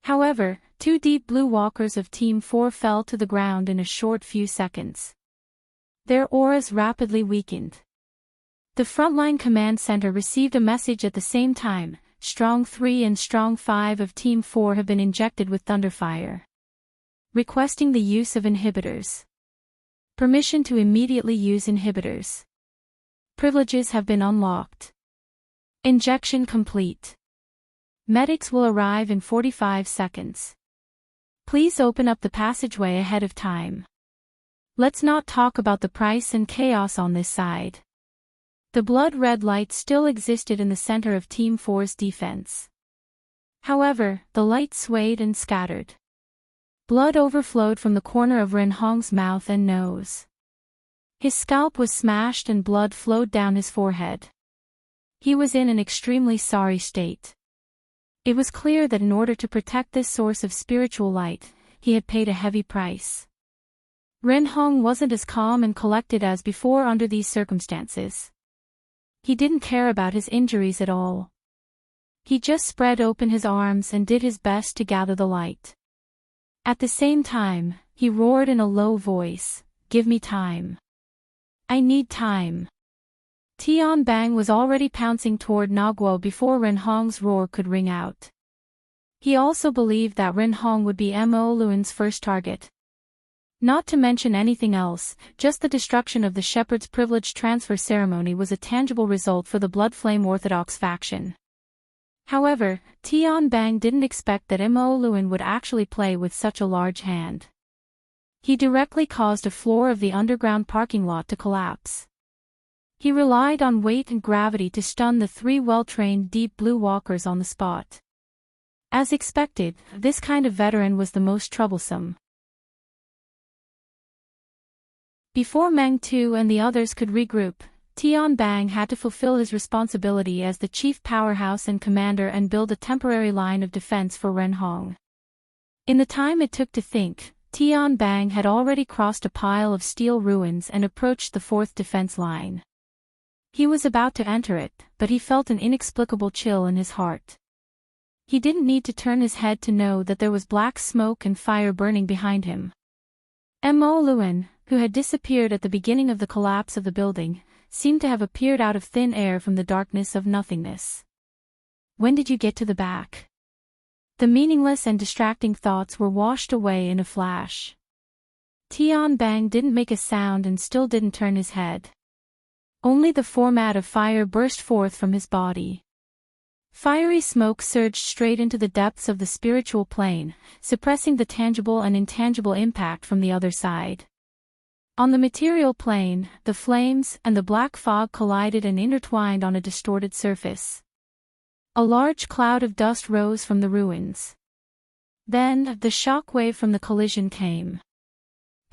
Speaker 1: However, 2 Deep Blue Walkers of Team 4 fell to the ground in a short few seconds. Their auras rapidly weakened. The frontline command center received a message at the same time: Strong 3 and Strong 5 of Team 4 have been injected with Thunderfire. Requesting the use of inhibitors. Permission to immediately use inhibitors. Privileges have been unlocked. Injection complete. Medics will arrive in 45 seconds. Please open up the passageway ahead of time. Let's not talk about the price and chaos on this side. The blood-red light still existed in the center of Team 4's defense. However, the light swayed and scattered. Blood overflowed from the corner of Renhong's mouth and nose. His scalp was smashed and blood flowed down his forehead. He was in an extremely sorry state. It was clear that in order to protect this source of spiritual light, he had paid a heavy price. Renhong wasn't as calm and collected as before under these circumstances. He didn't care about his injuries at all. He just spread open his arms and did his best to gather the light. At the same time, he roared in a low voice, "Give me time. I need time." Tian Bang was already pouncing toward Naguo before Renhong's roar could ring out. He also believed that Renhong would be Mo Luan's first target. Not to mention anything else, just the destruction of the Shepherd's Privilege transfer ceremony was a tangible result for the Bloodflame Orthodox faction. However, Tian Bang didn't expect that Mo Luan would actually play with such a large hand. He directly caused a floor of the underground parking lot to collapse. He relied on weight and gravity to stun the 3 well-trained Deep Blue Walkers on the spot. As expected, this kind of veteran was the most troublesome. Before Meng Tu and the others could regroup, Tian Bang had to fulfill his responsibility as the chief powerhouse and commander and build a temporary line of defense for Renhong. In the time it took to think, Tian Bang had already crossed a pile of steel ruins and approached the 4th defense line. He was about to enter it, but he felt an inexplicable chill in his heart. He didn't need to turn his head to know that there was black smoke and fire burning behind him. Mo Luen, who had disappeared at the beginning of the collapse of the building, seemed to have appeared out of thin air from the darkness of nothingness. When did you get to the back? The meaningless and distracting thoughts were washed away in a flash. Tian Bang didn't make a sound and still didn't turn his head. Only the format of fire burst forth from his body. Fiery smoke surged straight into the depths of the spiritual plane, suppressing the tangible and intangible impact from the other side. On the material plane, the flames and the black fog collided and intertwined on a distorted surface. A large cloud of dust rose from the ruins. Then, the shock wave from the collision came.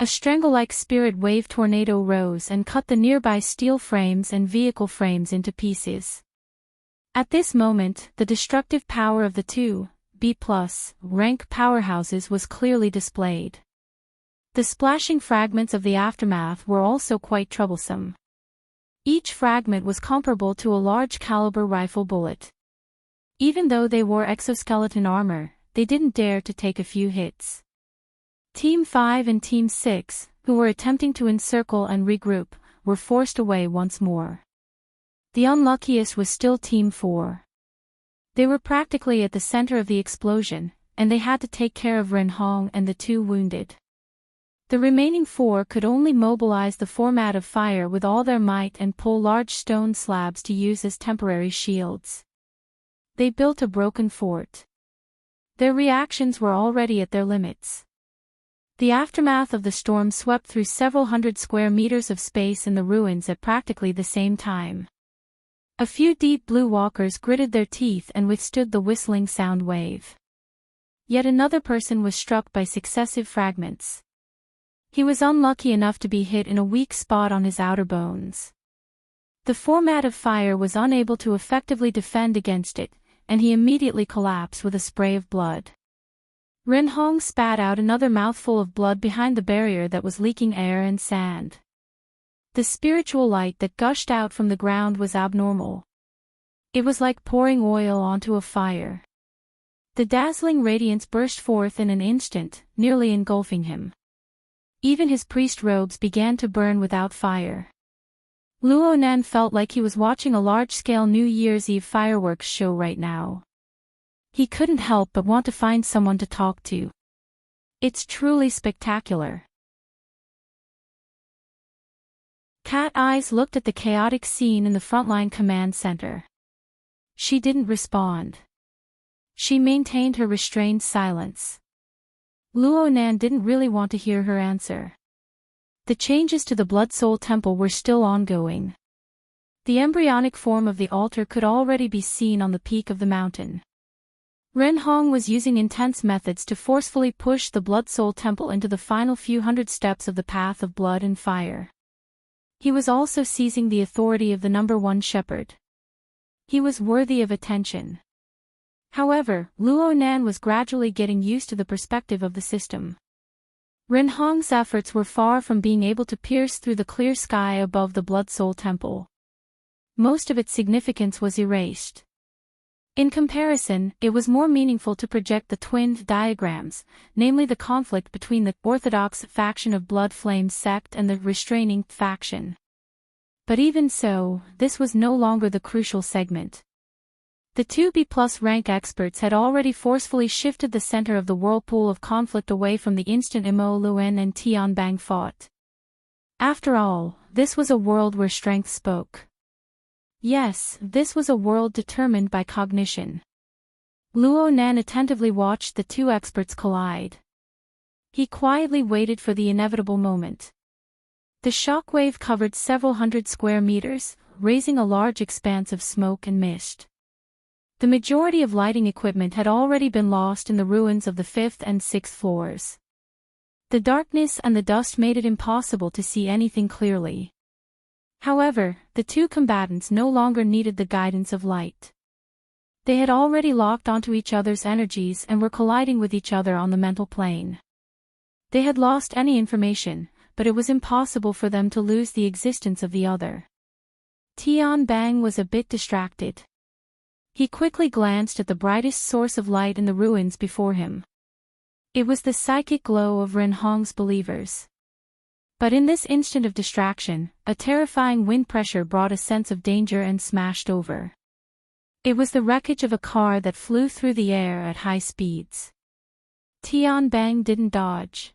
Speaker 1: A strangle-like spirit wave tornado rose and cut the nearby steel frames and vehicle frames into pieces. At this moment, the destructive power of the two B+ rank powerhouses was clearly displayed. The splashing fragments of the aftermath were also quite troublesome. Each fragment was comparable to a large-caliber rifle bullet. Even though they wore exoskeleton armor, they didn't dare to take a few hits. Team 5 and Team 6, who were attempting to encircle and regroup, were forced away once more. The unluckiest was still Team 4. They were practically at the center of the explosion, and they had to take care of Ren Hong and the two wounded. The remaining 4 could only mobilize the format of fire with all their might and pull large stone slabs to use as temporary shields. They built a broken fort. Their reactions were already at their limits. The aftermath of the storm swept through several hundred square meters of space in the ruins at practically the same time. A few deep blue walkers gritted their teeth and withstood the whistling sound wave. Yet another person was struck by successive fragments. He was unlucky enough to be hit in a weak spot on his outer bones. The format of fire was unable to effectively defend against it, and he immediately collapsed with a spray of blood. Ren Hong spat out another mouthful of blood behind the barrier that was leaking air and sand. The spiritual light that gushed out from the ground was abnormal. It was like pouring oil onto a fire. The dazzling radiance burst forth in an instant, nearly engulfing him. Even his priest robes began to burn without fire. Luo Nan felt like he was watching a large-scale New Year's Eve fireworks show right now. He couldn't help but want to find someone to talk to. It's truly spectacular. Cat Eyes looked at the chaotic scene in the frontline command center. She didn't respond. She maintained her restrained silence. Luo Nan didn't really want to hear her answer. The changes to the Blood Soul Temple were still ongoing. The embryonic form of the altar could already be seen on the peak of the mountain. Ren Hong was using intense methods to forcefully push the Blood Soul Temple into the final few hundred steps of the path of blood and fire. He was also seizing the authority of the number 1 shepherd. He was worthy of attention. However, Luo Nan was gradually getting used to the perspective of the system. Ren Hong's efforts were far from being able to pierce through the clear sky above the Blood Soul Temple. Most of its significance was erased. In comparison, it was more meaningful to project the twinned diagrams, namely the conflict between the orthodox faction of Blood Flame sect and the restraining faction. But even so, this was no longer the crucial segment. The two B+ rank experts had already forcefully shifted the center of the whirlpool of conflict away from the instant Mo Luen and Tian Bang fought. After all, this was a world where strength spoke. Yes, this was a world determined by cognition. Luo Nan attentively watched the two experts collide. He quietly waited for the inevitable moment. The shockwave covered several hundred square meters, raising a large expanse of smoke and mist. The majority of lighting equipment had already been lost in the ruins of the 5th and 6th floors. The darkness and the dust made it impossible to see anything clearly. However, the two combatants no longer needed the guidance of light. They had already locked onto each other's energies and were colliding with each other on the mental plane. They had lost any information, but it was impossible for them to lose the existence of the other. Tian Bang was a bit distracted. He quickly glanced at the brightest source of light in the ruins before him. It was the psychic glow of Ren Hong's believers. But in this instant of distraction, a terrifying wind pressure brought a sense of danger and smashed over. It was the wreckage of a car that flew through the air at high speeds. Tian Bang didn't dodge.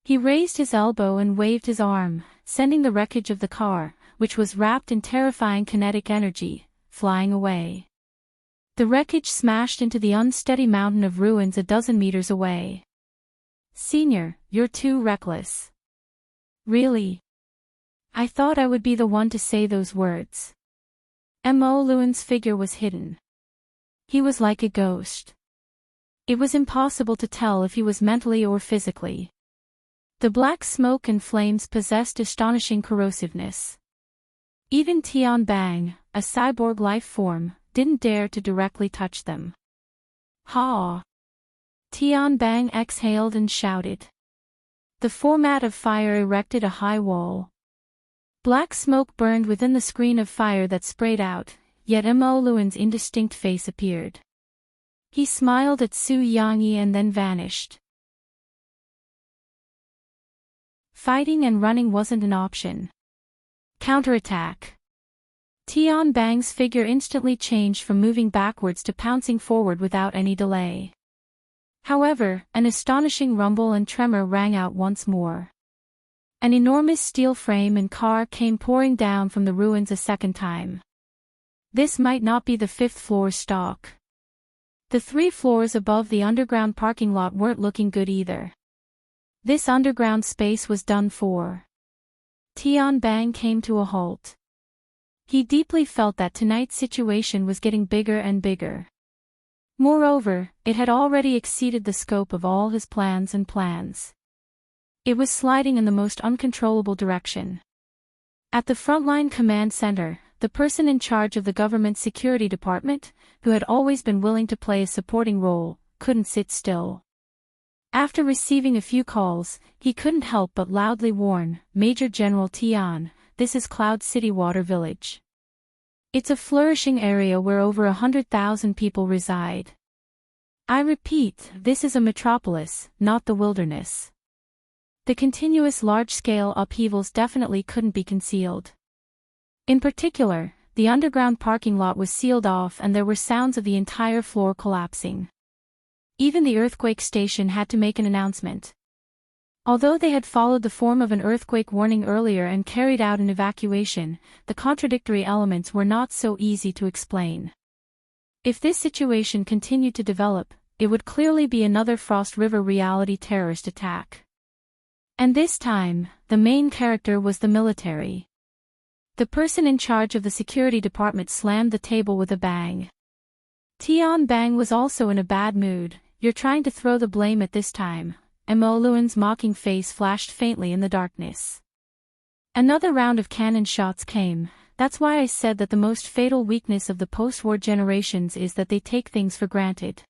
Speaker 1: He raised his elbow and waved his arm, sending the wreckage of the car, which was wrapped in terrifying kinetic energy, flying away. The wreckage smashed into the unsteady mountain of ruins a dozen meters away. "Senior, you're too reckless." "Really? I thought I would be the one to say those words." Mo Luan's figure was hidden. He was like a ghost. It was impossible to tell if he was mentally or physically. The black smoke and flames possessed astonishing corrosiveness. Even Tian Bang, a cyborg life form, didn't dare to directly touch them. "Ha!" Tian Bang exhaled and shouted. The format of fire erected a high wall. Black smoke burned within the screen of fire that sprayed out, yet Mo Luan's indistinct face appeared. He smiled at Su Yangyi and then vanished. Fighting and running wasn't an option. Counterattack. Tian Bang's figure instantly changed from moving backwards to pouncing forward without any delay. However, an astonishing rumble and tremor rang out once more. An enormous steel frame and car came pouring down from the ruins a second time. This might not be the fifth floor's stock. The 3 floors above the underground parking lot weren't looking good either. This underground space was done for. Tian Bang came to a halt. He deeply felt that tonight's situation was getting bigger and bigger. Moreover, it had already exceeded the scope of all his plans. It was sliding in the most uncontrollable direction. At the frontline command center, the person in charge of the government security department, who had always been willing to play a supporting role, couldn't sit still. After receiving a few calls, he couldn't help but loudly warn, "Major General Tian, this is Cloud City Water Village. It's a flourishing area where over 100,000 people reside. I repeat, this is a metropolis, not the wilderness." The continuous large-scale upheavals definitely couldn't be concealed. In particular, the underground parking lot was sealed off and there were sounds of the entire floor collapsing. Even the earthquake station had to make an announcement. Although they had followed the form of an earthquake warning earlier and carried out an evacuation, the contradictory elements were not so easy to explain. If this situation continued to develop, it would clearly be another Frost River reality terrorist attack. And this time, the main character was the military. The person in charge of the security department slammed the table with a bang. Tian Bang was also in a bad mood. "You're trying to throw the blame at this time." Mo Luan's mocking face flashed faintly in the darkness. Another round of cannon shots came. "That's why I said that the most fatal weakness of the post-war generations is that they take things for granted."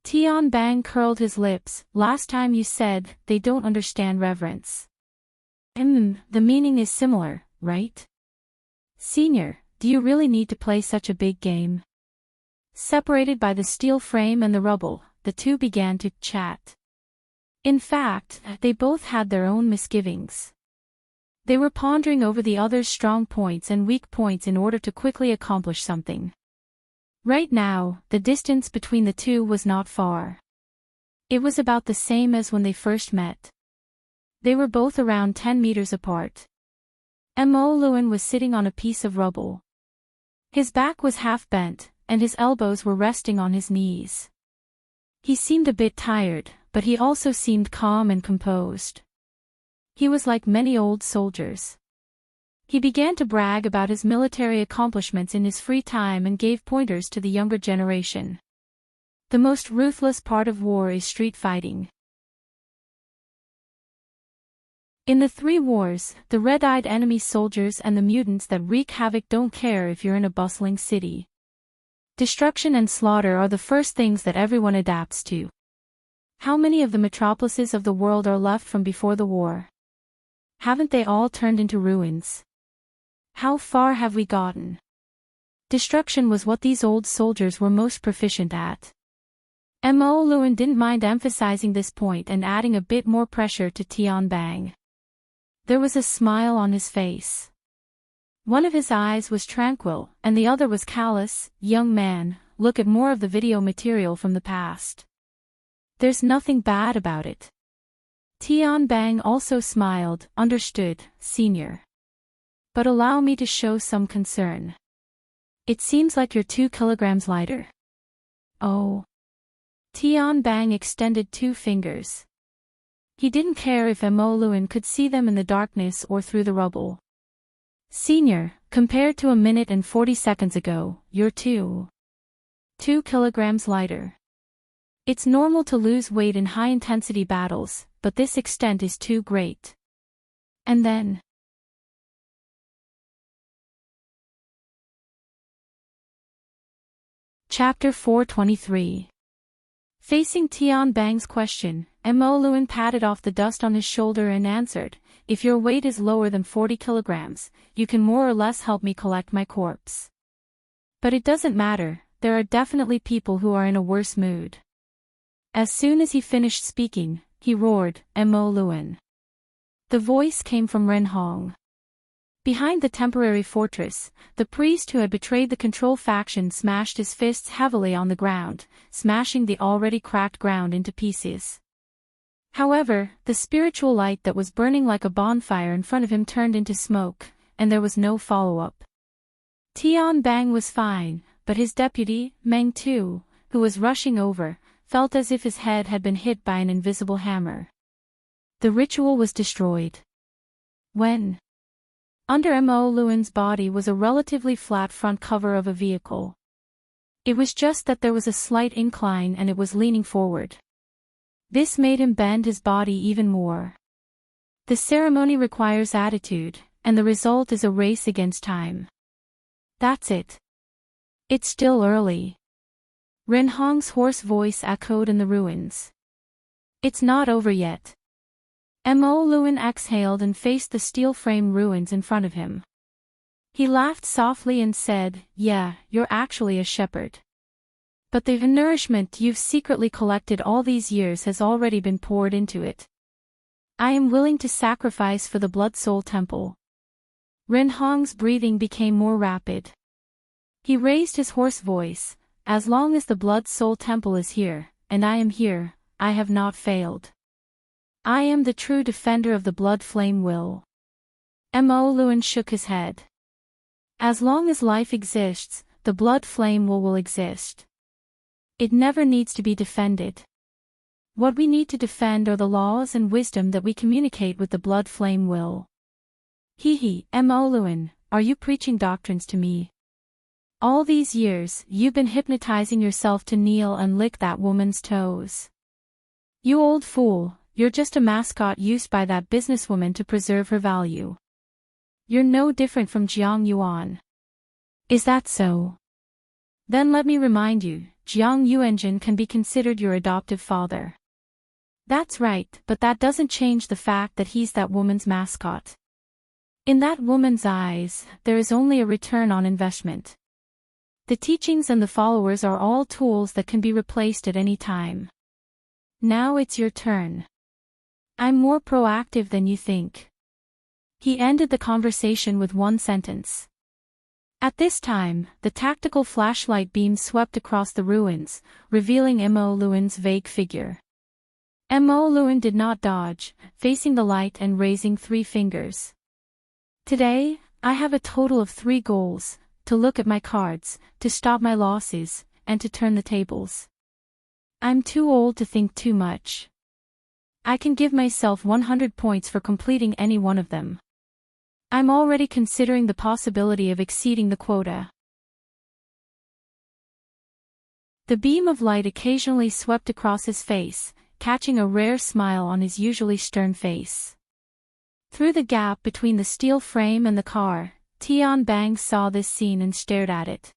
Speaker 1: Tian Bang curled his lips. "Last time you said, they don't understand reverence." The meaning is similar, right? Senior, do you really need to play such a big game? Separated by the steel frame and the rubble, the two began to chat. In fact, they both had their own misgivings. They were pondering over the other's strong points and weak points in order to quickly accomplish something. Right now, the distance between the two was not far. It was about the same as when they first met. They were both around 10 meters apart. Mo Luan was sitting on a piece of rubble. His back was half bent, and his elbows were resting on his knees. He seemed a bit tired, but he also seemed calm and composed. He was like many old soldiers. He began to brag about his military accomplishments in his free time and gave pointers to the younger generation. The most ruthless part of war is street fighting. In the 3 wars, the red-eyed enemy soldiers and the mutants that wreak havoc don't care if you're in a bustling city. Destruction and slaughter are the first things that everyone adapts to. How many of the metropolises of the world are left from before the war? Haven't they all turned into ruins? How far have we gotten? Destruction was what these old soldiers were most proficient at. Mo Luan didn't mind emphasizing this point and adding a bit more pressure to Tian Bang. There was a smile on his face. One of his eyes was tranquil, and the other was callous. Young man, look at more of the video material from the past. There's nothing bad about it. Tian Bang also smiled. Understood, senior. But allow me to show some concern. It seems like you're 2 kilograms lighter. Oh. Tian Bang extended 2 fingers. He didn't care if Mo Luan could see them in the darkness or through the rubble. Senior, compared to a minute and 40 seconds ago, you're 2 kilograms lighter. It's normal to lose weight in high-intensity battles, but this extent is too great. And then... Chapter 423. Facing Tian Bang's question, Mo Luan patted off the dust on his shoulder and answered, if your weight is lower than 40 kilograms, you can more or less help me collect my corpse. But it doesn't matter, there are definitely people who are in a worse mood. As soon as he finished speaking, he roared, Mo Luan. The voice came from Ren Hong. Behind the temporary fortress, the priest who had betrayed the control faction smashed his fists heavily on the ground, smashing the already cracked ground into pieces. However, the spiritual light that was burning like a bonfire in front of him turned into smoke, and there was no follow-up. Tian Bang was fine, but his deputy, Meng Tu, who was rushing over, felt as if his head had been hit by an invisible hammer. The ritual was destroyed. When? Under Mo Luan's body was a relatively flat front cover of a vehicle. It was just that there was a slight incline and it was leaning forward. This made him bend his body even more. The ceremony requires attitude, and the result is a race against time. That's it. It's still early. Ren Hong's hoarse voice echoed in the ruins. It's not over yet. Mo Luan exhaled and faced the steel frame ruins in front of him. He laughed softly and said, yeah, you're actually a shepherd. But the nourishment you've secretly collected all these years has already been poured into it. I am willing to sacrifice for the Blood Soul Temple. Ren Hong's breathing became more rapid. He raised his hoarse voice, as long as the Blood Soul Temple is here, and I am here, I have not failed. I am the true defender of the Blood Flame Will. Mo Luan shook his head. As long as life exists, the Blood Flame will exist. It never needs to be defended. What we need to defend are the laws and wisdom that we communicate with the Blood Flame Will. Mo Luan, are you preaching doctrines to me? All these years, you've been hypnotizing yourself to kneel and lick that woman's toes. You old fool. You're just a mascot used by that businesswoman to preserve her value. You're no different from Jiang Yuan. Is that so? Then let me remind you, Jiang Yuanjin can be considered your adoptive father. That's right, but that doesn't change the fact that he's that woman's mascot. In that woman's eyes, there is only a return on investment. The teachings and the followers are all tools that can be replaced at any time. Now it's your turn. I'm more proactive than you think. He ended the conversation with one sentence. At this time, the tactical flashlight beam swept across the ruins, revealing Mo Luan's vague figure. Mo Luan did not dodge, facing the light and raising 3 fingers. Today, I have a total of 3 goals: to look at my cards, to stop my losses, and to turn the tables. I'm too old to think too much. I can give myself 100 points for completing any one of them. I'm already considering the possibility of exceeding the quota. The beam of light occasionally swept across his face, catching a rare smile on his usually stern face. Through the gap between the steel frame and the car, Tian Bang saw this scene and stared at it.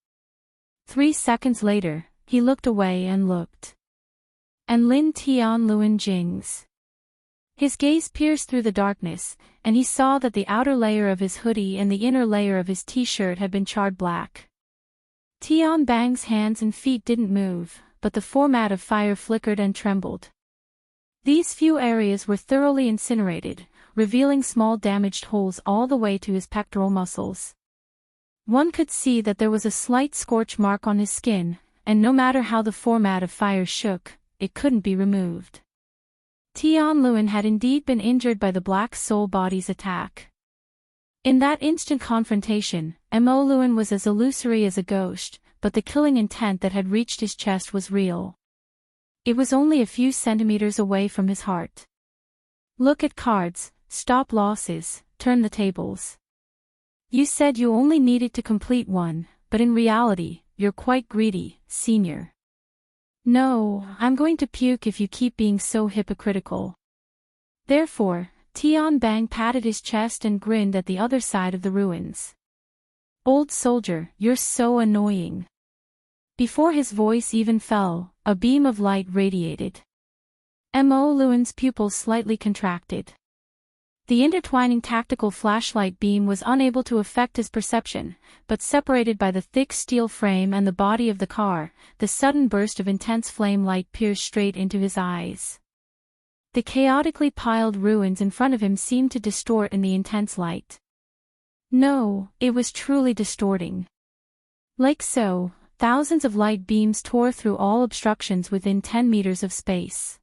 Speaker 1: 3 seconds later, he looked away and looked. And Lin Tian Luan Jing's. His gaze pierced through the darkness, and he saw that the outer layer of his hoodie and the inner layer of his t-shirt had been charred black. Tian Bang's hands and feet didn't move, but the format of fire flickered and trembled. These few areas were thoroughly incinerated, revealing small damaged holes all the way to his pectoral muscles. One could see that there was a slight scorch mark on his skin, and no matter how the format of fire shook, it couldn't be removed. Tian Luan had indeed been injured by the Black Soul Body's attack. In that instant confrontation, Mo Luan was as illusory as a ghost, but the killing intent that had reached his chest was real. It was only a few centimeters away from his heart. Look at cards, stop losses, turn the tables. You said you only needed to complete one, but in reality, you're quite greedy, senior. No, I'm going to puke if you keep being so hypocritical. Therefore, Tian Bang patted his chest and grinned at the other side of the ruins. Old soldier, you're so annoying. Before his voice even fell, a beam of light radiated. Mo Luan's pupils slightly contracted. The intertwining tactical flashlight beam was unable to affect his perception, but separated by the thick steel frame and the body of the car, the sudden burst of intense flame light pierced straight into his eyes. The chaotically piled ruins in front of him seemed to distort in the intense light. No, it was truly distorting. Like so, thousands of light beams tore through all obstructions within 10 meters of space.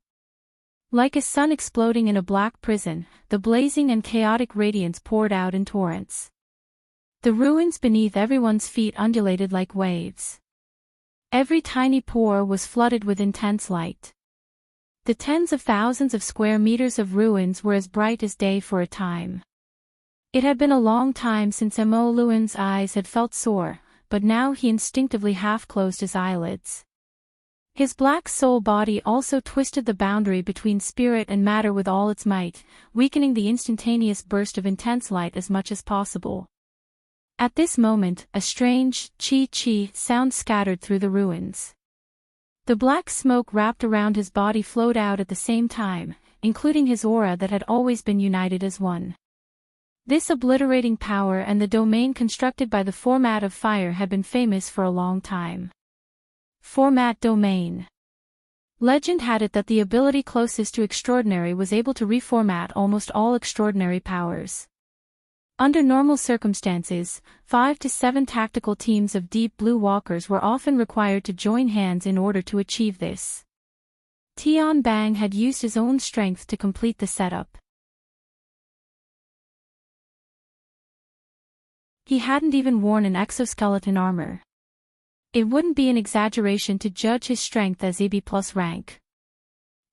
Speaker 1: Like a sun exploding in a black prison, the blazing and chaotic radiance poured out in torrents. The ruins beneath everyone's feet undulated like waves. Every tiny pore was flooded with intense light. The tens of thousands of square meters of ruins were as bright as day for a time. It had been a long time since Mo Luan's eyes had felt sore, but now he instinctively half-closed his eyelids. His black soul body also twisted the boundary between spirit and matter with all its might, weakening the instantaneous burst of intense light as much as possible. At this moment, a strange, chi-chi sound scattered through the ruins. The black smoke wrapped around his body flowed out at the same time, including his aura that had always been united as one. This obliterating power and the domain constructed by the format of fire had been famous for a long time. Format domain. Legend had it that the ability closest to extraordinary was able to reformat almost all extraordinary powers. Under normal circumstances, 5 to 7 tactical teams of deep blue walkers were often required to join hands in order to achieve this. Tian Bang had used his own strength to complete the setup. He hadn't even worn an exoskeleton armor. It wouldn't be an exaggeration to judge his strength as EB+ rank.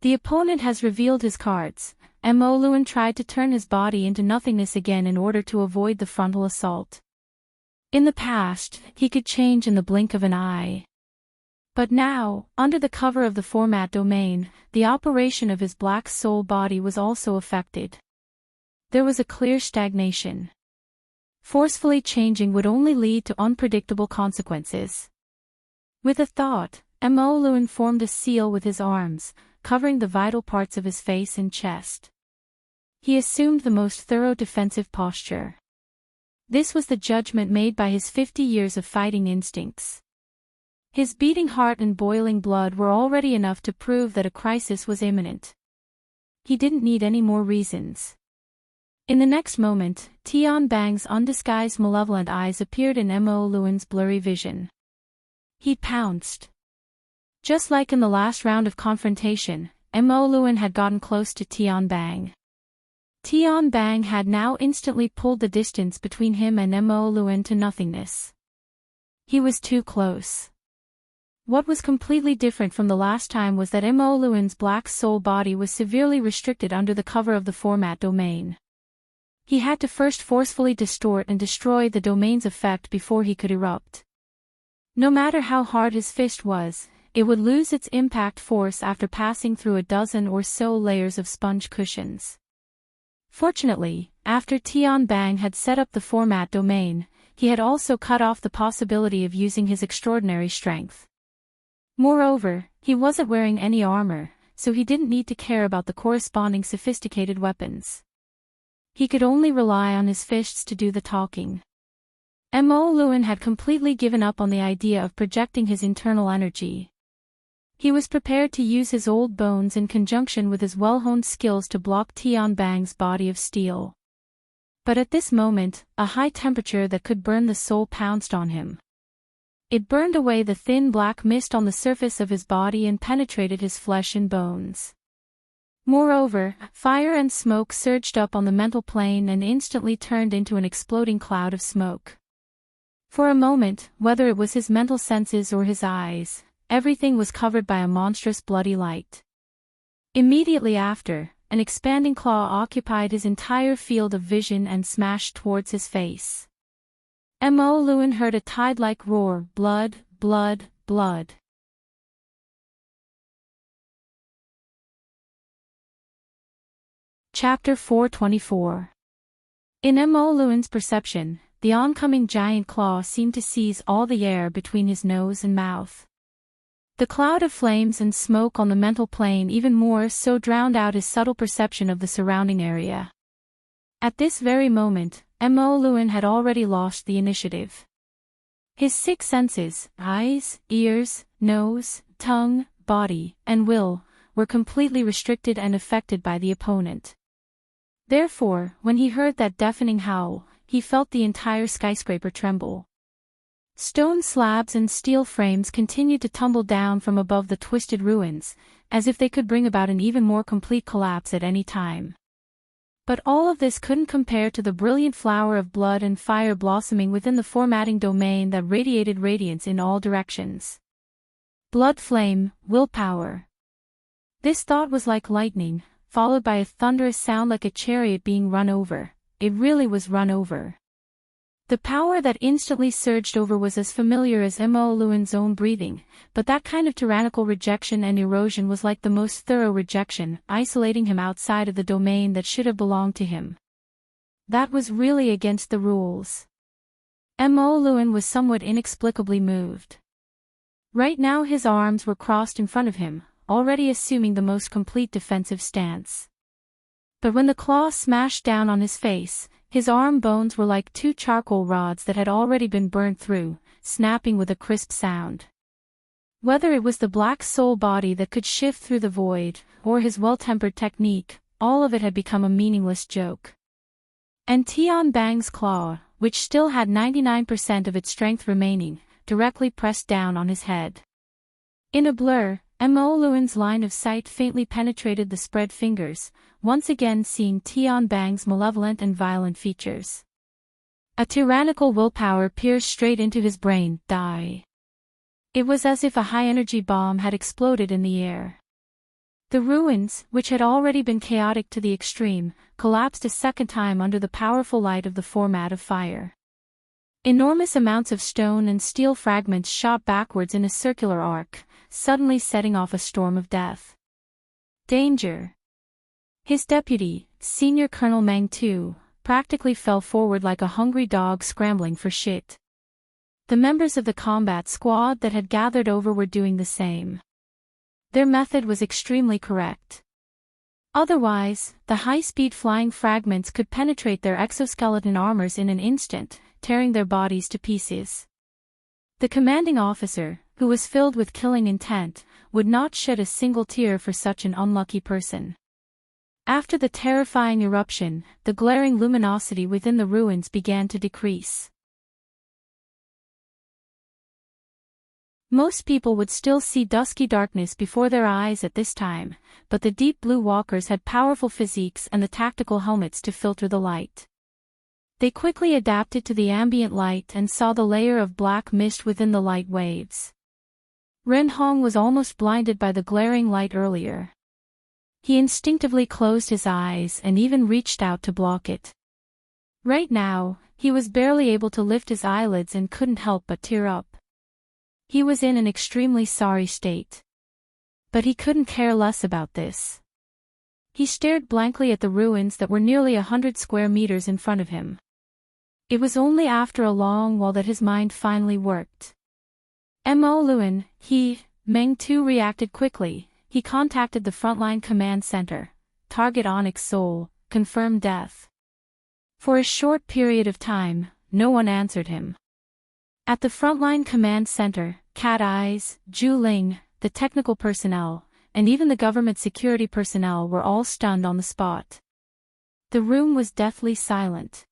Speaker 1: The opponent has revealed his cards. Mo Luan tried to turn his body into nothingness again in order to avoid the frontal assault. In the past, he could change in the blink of an eye. But now, under the cover of the format domain, the operation of his black soul body was also affected. There was a clear stagnation. Forcefully changing would only lead to unpredictable consequences. With a thought, Mo Luan formed a seal with his arms, covering the vital parts of his face and chest. He assumed the most thorough defensive posture. This was the judgment made by his 50 years of fighting instincts. His beating heart and boiling blood were already enough to prove that a crisis was imminent. He didn't need any more reasons. In the next moment, Tian Bang's undisguised malevolent eyes appeared in Mo Luan's blurry vision. He pounced. Just like in the last round of confrontation, Mo Luan had gotten close to Tian Bang. Tian Bang had now instantly pulled the distance between him and Mo Luan to nothingness. He was too close. What was completely different from the last time was that Mo Luan's black soul body was severely restricted under the cover of the format domain. He had to first forcefully distort and destroy the domain's effect before he could erupt. No matter how hard his fist was, it would lose its impact force after passing through a dozen or so layers of sponge cushions. Fortunately, after Tian Bang had set up the format domain, he had also cut off the possibility of using his extraordinary strength. Moreover, he wasn't wearing any armor, so he didn't need to care about the corresponding sophisticated weapons. He could only rely on his fists to do the talking. Mo Luan had completely given up on the idea of projecting his internal energy. He was prepared to use his old bones in conjunction with his well-honed skills to block Tian Bang's body of steel. But at this moment, a high temperature that could burn the soul pounced on him. It burned away the thin black mist on the surface of his body and penetrated his flesh and bones. Moreover, fire and smoke surged up on the mental plane and instantly turned into an exploding cloud of smoke. For a moment, whether it was his mental senses or his eyes, everything was covered by a monstrous bloody light. Immediately after, an expanding claw occupied his entire field of vision and smashed towards his face. Mo Luen heard a tide-like roar, blood, blood, blood. Chapter 424. In Mo Luen's perception, the oncoming giant claw seemed to seize all the air between his nose and mouth. The cloud of flames and smoke on the mental plane even more so drowned out his subtle perception of the surrounding area. At this very moment, Mo Luen had already lost the initiative. His 6 senses, eyes, ears, nose, tongue, body, and will, were completely restricted and affected by the opponent. Therefore, when he heard that deafening howl, he felt the entire skyscraper tremble. Stone slabs and steel frames continued to tumble down from above the twisted ruins, as if they could bring about an even more complete collapse at any time. But all of this couldn't compare to the brilliant flower of blood and fire blossoming within the formatting domain that radiated radiance in all directions. Blood flame, willpower. This thought was like lightning, followed by a thunderous sound like a chariot being run over. It really was run over. The power that instantly surged over was as familiar as Mo Luen's own breathing, but that kind of tyrannical rejection and erosion was like the most thorough rejection, isolating him outside of the domain that should have belonged to him. That was really against the rules. Mo Luen was somewhat inexplicably moved. Right now his arms were crossed in front of him, already assuming the most complete defensive stance. But when the claw smashed down on his face, his arm bones were like 2 charcoal rods that had already been burned through, snapping with a crisp sound. Whether it was the black soul body that could shift through the void, or his well-tempered technique, all of it had become a meaningless joke. And Tian Bang's claw, which still had 99% of its strength remaining, directly pressed down on his head. In a blur, Mo Luen's line of sight faintly penetrated the spread fingers, once again seeing Tian Bang's malevolent and violent features. A tyrannical willpower pierced straight into his brain, die. It was as if a high-energy bomb had exploded in the air. The ruins, which had already been chaotic to the extreme, collapsed a second time under the powerful light of the format of fire. Enormous amounts of stone and steel fragments shot backwards in a circular arc, suddenly setting off a storm of death. Danger! His deputy, Senior Colonel Meng Tu, practically fell forward like a hungry dog scrambling for shit. The members of the combat squad that had gathered over were doing the same. Their method was extremely correct. Otherwise, the high-speed flying fragments could penetrate their exoskeleton armors in an instant, tearing their bodies to pieces. The commanding officer, who was filled with killing intent, would not shed a single tear for such an unlucky person. After the terrifying eruption, the glaring luminosity within the ruins began to decrease. Most people would still see dusky darkness before their eyes at this time, but the deep blue walkers had powerful physiques and the tactical helmets to filter the light. They quickly adapted to the ambient light and saw the layer of black mist within the light waves. Ren Hong was almost blinded by the glaring light earlier. He instinctively closed his eyes and even reached out to block it. Right now, he was barely able to lift his eyelids and couldn't help but tear up. He was in an extremely sorry state. But he couldn't care less about this. He stared blankly at the ruins that were nearly 100 square meters in front of him. It was only after a long while that his mind finally worked. Mo Luen, Meng Tu reacted quickly. He contacted the frontline command center. Target Onyx Soul, confirm death. For a short period of time, no one answered him. At the frontline command center, Cat Eyes, Zhu Ling, the technical personnel, and even the government security personnel were all stunned on the spot. The room was deathly silent.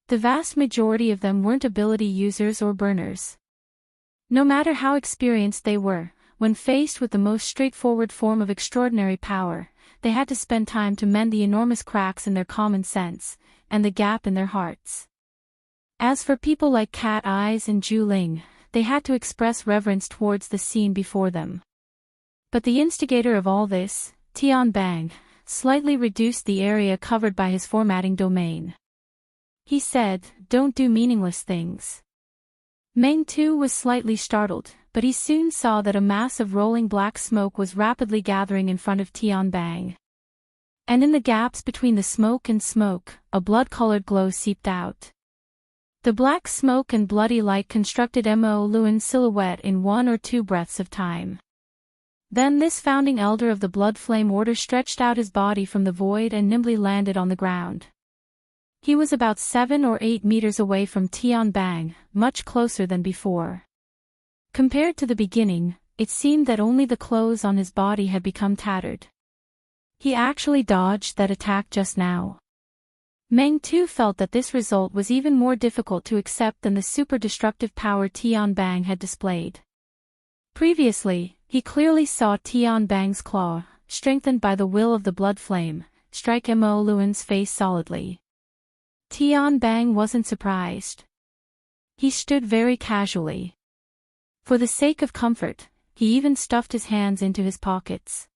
Speaker 1: The vast majority of them weren't ability users or burners. No matter how experienced they were, when faced with the most straightforward form of extraordinary power, they had to spend time to mend the enormous cracks in their common sense, and the gap in their hearts. As for people like Cat Eyes and Ju Ling, they had to express reverence towards the scene before them. But the instigator of all this, Tian Bang, slightly reduced the area covered by his formatting domain. He said, "Don't do meaningless things." Meng Tu was slightly startled, but he soon saw that a mass of rolling black smoke was rapidly gathering in front of Tian Bang. And in the gaps between the smoke and smoke, a blood-colored glow seeped out. The black smoke and bloody light constructed Mo Luan's silhouette in 1 or 2 breaths of time. Then this founding elder of the Blood Flame Order stretched out his body from the void and nimbly landed on the ground. He was about 7 or 8 meters away from Tian Bang, much closer than before. Compared to the beginning, it seemed that only the clothes on his body had become tattered. He actually dodged that attack just now. Meng Tu felt that this result was even more difficult to accept than the super-destructive power Tian Bang had displayed. Previously, he clearly saw Tian Bang's claw, strengthened by the will of the blood flame, strike Mo Luan's face solidly. Tian Bang wasn't surprised. He stood very casually. For the sake of comfort, he even stuffed his hands into his pockets.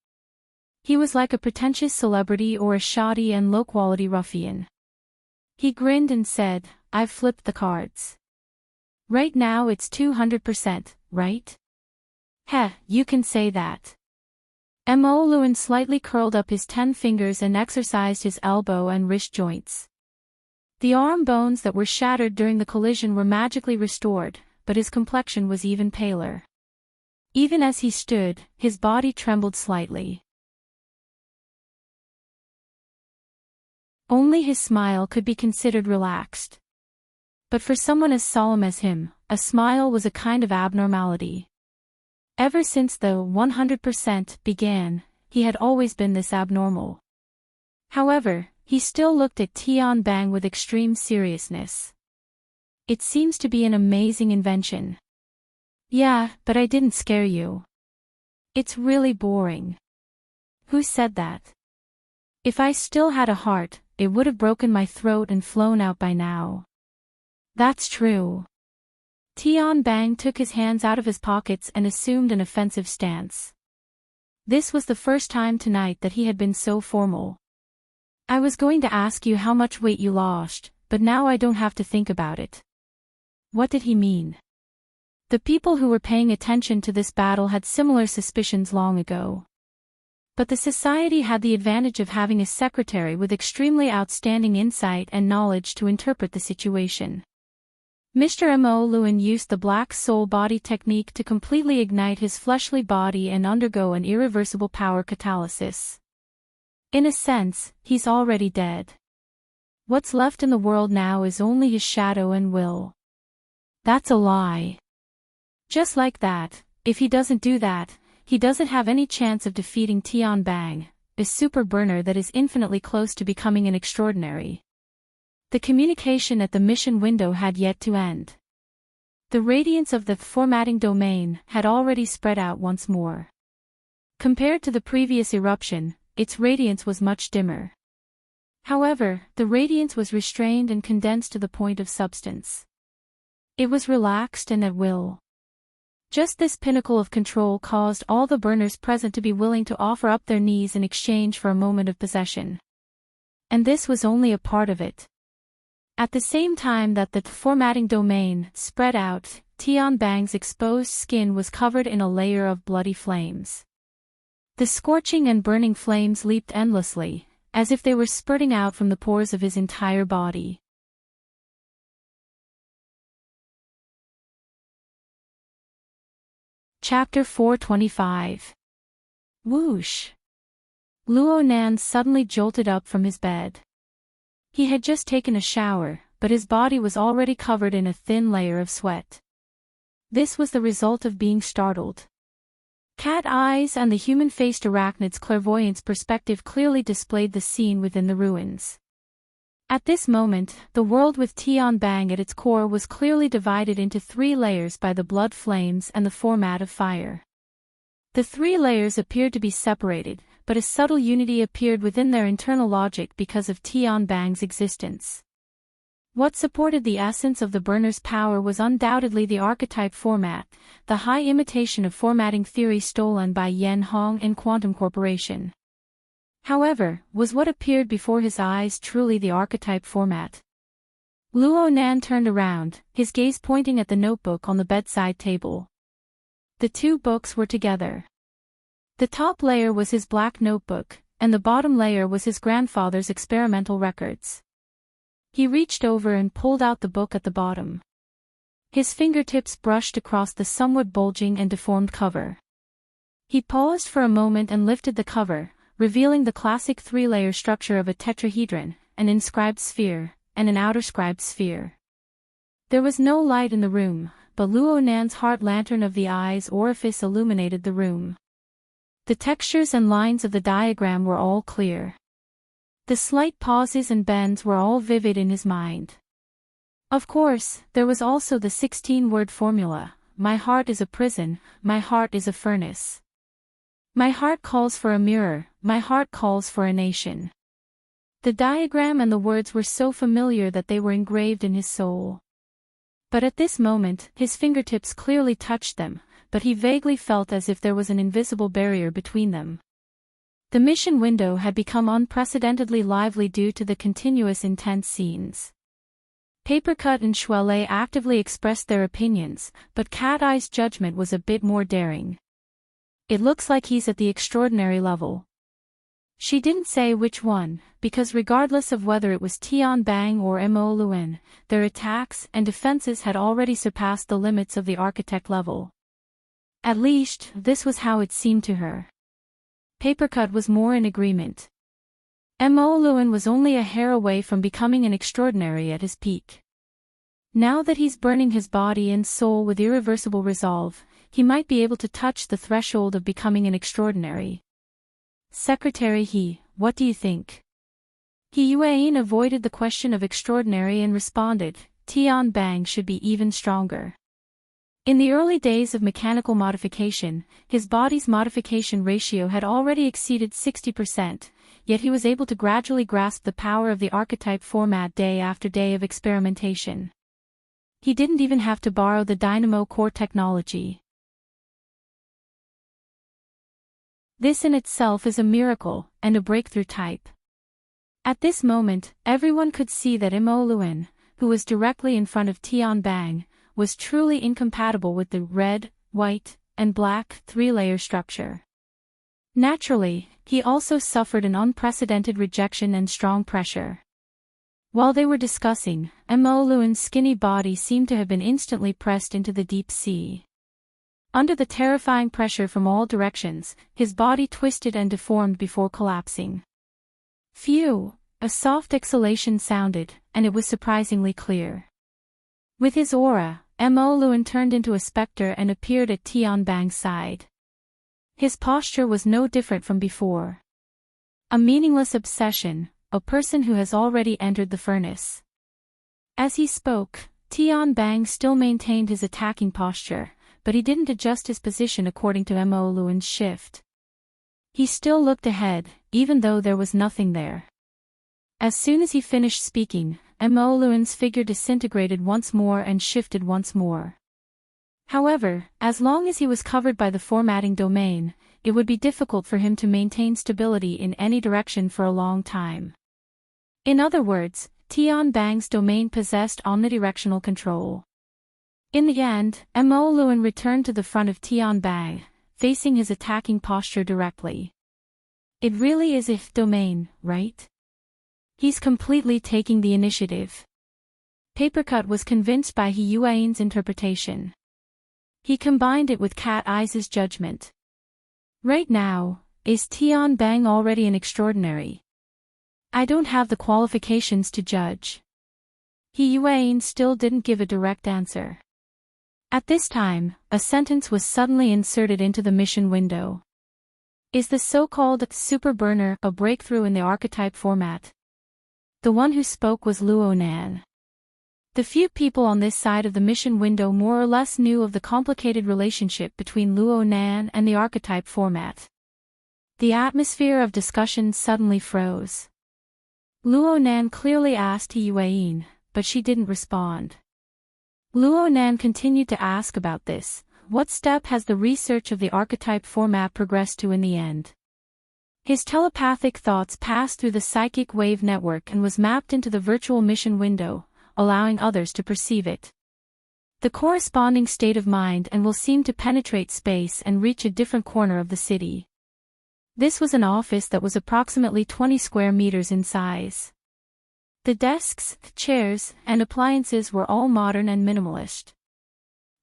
Speaker 1: He was like a pretentious celebrity or a shoddy and low-quality ruffian. He grinned and said, "I've flipped the cards. Right now it's 200%, right?" "Heh, you can say that." Mo Luan slightly curled up his 10 fingers and exercised his elbow and wrist joints. The arm bones that were shattered during the collision were magically restored, but his complexion was even paler. Even as he stood, his body trembled slightly. Only his smile could be considered relaxed. But for someone as solemn as him, a smile was a kind of abnormality. Ever since the 100% began, he had always been this abnormal. However, he still looked at Tian Bang with extreme seriousness. "It seems to be an amazing invention." "Yeah, but I didn't scare you." "It's really boring." "Who said that?" "If I still had a heart, it would have broken my throat and flown out by now." "That's true." Tian Bang took his hands out of his pockets and assumed an offensive stance. This was the first time tonight that he had been so formal. "I was going to ask you how much weight you lost, but now I don't have to think about it." What did he mean? The people who were paying attention to this battle had similar suspicions long ago. But the society had the advantage of having a secretary with extremely outstanding insight and knowledge to interpret the situation. Mr. Mo Luan used the Black Soul Body technique to completely ignite his fleshly body and undergo an irreversible power catalysis. In a sense, he's already dead. What's left in the world now is only his shadow and will. That's a lie. Just like that, if he doesn't do that, he doesn't have any chance of defeating Tian Bang, a super burner that is infinitely close to becoming an extraordinary. The communication at the mission window had yet to end. The radiance of the formatting domain had already spread out once more. Compared to the previous eruption, its radiance was much dimmer. However, the radiance was restrained and condensed to the point of substance. It was relaxed and at will. Just this pinnacle of control caused all the burners present to be willing to offer up their knees in exchange for a moment of possession. And this was only a part of it. At the same time that the formatting domain spread out, Tian Bang's exposed skin was covered in a layer of bloody flames. The scorching and burning flames leaped endlessly, as if they were spurting out from the pores of his entire body. Chapter 425. Whoosh! Luo Nan suddenly jolted up from his bed. He had just taken a shower, but his body was already covered in a thin layer of sweat. This was the result of being startled. Cat eyes and the human-faced arachnid's clairvoyance perspective clearly displayed the scene within the ruins. At this moment, the world with Tian Bang at its core was clearly divided into 3 layers by the blood flames and the format of fire. The 3 layers appeared to be separated, but a subtle unity appeared within their internal logic because of Tian Bang's existence. What supported the essence of the burner's power was undoubtedly the archetype format, the high imitation of formatting theory stolen by Yen Hong and Quantum Corporation. However, was what appeared before his eyes truly the archetype format? Luo Nan turned around, his gaze pointing at the notebook on the bedside table. The 2 books were together. The top layer was his black notebook, and the bottom layer was his grandfather's experimental records. He reached over and pulled out the book at the bottom. His fingertips brushed across the somewhat bulging and deformed cover. He paused for a moment and lifted the cover, revealing the classic 3-layer structure of a tetrahedron, an inscribed sphere, and an outer-scribed sphere. There was no light in the room, but Luo Nan's heart lantern of the eye's orifice illuminated the room. The textures and lines of the diagram were all clear. The slight pauses and bends were all vivid in his mind. Of course, there was also the 16-word formula, my heart is a prison, my heart is a furnace. My heart calls for a mirror, my heart calls for a nation. The diagram and the words were so familiar that they were engraved in his soul. But at this moment, his fingertips clearly touched them, but he vaguely felt as if there was an invisible barrier between them. The mission window had become unprecedentedly lively due to the continuous intense scenes. Papercut and Shuele actively expressed their opinions, but Cat Eye's judgment was a bit more daring. It looks like he's at the extraordinary level. She didn't say which one, because regardless of whether it was Tian Bang or Mo Luen, their attacks and defenses had already surpassed the limits of the architect level. At least, this was how it seemed to her. Papercut was more in agreement. Mo Luen was only a hair away from becoming an extraordinary at his peak. Now that he's burning his body and soul with irreversible resolve, he might be able to touch the threshold of becoming an extraordinary. Secretary He, what do you think? He Yuan avoided the question of extraordinary and responded, Tian Bang should be even stronger. In the early days of mechanical modification, his body's modification ratio had already exceeded 60%, yet he was able to gradually grasp the power of the archetype format day after day of experimentation. He didn't even have to borrow the dynamo core technology. This in itself is a miracle, and a breakthrough type. At this moment, everyone could see that Mo Luen, who was directly in front of Tian Bang, was truly incompatible with the red, white, and black 3-layer structure. Naturally, he also suffered an unprecedented rejection and strong pressure. While they were discussing, Mo Luen's skinny body seemed to have been instantly pressed into the deep sea. Under the terrifying pressure from all directions, his body twisted and deformed before collapsing. Phew! A soft exhalation sounded, and it was surprisingly clear. With his aura, Mo Luen turned into a specter and appeared at Tian Bang's side. His posture was no different from before. A meaningless obsession, a person who has already entered the furnace. As he spoke, Tian Bang still maintained his attacking posture, but he didn't adjust his position according to Mo Luen's shift. He still looked ahead, even though there was nothing there. As soon as he finished speaking, Mo Luen's figure disintegrated once more and shifted once more. However, as long as he was covered by the formatting domain, it would be difficult for him to maintain stability in any direction for a long time. In other words, Tian Bang's domain possessed omnidirectional control. In the end, Mo Luen returned to the front of Tian Bang, facing his attacking posture directly. It really is his domain, right? He's completely taking the initiative. Papercut was convinced by He Yuan's interpretation. He combined it with Cat Eye's judgment. Right now, is Tian Bang already an extraordinary? I don't have the qualifications to judge. He Yuan still didn't give a direct answer. At this time, a sentence was suddenly inserted into the mission window. Is the so-called super burner a breakthrough in the archetype format? The one who spoke was Luo Nan. The few people on this side of the mission window more or less knew of the complicated relationship between Luo Nan and the archetype format. The atmosphere of discussion suddenly froze. Luo Nan clearly asked Yueyin, but she didn't respond. Luo Nan continued to ask about this. What step has the research of the archetype format progressed to in the end? His telepathic thoughts passed through the psychic wave network and was mapped into the virtual mission window, allowing others to perceive it. The corresponding state of mind and will seem to penetrate space and reach a different corner of the city. This was an office that was approximately 20 square meters in size. The desks, chairs, and appliances were all modern and minimalist.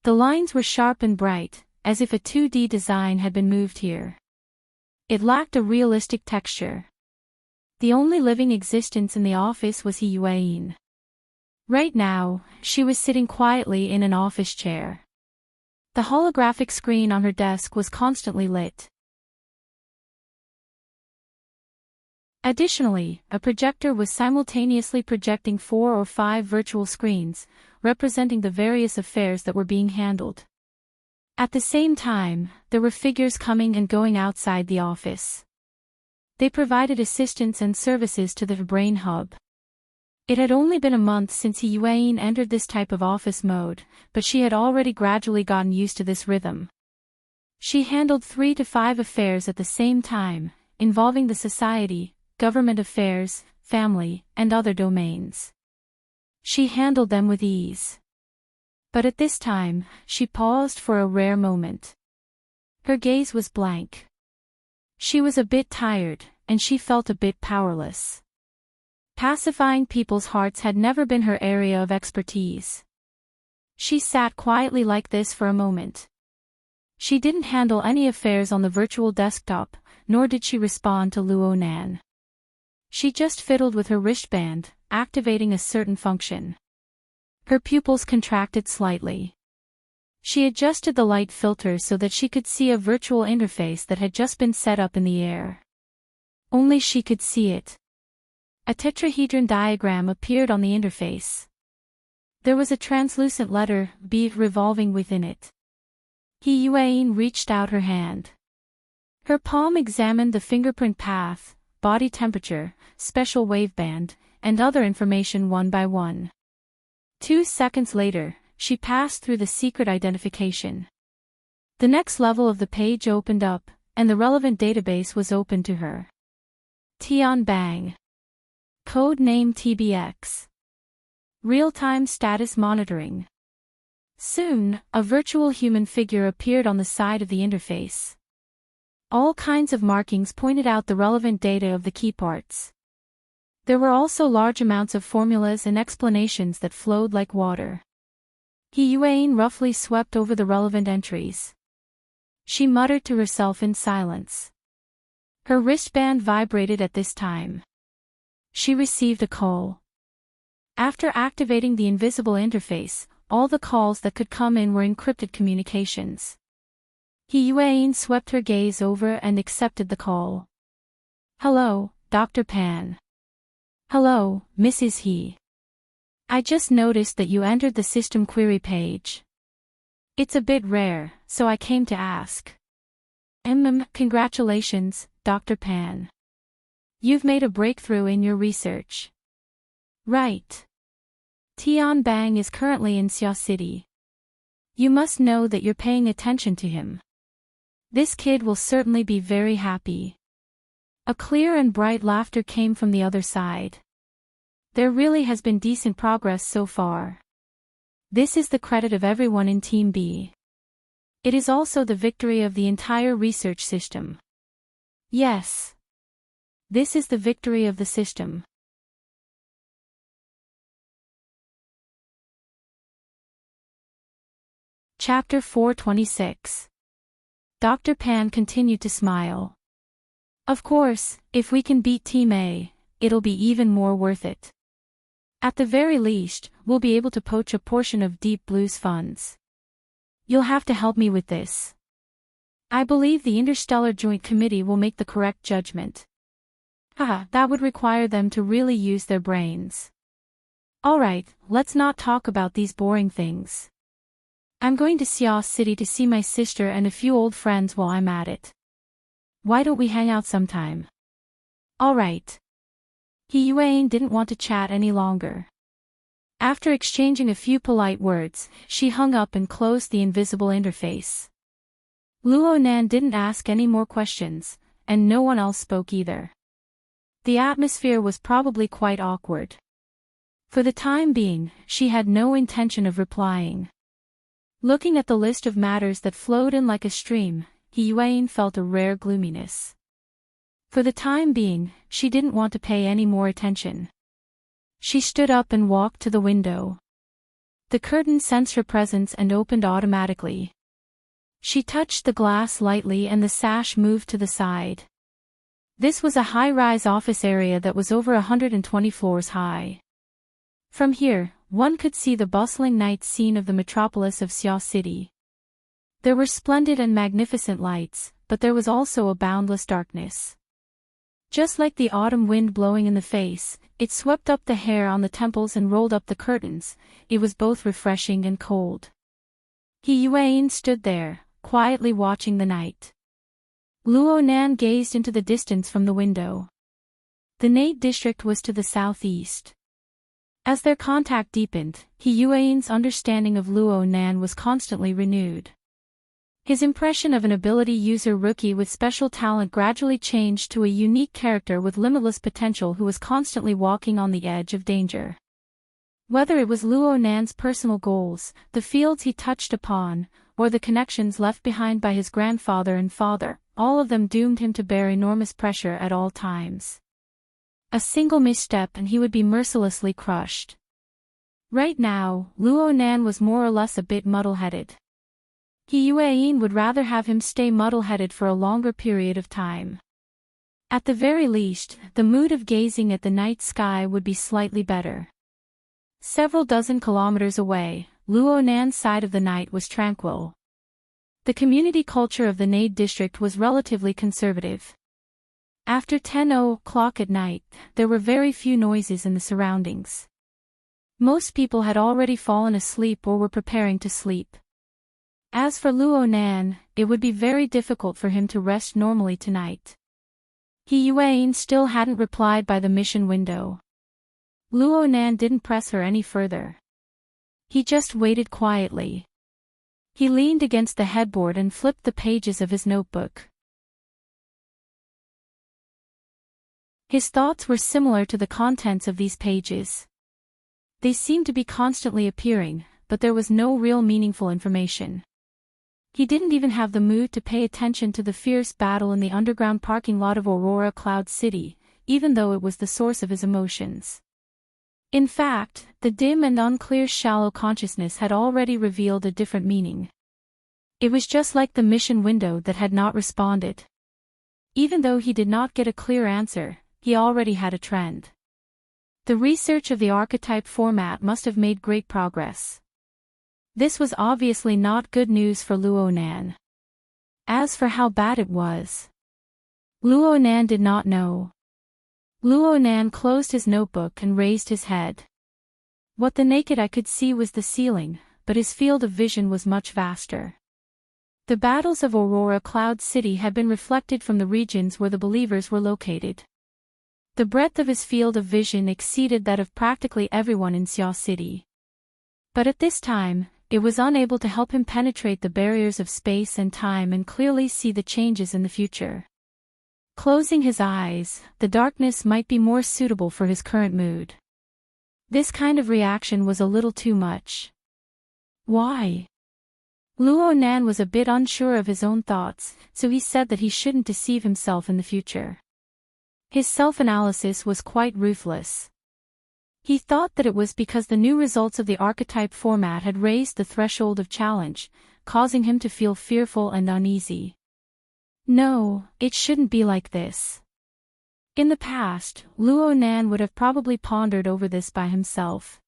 Speaker 1: The lines were sharp and bright, as if a 2D design had been moved here. It lacked a realistic texture. The only living existence in the office was Yueyin. Right now, she was sitting quietly in an office chair. The holographic screen on her desk was constantly lit. Additionally, a projector was simultaneously projecting 4 or 5 virtual screens, representing the various affairs that were being handled. At the same time, there were figures coming and going outside the office. They provided assistance and services to the brain hub. It had only been a month since Yueyin entered this type of office mode, but she had already gradually gotten used to this rhythm. She handled 3 to 5 affairs at the same time, involving the society, government affairs, family, and other domains. She handled them with ease. But at this time, she paused for a rare moment. Her gaze was blank. She was a bit tired, and she felt a bit powerless. Pacifying people's hearts had never been her area of expertise. She sat quietly like this for a moment. She didn't handle any affairs on the virtual desktop, nor did she respond to Luo Nan. She just fiddled with her wristband, activating a certain function. Her pupils contracted slightly. She adjusted the light filter so that she could see a virtual interface that had just been set up in the air. Only she could see it. A tetrahedron diagram appeared on the interface. There was a translucent letter B revolving within it. Yueyin reached out her hand. Her palm examined the fingerprint path, body temperature, special waveband, and other information one by one. 2 seconds later, she passed through the secret identification. The next level of the page opened up, and the relevant database was open to her. Tian Bang. Code name TBX. Real-time status monitoring. Soon, a virtual human figure appeared on the side of the interface. All kinds of markings pointed out the relevant data of the key parts. There were also large amounts of formulas and explanations that flowed like water. Yueyin roughly swept over the relevant entries. She muttered to herself in silence. Her wristband vibrated at this time. She received a call. After activating the invisible interface, all the calls that could come in were encrypted communications. Yueyin swept her gaze over and accepted the call. Hello, Dr. Pan. Hello, Mrs. He. I just noticed that you entered the system query page. It's a bit rare, so I came to ask. Congratulations, Dr. Pan. You've made a breakthrough in your research. Right. Tian Bang is currently in Xia City. You must know that you're paying attention to him. This kid will certainly be very happy. A clear and bright laughter came from the other side. There really has been decent progress so far. This is the credit of everyone in Team B. It is also the victory of the entire research system. Yes. This is the victory of the system. Chapter 426. Dr. Pan continued to smile. Of course, if we can beat Team A, it'll be even more worth it. At the very least, we'll be able to poach a portion of Deep Blue's funds. You'll have to help me with this. I believe the Interstellar Joint Committee will make the correct judgment. That would require them to really use their brains. Alright, let's not talk about these boring things. I'm going to Xiao City to see my sister and a few old friends while I'm at it. Why don't we hang out sometime? Alright. He Yuan didn't want to chat any longer. After exchanging a few polite words, she hung up and closed the invisible interface. Luo Nan didn't ask any more questions, and no one else spoke either. The atmosphere was probably quite awkward. For the time being, she had no intention of replying. Looking at the list of matters that flowed in like a stream, He Yuan felt a rare gloominess. For the time being, she didn't want to pay any more attention. She stood up and walked to the window. The curtain sensed her presence and opened automatically. She touched the glass lightly and the sash moved to the side. This was a high-rise office area that was over 120 floors high. From here, one could see the bustling night scene of the metropolis of Xiao City. There were splendid and magnificent lights, but there was also a boundless darkness. Just like the autumn wind blowing in the face, it swept up the hair on the temples and rolled up the curtains. It was both refreshing and cold. He Yuan stood there, quietly watching the night. Luo Nan gazed into the distance from the window. The Nate district was to the southeast. As their contact deepened, He Yuan's understanding of Luo Nan was constantly renewed. His impression of an ability user rookie with special talent gradually changed to a unique character with limitless potential who was constantly walking on the edge of danger. Whether it was Luo Nan's personal goals, the fields he touched upon, or the connections left behind by his grandfather and father, all of them doomed him to bear enormous pressure at all times. A single misstep and he would be mercilessly crushed. Right now, Luo Nan was more or less a bit muddle-headed. He Yuan would rather have him stay muddle-headed for a longer period of time. At the very least, the mood of gazing at the night sky would be slightly better. Several dozen kilometers away, Luo Nan's side of the night was tranquil. The community culture of the Nade district was relatively conservative. After 10 o'clock at night, there were very few noises in the surroundings. Most people had already fallen asleep or were preparing to sleep. As for Luo Nan, it would be very difficult for him to rest normally tonight. He Yuan still hadn't replied by the mission window. Luo Nan didn't press her any further. He just waited quietly. He leaned against the headboard and flipped the pages of his notebook. His thoughts were similar to the contents of these pages. They seemed to be constantly appearing, but there was no real meaningful information. He didn't even have the mood to pay attention to the fierce battle in the underground parking lot of Aurora Cloud City, even though it was the source of his emotions. In fact, the dim and unclear shallow consciousness had already revealed a different meaning. It was just like the mission window that had not responded. Even though he did not get a clear answer, he already had a trend. The research of the archetype format must have made great progress. This was obviously not good news for Luo Nan. As for how bad it was, Luo Nan did not know. Luo Nan closed his notebook and raised his head. What the naked eye could see was the ceiling, but his field of vision was much vaster. The battles of Aurora Cloud City had been reflected from the regions where the believers were located. The breadth of his field of vision exceeded that of practically everyone in Xiao City. But at this time, it was unable to help him penetrate the barriers of space and time and clearly see the changes in the future. Closing his eyes, the darkness might be more suitable for his current mood. This kind of reaction was a little too much. Why? Luo Nan was a bit unsure of his own thoughts, so he said that he shouldn't deceive himself in the future. His self-analysis was quite ruthless. He thought that it was because the new results of the archetype format had raised the threshold of challenge, causing him to feel fearful and uneasy. No, it shouldn't be like this. In the past, Luo Nan would have probably pondered over this by himself.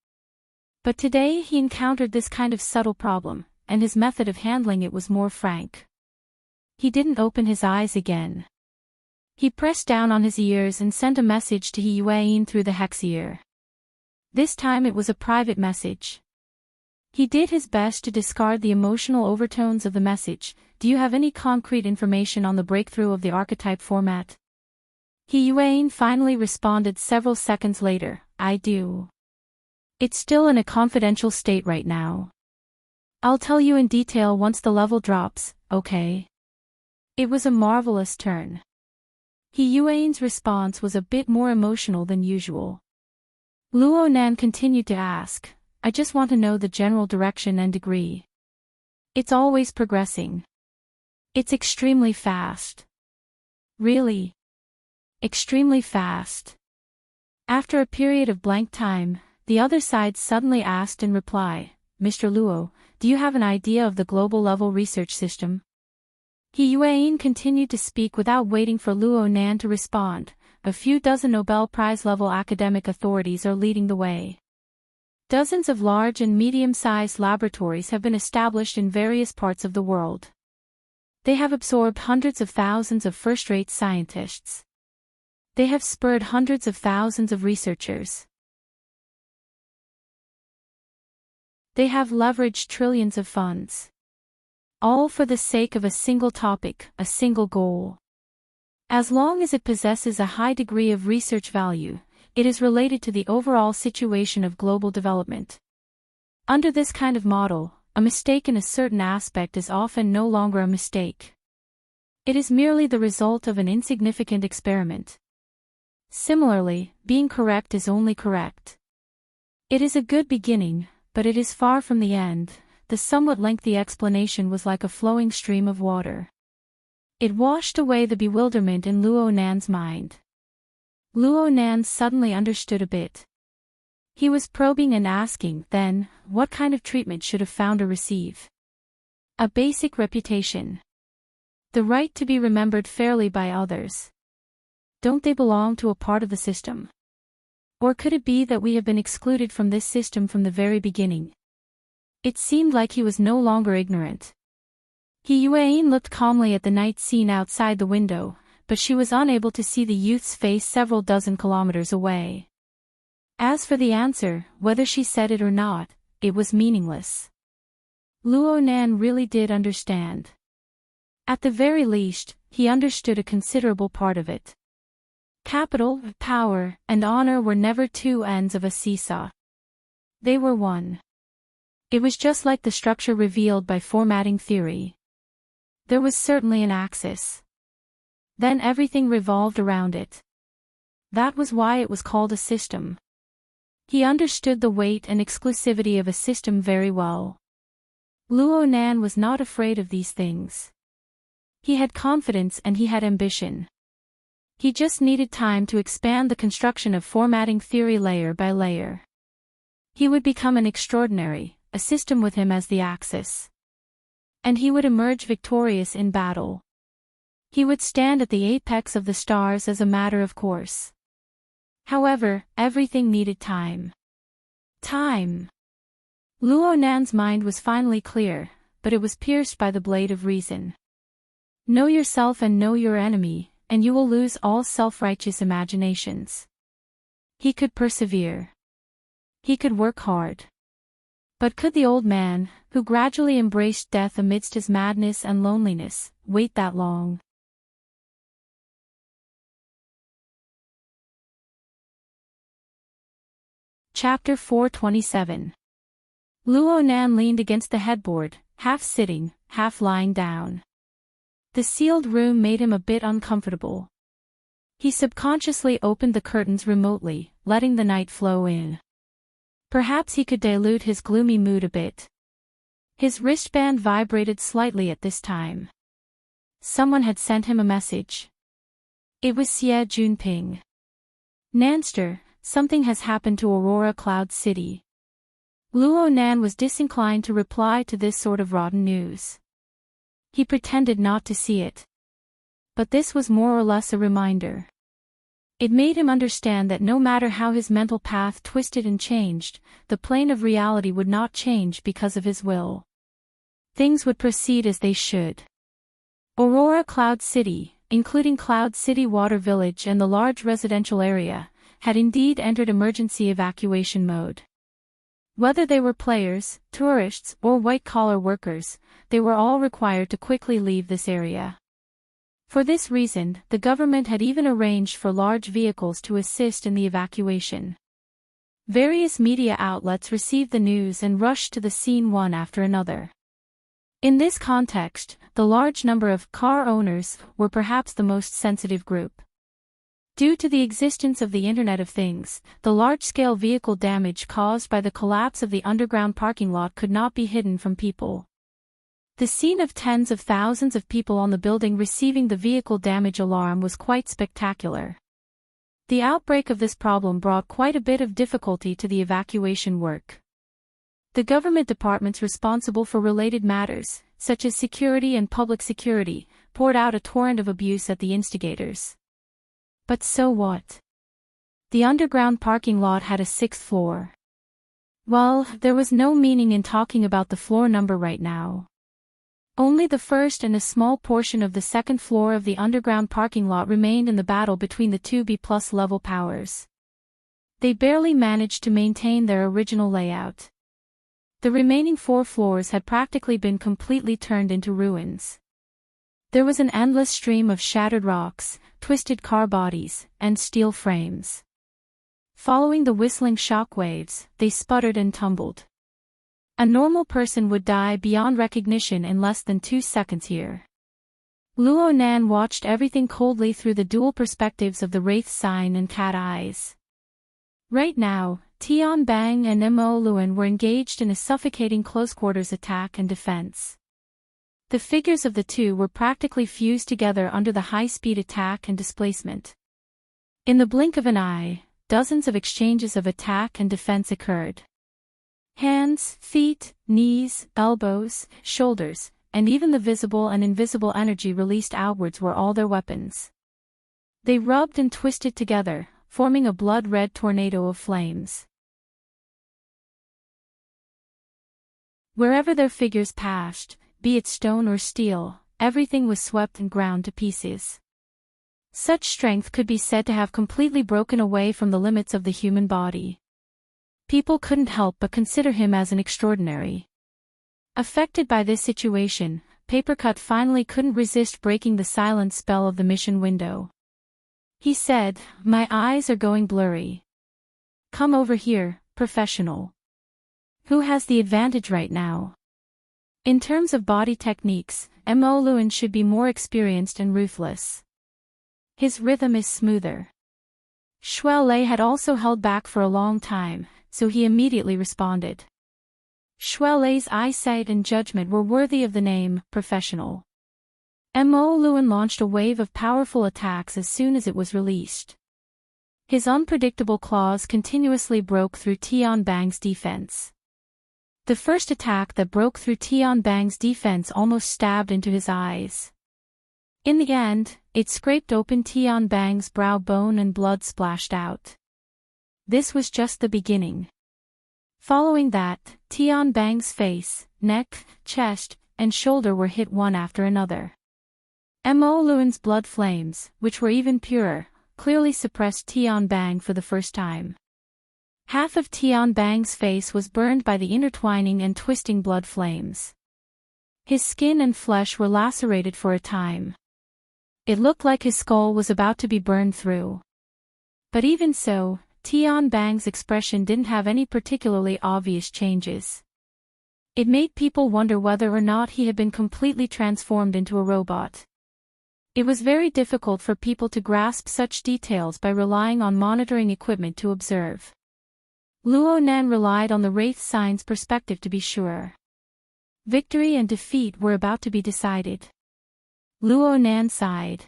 Speaker 1: But today he encountered this kind of subtle problem, and his method of handling it was more frank. He didn't open his eyes again. He pressed down on his ears and sent a message to Yuan through the hex ear. This time it was a private message. He did his best to discard the emotional overtones of the message. Do you have any concrete information on the breakthrough of the archetype format? Yuan finally responded several seconds later. I do. It's still in a confidential state right now. I'll tell you in detail once the level drops, okay? It was a marvelous turn. Yuan's response was a bit more emotional than usual. Luo Nan continued to ask, I just want to know the general direction and degree. It's always progressing. It's extremely fast. Really? Extremely fast. After a period of blank time, the other side suddenly asked in reply, Mr. Luo, do you have an idea of the global level research system? Yuan continued to speak without waiting for Luo Nan to respond. A few dozen Nobel Prize-level academic authorities are leading the way. Dozens of large and medium-sized laboratories have been established in various parts of the world. They have absorbed hundreds of thousands of first-rate scientists. They have spurred hundreds of thousands of researchers. They have leveraged trillions of funds. All for the sake of a single topic, a single goal. As long as it possesses a high degree of research value, it is related to the overall situation of global development. Under this kind of model, a mistake in a certain aspect is often no longer a mistake. It is merely the result of an insignificant experiment. Similarly, being correct is only correct. It is a good beginning, but it is far from the end. The somewhat lengthy explanation was like a flowing stream of water. It washed away the bewilderment in Luo Nan's mind. Luo Nan suddenly understood a bit. He was probing and asking, then, what kind of treatment should a founder receive? A basic reputation. The right to be remembered fairly by others. Don't they belong to a part of the system? Or could it be that we have been excluded from this system from the very beginning? It seemed like he was no longer ignorant. Yuan looked calmly at the night scene outside the window, but she was unable to see the youth's face several dozen kilometers away. As for the answer, whether she said it or not, it was meaningless. Luo Nan really did understand. At the very least, he understood a considerable part of it. Capital, power, and honor were never two ends of a seesaw. They were one. It was just like the structure revealed by formatting theory. There was certainly an axis. Then everything revolved around it. That was why it was called a system. He understood the weight and exclusivity of a system very well. Luo Nan was not afraid of these things. He had confidence and he had ambition. He just needed time to expand the construction of formatting theory layer by layer. He would become an extraordinary, a system with him as the axis. And he would emerge victorious in battle. He would stand at the apex of the stars as a matter of course. However, everything needed time. Time. Luo Nan's mind was finally clear, but it was pierced by the blade of reason. Know yourself and know your enemy, and you will lose all self-righteous imaginations. He could persevere. He could work hard. But could the old man, who gradually embraced death amidst his madness and loneliness, wait that long? Chapter 427. Luo Nan leaned against the headboard, half sitting, half lying down. The sealed room made him a bit uncomfortable. He subconsciously opened the curtains remotely, letting the night flow in. Perhaps he could dilute his gloomy mood a bit. His wristband vibrated slightly at this time. Someone had sent him a message. It was Xie Junping. Nanster, something has happened to Aurora Cloud City. Luo Nan was disinclined to reply to this sort of rotten news. He pretended not to see it. But this was more or less a reminder. It made him understand that no matter how his mental path twisted and changed, the plane of reality would not change because of his will. Things would proceed as they should. Aurora Cloud City, including Cloud City Water Village and the large residential area, had indeed entered emergency evacuation mode. Whether they were players, tourists, or white-collar workers, they were all required to quickly leave this area. For this reason, the government had even arranged for large vehicles to assist in the evacuation. Various media outlets received the news and rushed to the scene one after another. In this context, the large number of car owners were perhaps the most sensitive group. Due to the existence of the Internet of Things, the large-scale vehicle damage caused by the collapse of the underground parking lot could not be hidden from people. The scene of tens of thousands of people on the building receiving the vehicle damage alarm was quite spectacular. The outbreak of this problem brought quite a bit of difficulty to the evacuation work. The government departments responsible for related matters, such as security and public security, poured out a torrent of abuse at the instigators. But so what? The underground parking lot had a 6th floor. Well, there was no meaning in talking about the floor number right now. Only the first and a small portion of the 2nd floor of the underground parking lot remained in the battle between the two B+ level powers. They barely managed to maintain their original layout. The remaining 4 floors had practically been completely turned into ruins. There was an endless stream of shattered rocks, twisted car bodies, and steel frames. Following the whistling shock waves, they sputtered and tumbled. A normal person would die beyond recognition in less than 2 seconds here. Luo Nan watched everything coldly through the dual perspectives of the wraith sign and cat eyes. Right now, Tian Bang and Mo Luan were engaged in a suffocating close-quarters attack and defense. The figures of the two were practically fused together under the high-speed attack and displacement. In the blink of an eye, dozens of exchanges of attack and defense occurred. Hands, feet, knees, elbows, shoulders, and even the visible and invisible energy released outwards were all their weapons. They rubbed and twisted together, forming a blood-red tornado of flames. Wherever their figures passed, be it stone or steel, everything was swept and ground to pieces. Such strength could be said to have completely broken away from the limits of the human body. People couldn't help but consider him as an extraordinary. Affected by this situation, Papercut finally couldn't resist breaking the silent spell of the mission window. He said, "My eyes are going blurry. Come over here, professional. Who has the advantage right now?" In terms of body techniques, Mo Luan should be more experienced and ruthless. His rhythm is smoother. Shuai Lei had also held back for a long time, so he immediately responded. Shuai Lei's eyesight and judgment were worthy of the name, professional. Mo Luan launched a wave of powerful attacks as soon as it was released. His unpredictable claws continuously broke through Tian Bang's defense. The first attack that broke through Tian Bang's defense almost stabbed into his eyes. In the end, it scraped open Tian Bang's brow bone and blood splashed out. This was just the beginning. Following that, Tian Bang's face, neck, chest, and shoulder were hit one after another. Mo Luan's blood flames, which were even purer, clearly suppressed Tian Bang for the first time. Half of Tian Bang's face was burned by the intertwining and twisting blood flames. His skin and flesh were lacerated for a time. It looked like his skull was about to be burned through. But even so, Tian Bang's expression didn't have any particularly obvious changes. It made people wonder whether or not he had been completely transformed into a robot. It was very difficult for people to grasp such details by relying on monitoring equipment to observe. Luo Nan relied on the Wraith Sign's perspective to be sure. Victory and defeat were about to be decided. Luo Nan sighed.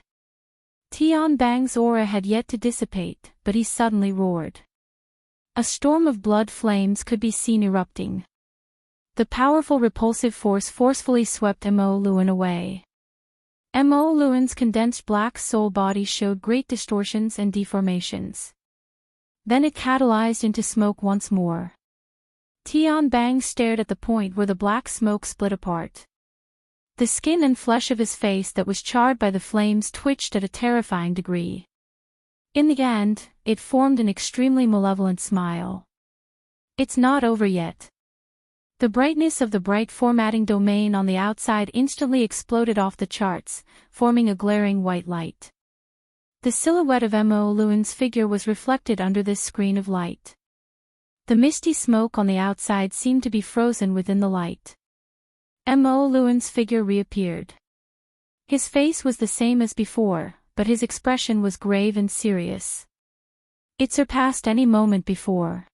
Speaker 1: Tian Bang's aura had yet to dissipate, but he suddenly roared. A storm of blood flames could be seen erupting. The powerful repulsive force forcefully swept Mo Luan away. Mo Luan's condensed black soul body showed great distortions and deformations. Then it catalyzed into smoke once more. Tian Bang stared at the point where the black smoke split apart. The skin and flesh of his face that was charred by the flames twitched at a terrifying degree. In the end, it formed an extremely malevolent smile. It's not over yet. The brightness of the bright formatting domain on the outside instantly exploded off the charts, forming a glaring white light. The silhouette of Mo Luan's figure was reflected under this screen of light. The misty smoke on the outside seemed to be frozen within the light. Mo Luan's figure reappeared. His face was the same as before, but his expression was grave and serious. It surpassed any moment before.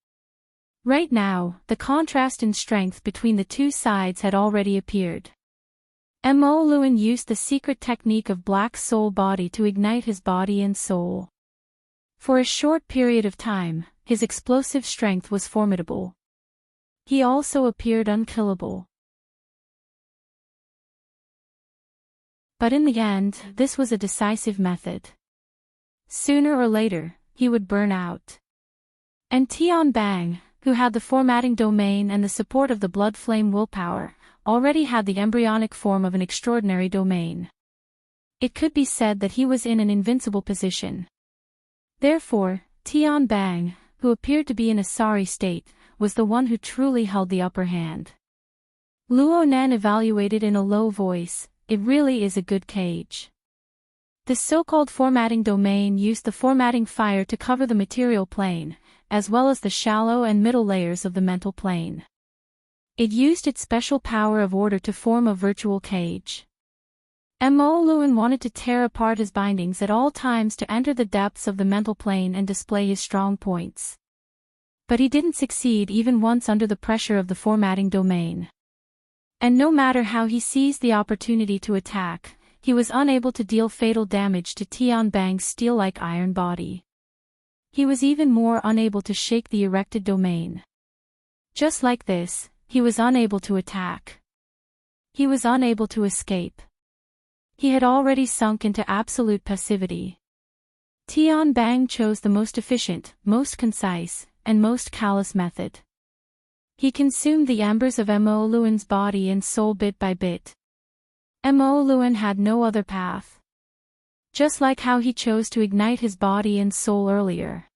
Speaker 1: Right now, the contrast in strength between the two sides had already appeared. Mo Luan used the secret technique of Black Soul Body to ignite his body and soul. For a short period of time, his explosive strength was formidable. He also appeared unkillable. But in the end, this was a decisive method. Sooner or later, he would burn out. And Tian Bang, who had the formatting domain and the support of the blood flame willpower, already had the embryonic form of an extraordinary domain. It could be said that he was in an invincible position. Therefore, Tian Bang, who appeared to be in a sorry state, was the one who truly held the upper hand. Luo Nan evaluated in a low voice, "It really is a good cage." The so-called formatting domain used the formatting fire to cover the material plane, as well as the shallow and middle layers of the mental plane. It used its special power of order to form a virtual cage. Mo Luan wanted to tear apart his bindings at all times to enter the depths of the mental plane and display his strong points. But he didn't succeed even once under the pressure of the formatting domain. And no matter how he seized the opportunity to attack, he was unable to deal fatal damage to Tian Bang's steel-like iron body. He was even more unable to shake the erected domain. Just like this, he was unable to attack. He was unable to escape. He had already sunk into absolute passivity. Tian Bang chose the most efficient, most concise, and most callous method. He consumed the embers of Mo Luan's body and soul bit by bit. Mo Luan had no other path. Just like how he chose to ignite his body and soul earlier.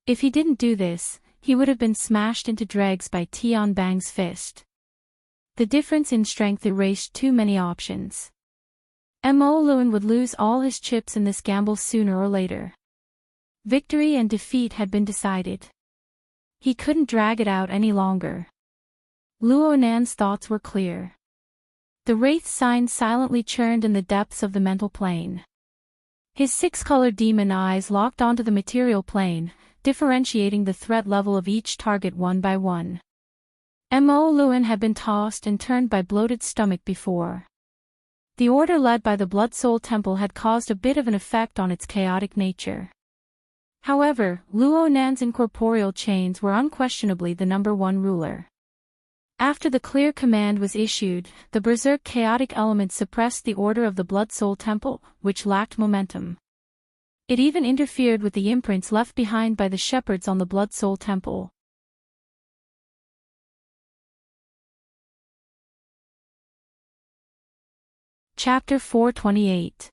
Speaker 1: If he didn't do this, he would have been smashed into dregs by Tian Bang's fist. The difference in strength erased too many options. Mo Luan would lose all his chips in this gamble sooner or later. Victory and defeat had been decided. He couldn't drag it out any longer. Luo Nan's thoughts were clear. The wraith sign silently churned in the depths of the mental plane. His six-colored demon eyes locked onto the material plane, differentiating the threat level of each target one by one. Mo Luan had been tossed and turned by bloated stomach before. The order led by the Blood Soul Temple had caused a bit of an effect on its chaotic nature. However, Luo Nan's incorporeal chains were unquestionably the #1 ruler. After the clear command was issued, the berserk chaotic element suppressed the order of the Blood Soul Temple, which lacked momentum. It even interfered with the imprints left behind by the shepherds on the Blood Soul Temple. Chapter 428.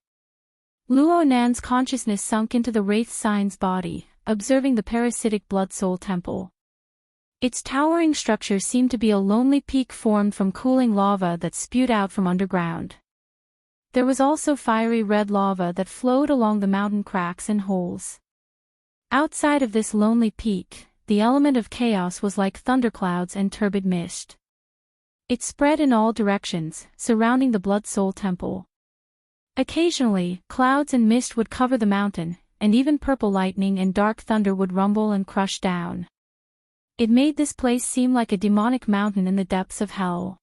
Speaker 1: Luo Nan's consciousness sunk into the wraith sign's body, observing the parasitic Blood Soul Temple. Its towering structure seemed to be a lonely peak formed from cooling lava that spewed out from underground. There was also fiery red lava that flowed along the mountain cracks and holes. Outside of this lonely peak, the element of chaos was like thunderclouds and turbid mist. It spread in all directions, surrounding the Blood Soul Temple. Occasionally, clouds and mist would cover the mountain, and even purple lightning and dark thunder would rumble and crush down. It made this place seem like a demonic mountain in the depths of hell.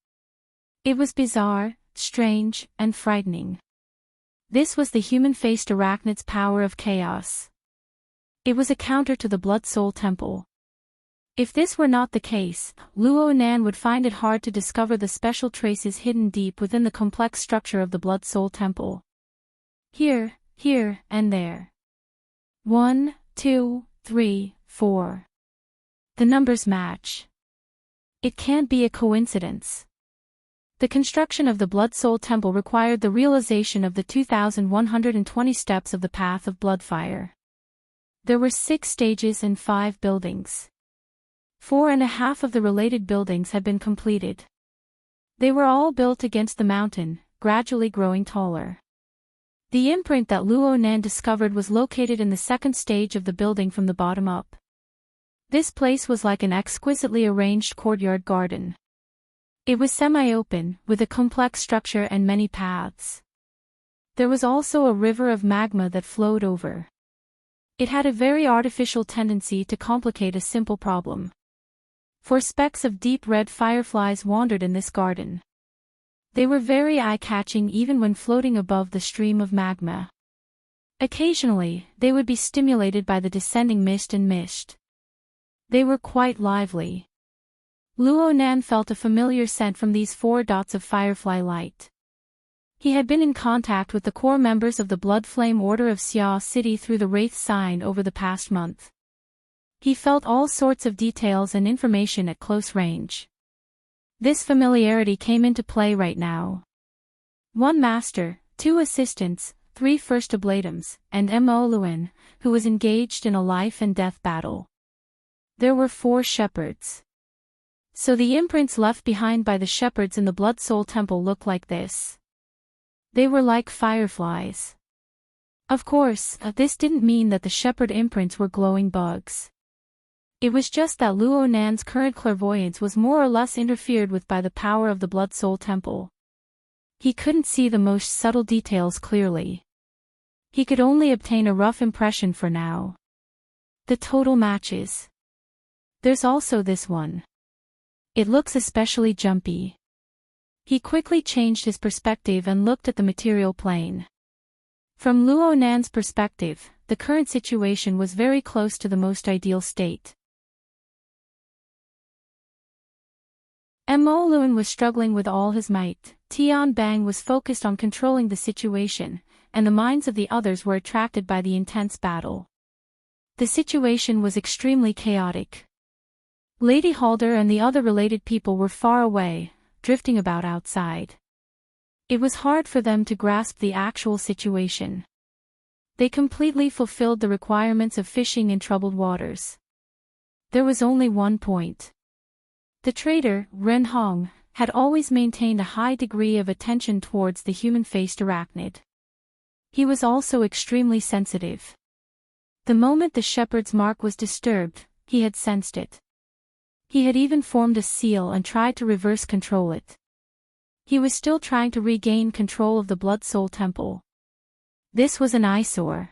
Speaker 1: It was bizarre, strange, and frightening. This was the human-faced arachnid's power of chaos. It was a counter to the Blood Soul Temple. If this were not the case, Luo Nan would find it hard to discover the special traces hidden deep within the complex structure of the Blood Soul Temple. Here, and there. 1, 2, 3, 4. The numbers match. It can't be a coincidence. The construction of the Blood Soul Temple required the realization of the 2,120 steps of the path of Bloodfire. There were 6 stages and 5 buildings. 4.5 of the related buildings had been completed. They were all built against the mountain, gradually growing taller. The imprint that Luo Nan discovered was located in the 2nd stage of the building from the bottom up. This place was like an exquisitely arranged courtyard garden. It was semi-open, with a complex structure and many paths. There was also a river of magma that flowed over. It had a very artificial tendency to complicate a simple problem. For specks of deep red fireflies wandered in this garden. They were very eye-catching even when floating above the stream of magma. Occasionally, they would be stimulated by the descending mist and mist. They were quite lively. Luo Nan felt a familiar scent from these 4 dots of firefly light. He had been in contact with the core members of the Blood Flame Order of Xia City through the Wraith sign over the past month. He felt all sorts of details and information at close range. This familiarity came into play right now. 1 master, 2 assistants, 3 first oblatums, and Mo Luan, who was engaged in a life and death battle. There were 4 shepherds. So the imprints left behind by the shepherds in the Blood Soul Temple looked like this. They were like fireflies. Of course, this didn't mean that the shepherd imprints were glowing bugs. It was just that Luo Nan's current clairvoyance was more or less interfered with by the power of the Blood Soul Temple. He couldn't see the most subtle details clearly. He could only obtain a rough impression for now. The total matches. There's also this one. It looks especially jumpy. He quickly changed his perspective and looked at the material plane. From Luo Nan's perspective, the current situation was very close to the most ideal state. Mo Luan was struggling with all his might. Tian Bang was focused on controlling the situation, and the minds of the others were attracted by the intense battle. The situation was extremely chaotic. Lady Halder and the other related people were far away, drifting about outside. It was hard for them to grasp the actual situation. They completely fulfilled the requirements of fishing in troubled waters. There was only one point. The trader, Ren Hong, had always maintained a high degree of attention towards the human-faced arachnid. He was also extremely sensitive. The moment the shepherd's mark was disturbed, he had sensed it. He had even formed a seal and tried to reverse control it. He was still trying to regain control of the Blood Soul Temple. This was an eyesore.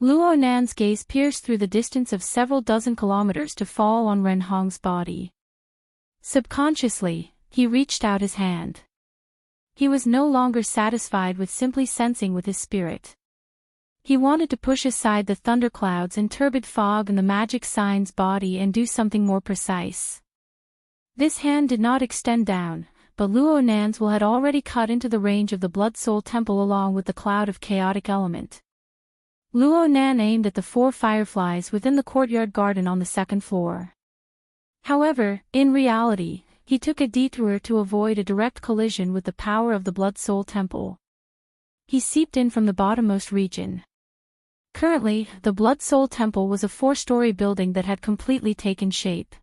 Speaker 1: Luo Nan's gaze pierced through the distance of several dozen kilometers to fall on Ren Hong's body. Subconsciously, he reached out his hand. He was no longer satisfied with simply sensing with his spirit. He wanted to push aside the thunderclouds and turbid fog in the magic sign's body and do something more precise. This hand did not extend down, but Luo Nan's will had already cut into the range of the Blood Soul Temple along with the cloud of chaotic element. Luo Nan aimed at the 4 fireflies within the courtyard garden on the 2nd floor. However, in reality, he took a detour to avoid a direct collision with the power of the Blood Soul Temple. He seeped in from the bottommost region. Currently, the Blood Soul Temple was a 4-story building that had completely taken shape.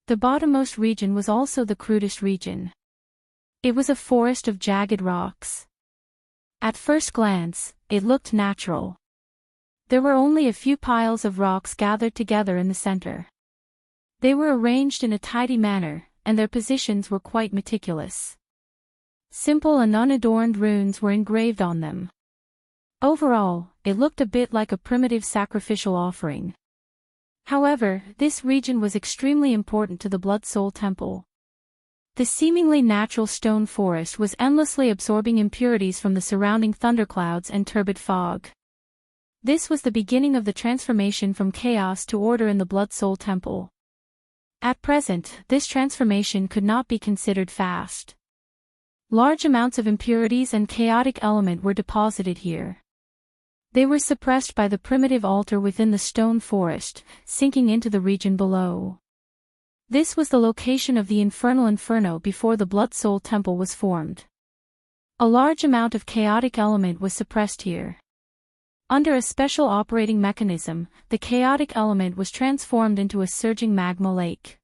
Speaker 1: The bottommost region was also the crudest region. It was a forest of jagged rocks. At first glance, it looked natural. There were only a few piles of rocks gathered together in the center. They were arranged in a tidy manner, and their positions were quite meticulous. Simple and unadorned runes were engraved on them. Overall, it looked a bit like a primitive sacrificial offering. However, this region was extremely important to the Blood Soul Temple. The seemingly natural stone forest was endlessly absorbing impurities from the surrounding thunderclouds and turbid fog. This was the beginning of the transformation from chaos to order in the Blood Soul Temple. At present, this transformation could not be considered fast. Large amounts of impurities and chaotic element were deposited here. They were suppressed by the primitive altar within the stone forest, sinking into the region below. This was the location of the infernal inferno before the Blood Soul Temple was formed. A large amount of chaotic element was suppressed here. Under a special operating mechanism, the chaotic element was transformed into a surging magma lake.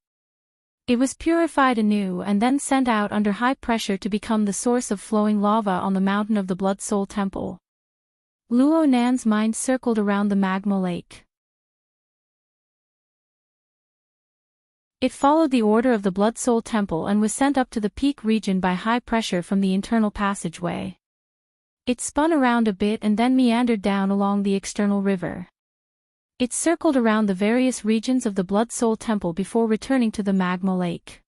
Speaker 1: It was purified anew and then sent out under high pressure to become the source of flowing lava on the mountain of the Blood Soul Temple. Luo Nan's mind circled around the magma lake. It followed the order of the Blood Soul Temple and was sent up to the peak region by high pressure from the internal passageway. It spun around a bit and then meandered down along the external river. It circled around the various regions of the Blood Soul Temple before returning to the magma lake.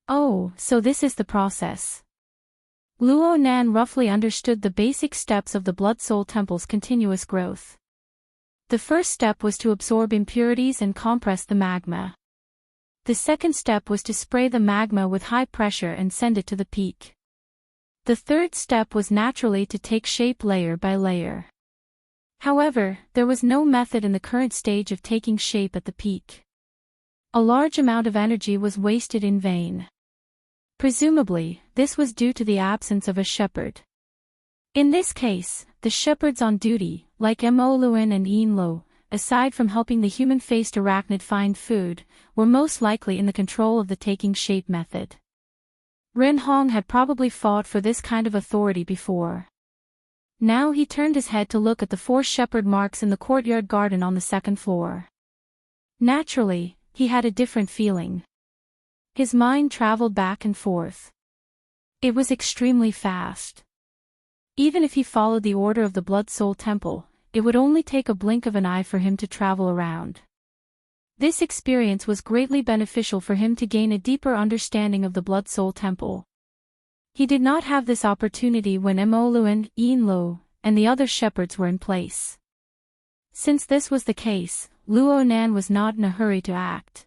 Speaker 1: Oh, so this is the process. Luo Nan roughly understood the basic steps of the Blood Soul Temple's continuous growth. The first step was to absorb impurities and compress the magma. The second step was to spray the magma with high pressure and send it to the peak. The third step was naturally to take shape layer by layer. However, there was no method in the current stage of taking shape at the peak. A large amount of energy was wasted in vain. Presumably, this was due to the absence of a shepherd. In this case, the shepherds on duty, like Mo Luin and Yin Lo, aside from helping the human-faced arachnid find food, were most likely in the control of the taking shape method. Ren Hong had probably fought for this kind of authority before. Now he turned his head to look at the 4 shepherd marks in the courtyard garden on the second floor. Naturally, he had a different feeling. His mind traveled back and forth. It was extremely fast. Even if he followed the order of the Blood Soul Temple, it would only take a blink of an eye for him to travel around. This experience was greatly beneficial for him to gain a deeper understanding of the Blood Soul Temple. He did not have this opportunity when Mo Luin, Yin Lo, and the other shepherds were in place. Since this was the case, Luo Nan was not in a hurry to act.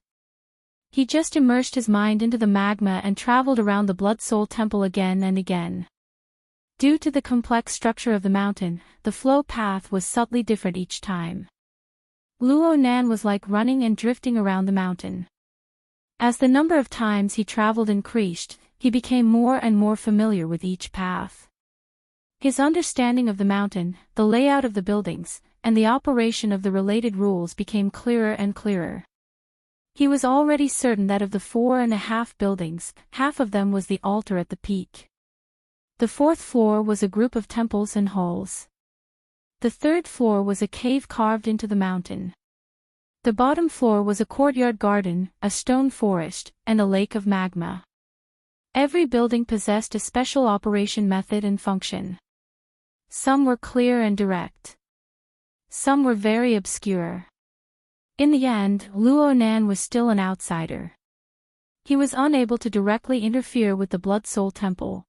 Speaker 1: He just immersed his mind into the magma and traveled around the Blood Soul Temple again and again. Due to the complex structure of the mountain, the flow path was subtly different each time. Luo Nan was like running and drifting around the mountain. As the number of times he traveled increased, he became more and more familiar with each path. His understanding of the mountain, the layout of the buildings, and the operation of the related rules became clearer and clearer. He was already certain that of the 4.5 buildings, half of them was the altar at the peak. The 4th floor was a group of temples and halls. The 3rd floor was a cave carved into the mountain. The bottom floor was a courtyard garden, a stone forest, and a lake of magma. Every building possessed a special operation method and function. Some were clear and direct. Some were very obscure. In the end, Luo Nan was still an outsider. He was unable to directly interfere with the Blood Soul Temple.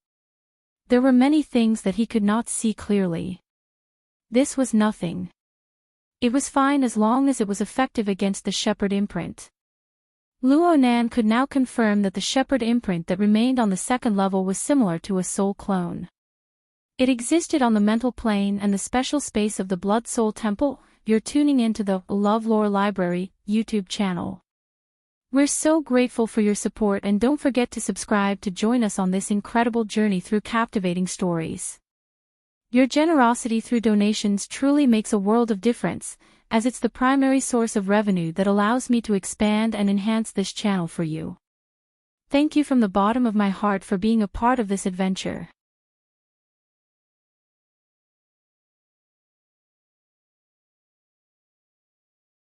Speaker 1: There were many things that he could not see clearly. This was nothing. It was fine as long as it was effective against the shepherd imprint. Luo Nan could now confirm that the shepherd imprint that remained on the 2nd level was similar to a soul clone. It existed on the mental plane and the special space of the Blood Soul Temple. You're tuning into the LoveLore Library YouTube channel. We're so grateful for your support, and don't forget to subscribe to join us on this incredible journey through captivating stories. Your generosity through donations truly makes a world of difference, as it's the primary source of revenue that allows me to expand and enhance this channel for you. Thank you from the bottom of my heart for being a part of this adventure.